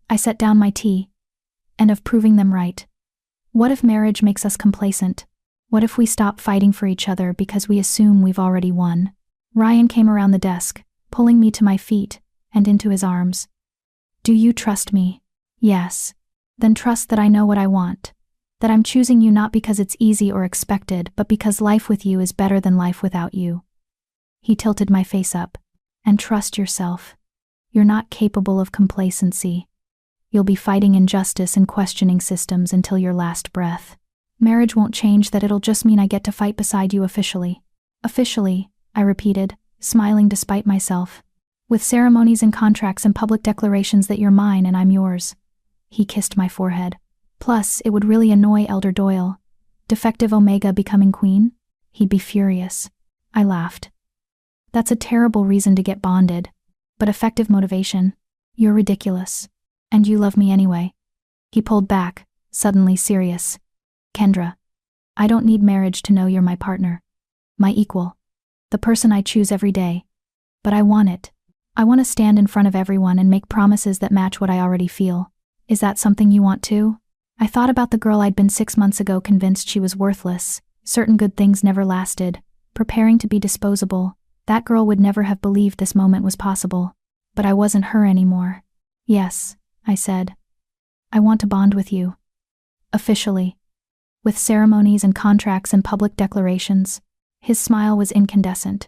I set down my tea. And of proving them right. What if marriage makes us complacent? What if we stop fighting for each other because we assume we've already won? Ryan came around the desk, pulling me to my feet and into his arms. Do you trust me? Yes. Then trust that I know what I want. That I'm choosing you not because it's easy or expected, but because life with you is better than life without you. He tilted my face up. And trust yourself. You're not capable of complacency. You'll be fighting injustice and questioning systems until your last breath. Marriage won't change that, it'll just mean I get to fight beside you officially. Officially, I repeated, smiling despite myself. With ceremonies and contracts and public declarations that you're mine and I'm yours. He kissed my forehead. Plus, it would really annoy Elder Doyle. Defective Omega becoming queen? He'd be furious. I laughed. That's a terrible reason to get bonded. But effective motivation. You're ridiculous. And you love me anyway. He pulled back, suddenly serious. Kendra, I don't need marriage to know you're my partner. My equal. The person I choose every day. But I want it. I want to stand in front of everyone and make promises that match what I already feel. Is that something you want too? I thought about the girl I'd been 6 months ago, convinced she was worthless, certain good things never lasted, preparing to be disposable. That girl would never have believed this moment was possible. But I wasn't her anymore. Yes, I said. I want to bond with you. Officially. With ceremonies and contracts and public declarations. His smile was incandescent.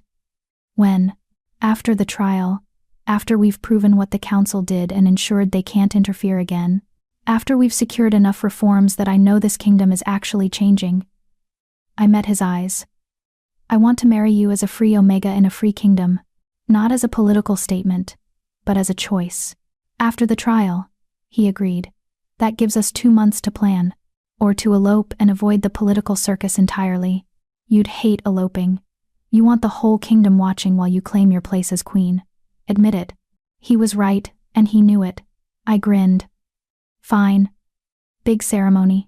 When? After the trial. After we've proven what the council did and ensured they can't interfere again. After we've secured enough reforms that I know this kingdom is actually changing. I met his eyes. I want to marry you as a free Omega in a free kingdom. Not as a political statement, but as a choice. After the trial, he agreed. That gives us 2 months to plan. Or to elope and avoid the political circus entirely. You'd hate eloping. You want the whole kingdom watching while you claim your place as queen. Admit it. He was right, and he knew it. I grinned. Fine. Big ceremony.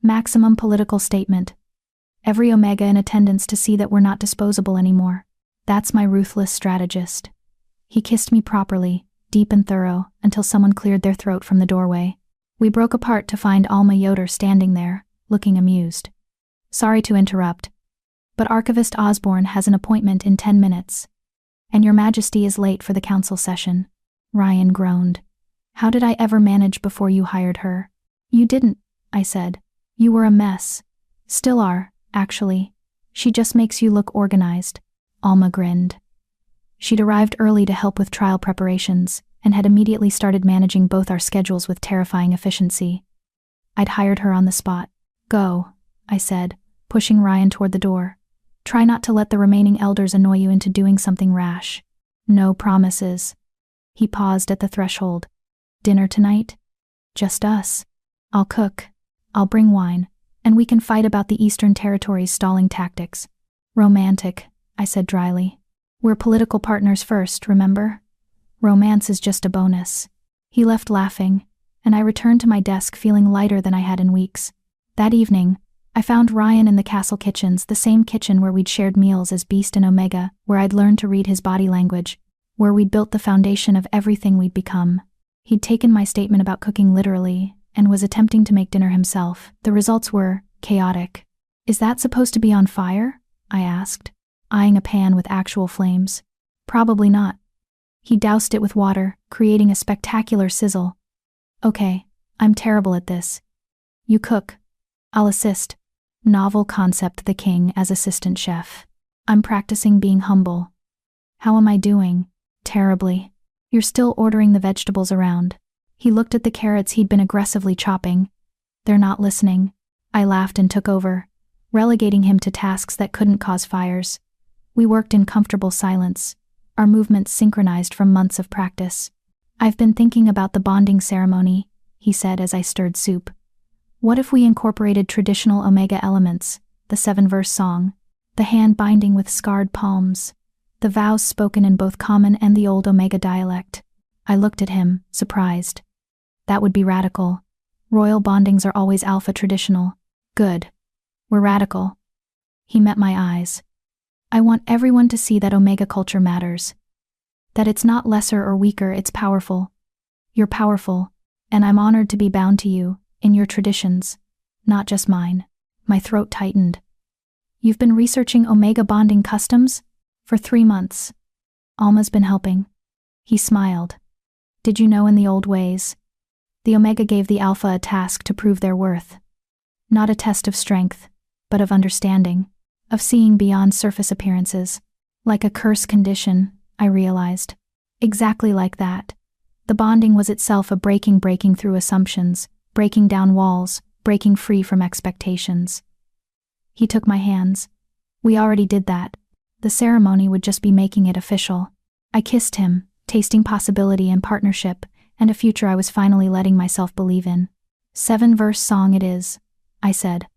Maximum political statement. Every Omega in attendance to see that we're not disposable anymore. That's my ruthless strategist. He kissed me properly, deep and thorough, until someone cleared their throat from the doorway. We broke apart to find Alma Yoder standing there, looking amused. Sorry to interrupt, but Archivist Osborne has an appointment in 10 minutes. And Your Majesty is late for the council session. Ryan groaned. How did I ever manage before you hired her? You didn't, I said. You were a mess. Still are, actually. She just makes you look organized. Alma grinned. She'd arrived early to help with trial preparations, and had immediately started managing both our schedules with terrifying efficiency. I'd hired her on the spot. Go, I said, pushing Ryan toward the door. Try not to let the remaining elders annoy you into doing something rash. No promises. He paused at the threshold. Dinner tonight? Just us. I'll cook. I'll bring wine, and we can fight about the Eastern Territory's stalling tactics. Romantic, I said dryly. We're political partners first, remember? Romance is just a bonus. He left laughing, and I returned to my desk feeling lighter than I had in weeks. That evening, I found Ryan in the castle kitchens, the same kitchen where we'd shared meals as Beast and Omega, where I'd learned to read his body language, where we'd built the foundation of everything we'd become. He'd taken my statement about cooking literally, and was attempting to make dinner himself. The results were chaotic. Is that supposed to be on fire? I asked, eyeing a pan with actual flames. Probably not. He doused it with water, creating a spectacular sizzle. Okay, I'm terrible at this. You cook. I'll assist. Novel concept, the king as assistant chef. I'm practicing being humble. How am I doing? Terribly. You're still ordering the vegetables around. He looked at the carrots he'd been aggressively chopping. They're not listening. I laughed and took over, relegating him to tasks that couldn't cause fires. We worked in comfortable silence, our movements synchronized from months of practice. I've been thinking about the bonding ceremony, he said as I stirred soup. What if we incorporated traditional Omega elements, the 7-verse song, the hand binding with scarred palms, the vows spoken in both common and the old Omega dialect? I looked at him, surprised. That would be radical. Royal bondings are always alpha traditional. Good. We're radical. He met my eyes. I want everyone to see that Omega culture matters. That it's not lesser or weaker, it's powerful. You're powerful, and I'm honored to be bound to you, in your traditions, not just mine. My throat tightened. You've been researching Omega bonding customs? For 3 months. Alma's been helping. He smiled. Did you know in the old ways? The Omega gave the Alpha a task to prove their worth. Not a test of strength, but of understanding, of seeing beyond surface appearances. Like a curse condition, I realized. Exactly like that. The bonding was itself a breaking through assumptions, breaking down walls, breaking free from expectations. He took my hands. We already did that. The ceremony would just be making it official. I kissed him, tasting possibility and partnership, and a future I was finally letting myself believe in. 7-verse song it is, I said.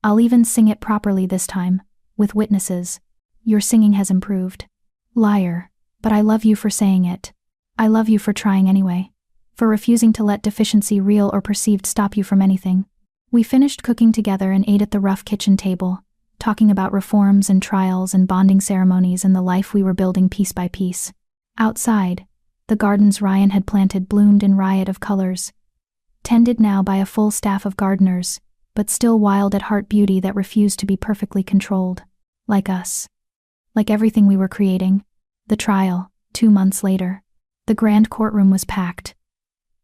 I'll even sing it properly this time, with witnesses. Your singing has improved. Liar, but I love you for saying it. I love you for trying anyway. For refusing to let deficiency, real or perceived, stop you from anything. We finished cooking together and ate at the rough kitchen table, talking about reforms and trials and bonding ceremonies and the life we were building piece by piece. Outside, the gardens Ryan had planted bloomed in riot of colors, tended now by a full staff of gardeners, but still wild at heart beauty that refused to be perfectly controlled. Like us. Like everything we were creating. The trial, 2 months later. The grand courtroom was packed.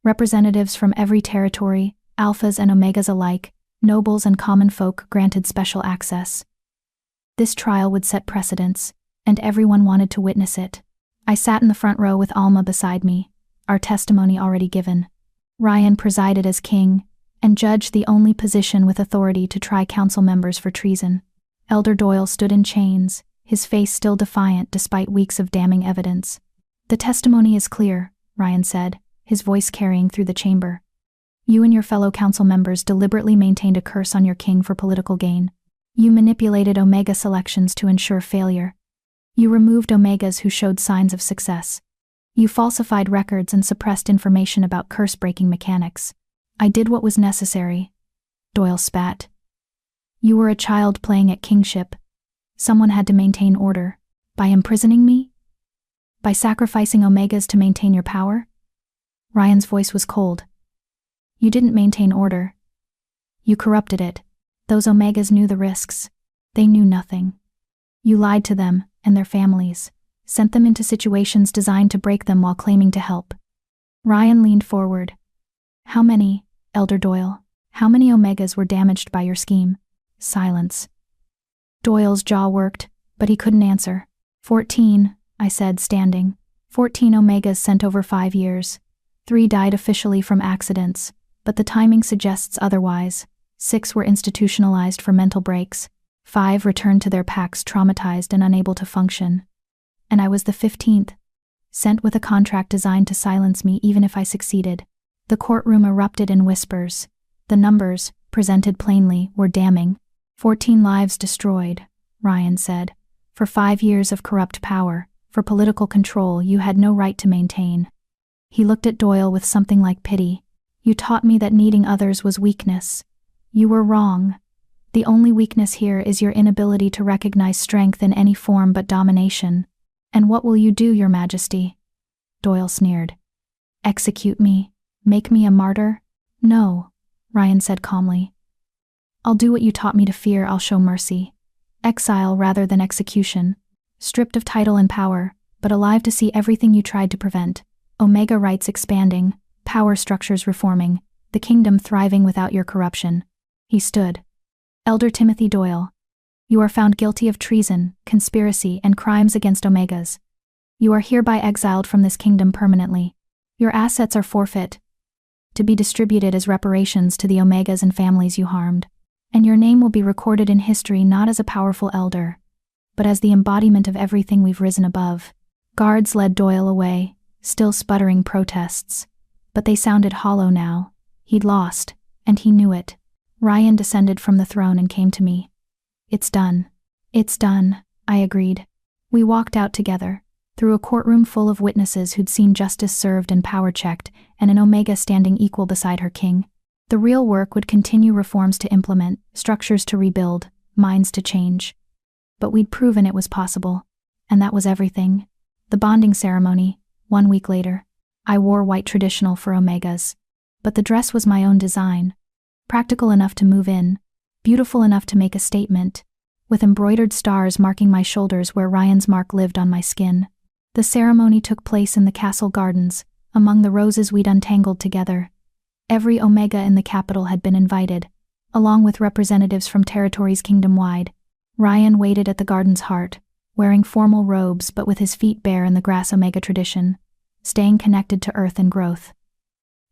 Representatives from every territory, alphas and omegas alike, nobles and common folk granted special access. This trial would set precedents, and everyone wanted to witness it. I sat in the front row with Alma beside me, our testimony already given. Ryan presided as king, and judge, the only position with authority to try council members for treason. Elder Doyle stood in chains, his face still defiant despite weeks of damning evidence. The testimony is clear, Ryan said, his voice carrying through the chamber. You and your fellow council members deliberately maintained a curse on your king for political gain. You manipulated Omega selections to ensure failure. You removed Omegas who showed signs of success. You falsified records and suppressed information about curse-breaking mechanics. I did what was necessary. Doyle spat. You were a child playing at kingship. Someone had to maintain order. By imprisoning me? By sacrificing Omegas to maintain your power? Ryan's voice was cold. You didn't maintain order. You corrupted it. Those Omegas knew the risks. They knew nothing. You lied to them and their families, sent them into situations designed to break them while claiming to help. Ryan leaned forward. How many, Elder Doyle, how many Omegas were damaged by your scheme? Silence. Doyle's jaw worked, but he couldn't answer. 14, I said, standing. 14 Omegas sent over 5 years. 3 died officially from accidents, but the timing suggests otherwise. 6 were institutionalized for mental breaks. 5 returned to their packs traumatized and unable to function. And I was the 15th, sent with a contract designed to silence me even if I succeeded. The courtroom erupted in whispers. The numbers, presented plainly, were damning. 14 lives destroyed, Ryan said. For 5 years of corrupt power, for political control you had no right to maintain. He looked at Doyle with something like pity. You taught me that needing others was weakness. You were wrong. The only weakness here is your inability to recognize strength in any form but domination. And what will you do, Your Majesty? Doyle sneered. Execute me? Make me a martyr? No, Ryan said calmly. I'll do what you taught me to fear. I'll show mercy. Exile rather than execution. Stripped of title and power, but alive to see everything you tried to prevent. Omega rights expanding, power structures reforming, the kingdom thriving without your corruption. He stood. Elder Timothy Doyle. You are found guilty of treason, conspiracy, and crimes against Omegas. You are hereby exiled from this kingdom permanently. Your assets are forfeit, to be distributed as reparations to the Omegas and families you harmed. And your name will be recorded in history not as a powerful elder, but as the embodiment of everything we've risen above. Guards led Doyle away, still sputtering protests. But they sounded hollow now. He'd lost, and he knew it. Ryan descended from the throne and came to me. It's done. It's done, I agreed. We walked out together, through a courtroom full of witnesses who'd seen justice served and power checked, and an Omega standing equal beside her king. The real work would continue: reforms to implement, structures to rebuild, minds to change. But we'd proven it was possible, and that was everything. The bonding ceremony, 1 week later. I wore white traditional for Omegas. But the dress was my own design. Practical enough to move in, beautiful enough to make a statement, with embroidered stars marking my shoulders where Ryan's mark lived on my skin. The ceremony took place in the castle gardens, among the roses we'd untangled together. Every Omega in the capital had been invited, along with representatives from territories kingdom-wide. Ryan waited at the garden's heart, wearing formal robes but with his feet bare in the grass Omega tradition, staying connected to earth and growth.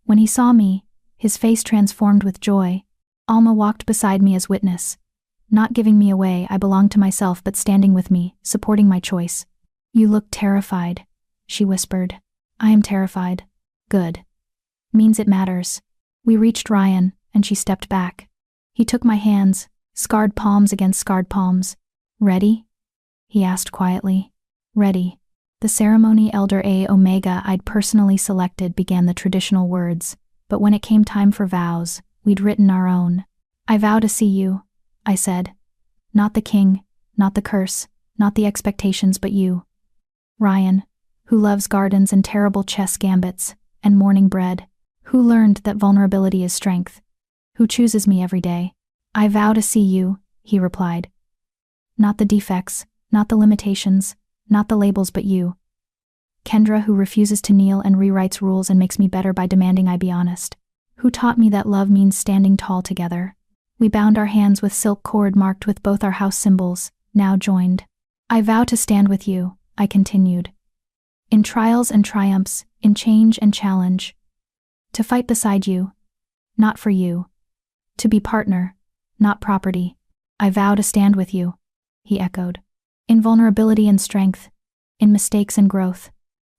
When he saw me, his face transformed with joy. Alma walked beside me as witness, not giving me away. I belonged to myself but standing with me, supporting my choice. You look terrified, she whispered. I am terrified. Good. Means it matters. We reached Ryan, and she stepped back. He took my hands, scarred palms against scarred palms. Ready? He asked quietly. Ready. The ceremony elder A Omega I'd personally selected began the traditional words, but when it came time for vows, we'd written our own. I vow to see you, I said. Not the king, not the curse, not the expectations, but you. Ryan, who loves gardens and terrible chess gambits, and morning bread, who learned that vulnerability is strength, who chooses me every day. I vow to see you, he replied. Not the defects, not the limitations, not the labels, but you. Kendra, who refuses to kneel and rewrites rules and makes me better by demanding I be honest. Who taught me that love means standing tall together. We bound our hands with silk cord marked with both our house symbols, now joined. I vow to stand with you, I continued. In trials and triumphs, in change and challenge. To fight beside you, not for you. To be partner, not property. I vow to stand with you, he echoed. In vulnerability and strength, in mistakes and growth.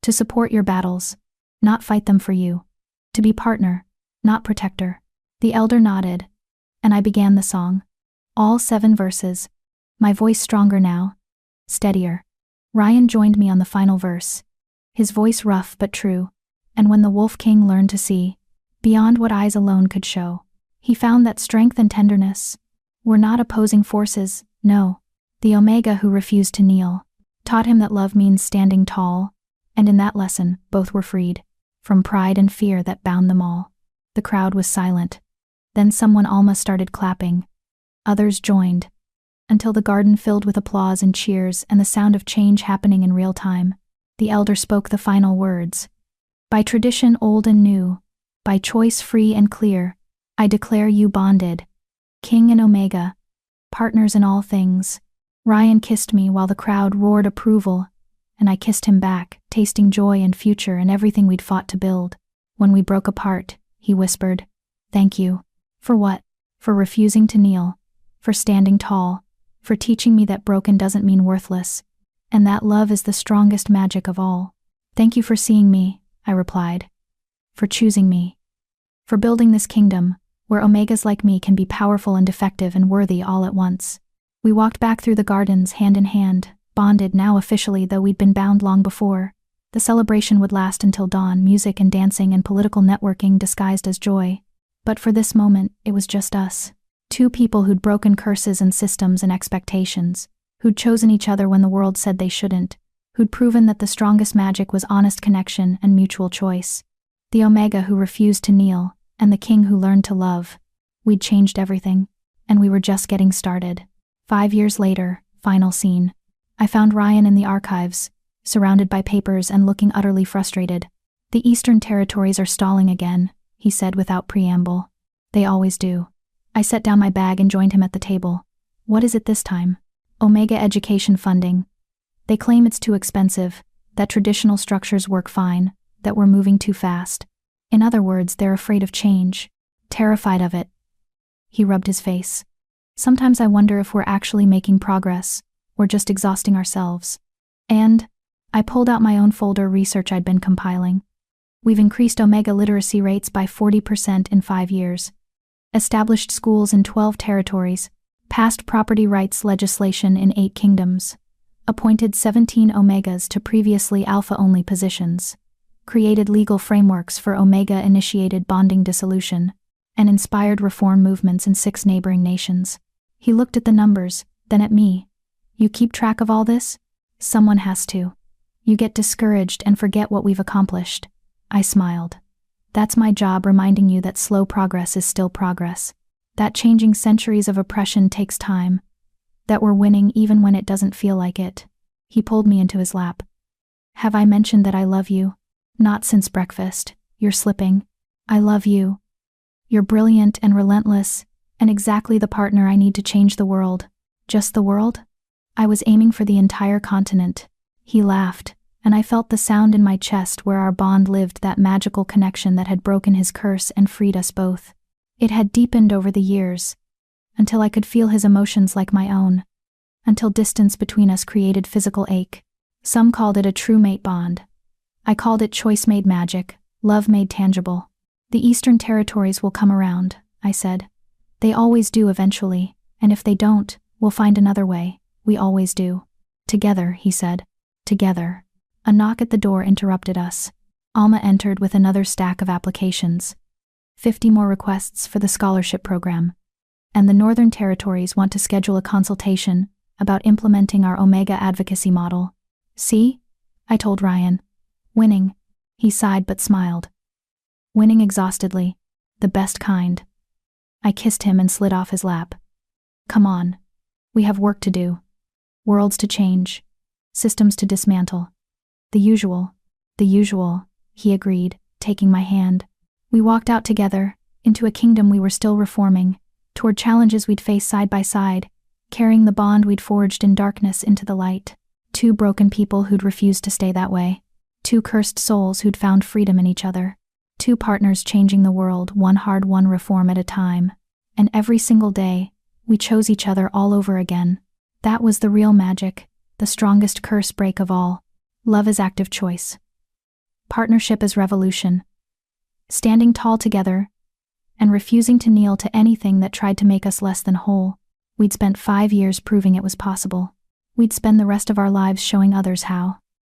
To support your battles, not fight them for you. To be partner, not protector. The elder nodded, and I began the song. All 7 verses, my voice stronger now, steadier. Ryan joined me on the final verse, his voice rough but true, and when the Wolf King learned to see, beyond what eyes alone could show, he found that strength and tenderness were not opposing forces, no. The Omega who refused to kneel taught him that love means standing tall, and in that lesson, both were freed from pride and fear that bound them all. The crowd was silent. Then someone almost started clapping. Others joined, until the garden filled with applause and cheers and the sound of change happening in real time. The elder spoke the final words. By tradition old and new, by choice free and clear, I declare you bonded, King and Omega, partners in all things. Ryan kissed me while the crowd roared approval, and I kissed him back, tasting joy and future and everything we'd fought to build. When we broke apart, he whispered, "Thank you." For what? For refusing to kneel, for standing tall, for teaching me that broken doesn't mean worthless, and that love is the strongest magic of all. "Thank you for seeing me," I replied. "For choosing me. For building this kingdom, where Omegas like me can be powerful and defective and worthy all at once." We walked back through the gardens hand in hand, bonded now officially though we'd been bound long before. The celebration would last until dawn, music and dancing and political networking disguised as joy. But for this moment, it was just us. 2 people who'd broken curses and systems and expectations, who'd chosen each other when the world said they shouldn't, who'd proven that the strongest magic was honest connection and mutual choice. The Omega who refused to kneel, and the King who learned to love. We'd changed everything, and we were just getting started. 5 years later, final scene. I found Ryan in the archives, surrounded by papers and looking utterly frustrated. The Eastern Territories are stalling again, he said without preamble. They always do. I set down my bag and joined him at the table. What is it this time? Omega education funding. They claim it's too expensive, that traditional structures work fine, that we're moving too fast. In other words, they're afraid of change. Terrified of it. He rubbed his face. Sometimes I wonder if we're actually making progress, or just exhausting ourselves. And I pulled out my own folder research I'd been compiling. We've increased Omega literacy rates by 40% in 5 years. Established schools in 12 territories, passed property rights legislation in 8 kingdoms, appointed 17 Omegas to previously Alpha-only positions, created legal frameworks for Omega-initiated bonding dissolution, and inspired reform movements in 6 neighboring nations. He looked at the numbers, then at me. You keep track of all this? Someone has to. You get discouraged and forget what we've accomplished. I smiled. That's my job, reminding you that slow progress is still progress. That changing centuries of oppression takes time. That we're winning even when it doesn't feel like it. He pulled me into his lap. Have I mentioned that I love you? Not since breakfast. You're slipping. I love you. You're brilliant and relentless, and exactly the partner I need to change the world. Just the world? I was aiming for the entire continent. He laughed, and I felt the sound in my chest where our bond lived, that magical connection that had broken his curse and freed us both. It had deepened over the years, until I could feel his emotions like my own, until distance between us created physical ache. Some called it a true mate bond. I called it choice made magic, love made tangible. The Eastern Territories will come around, I said. They always do eventually, and if they don't, we'll find another way. We always do. Together, he said. Together. A knock at the door interrupted us. Alma entered with another stack of applications. 50 more requests for the scholarship program. And the Northern Territories want to schedule a consultation about implementing our Omega advocacy model. See? I told Ryan. Winning. He sighed but smiled. Winning exhaustedly. The best kind. I kissed him and slid off his lap. Come on. We have work to do. Worlds to change. Systems to dismantle. The usual, he agreed, taking my hand. We walked out together, into a kingdom we were still reforming, toward challenges we'd face side by side, carrying the bond we'd forged in darkness into the light. 2 broken people who'd refused to stay that way. 2 cursed souls who'd found freedom in each other. 2 partners changing the world, one hard-won reform at a time. And every single day, we chose each other all over again. That was the real magic, the strongest curse break of all. Love is active choice. Partnership is revolution. Standing tall together, and refusing to kneel to anything that tried to make us less than whole. We'd spent 5 years proving it was possible. We'd spend the rest of our lives showing others how.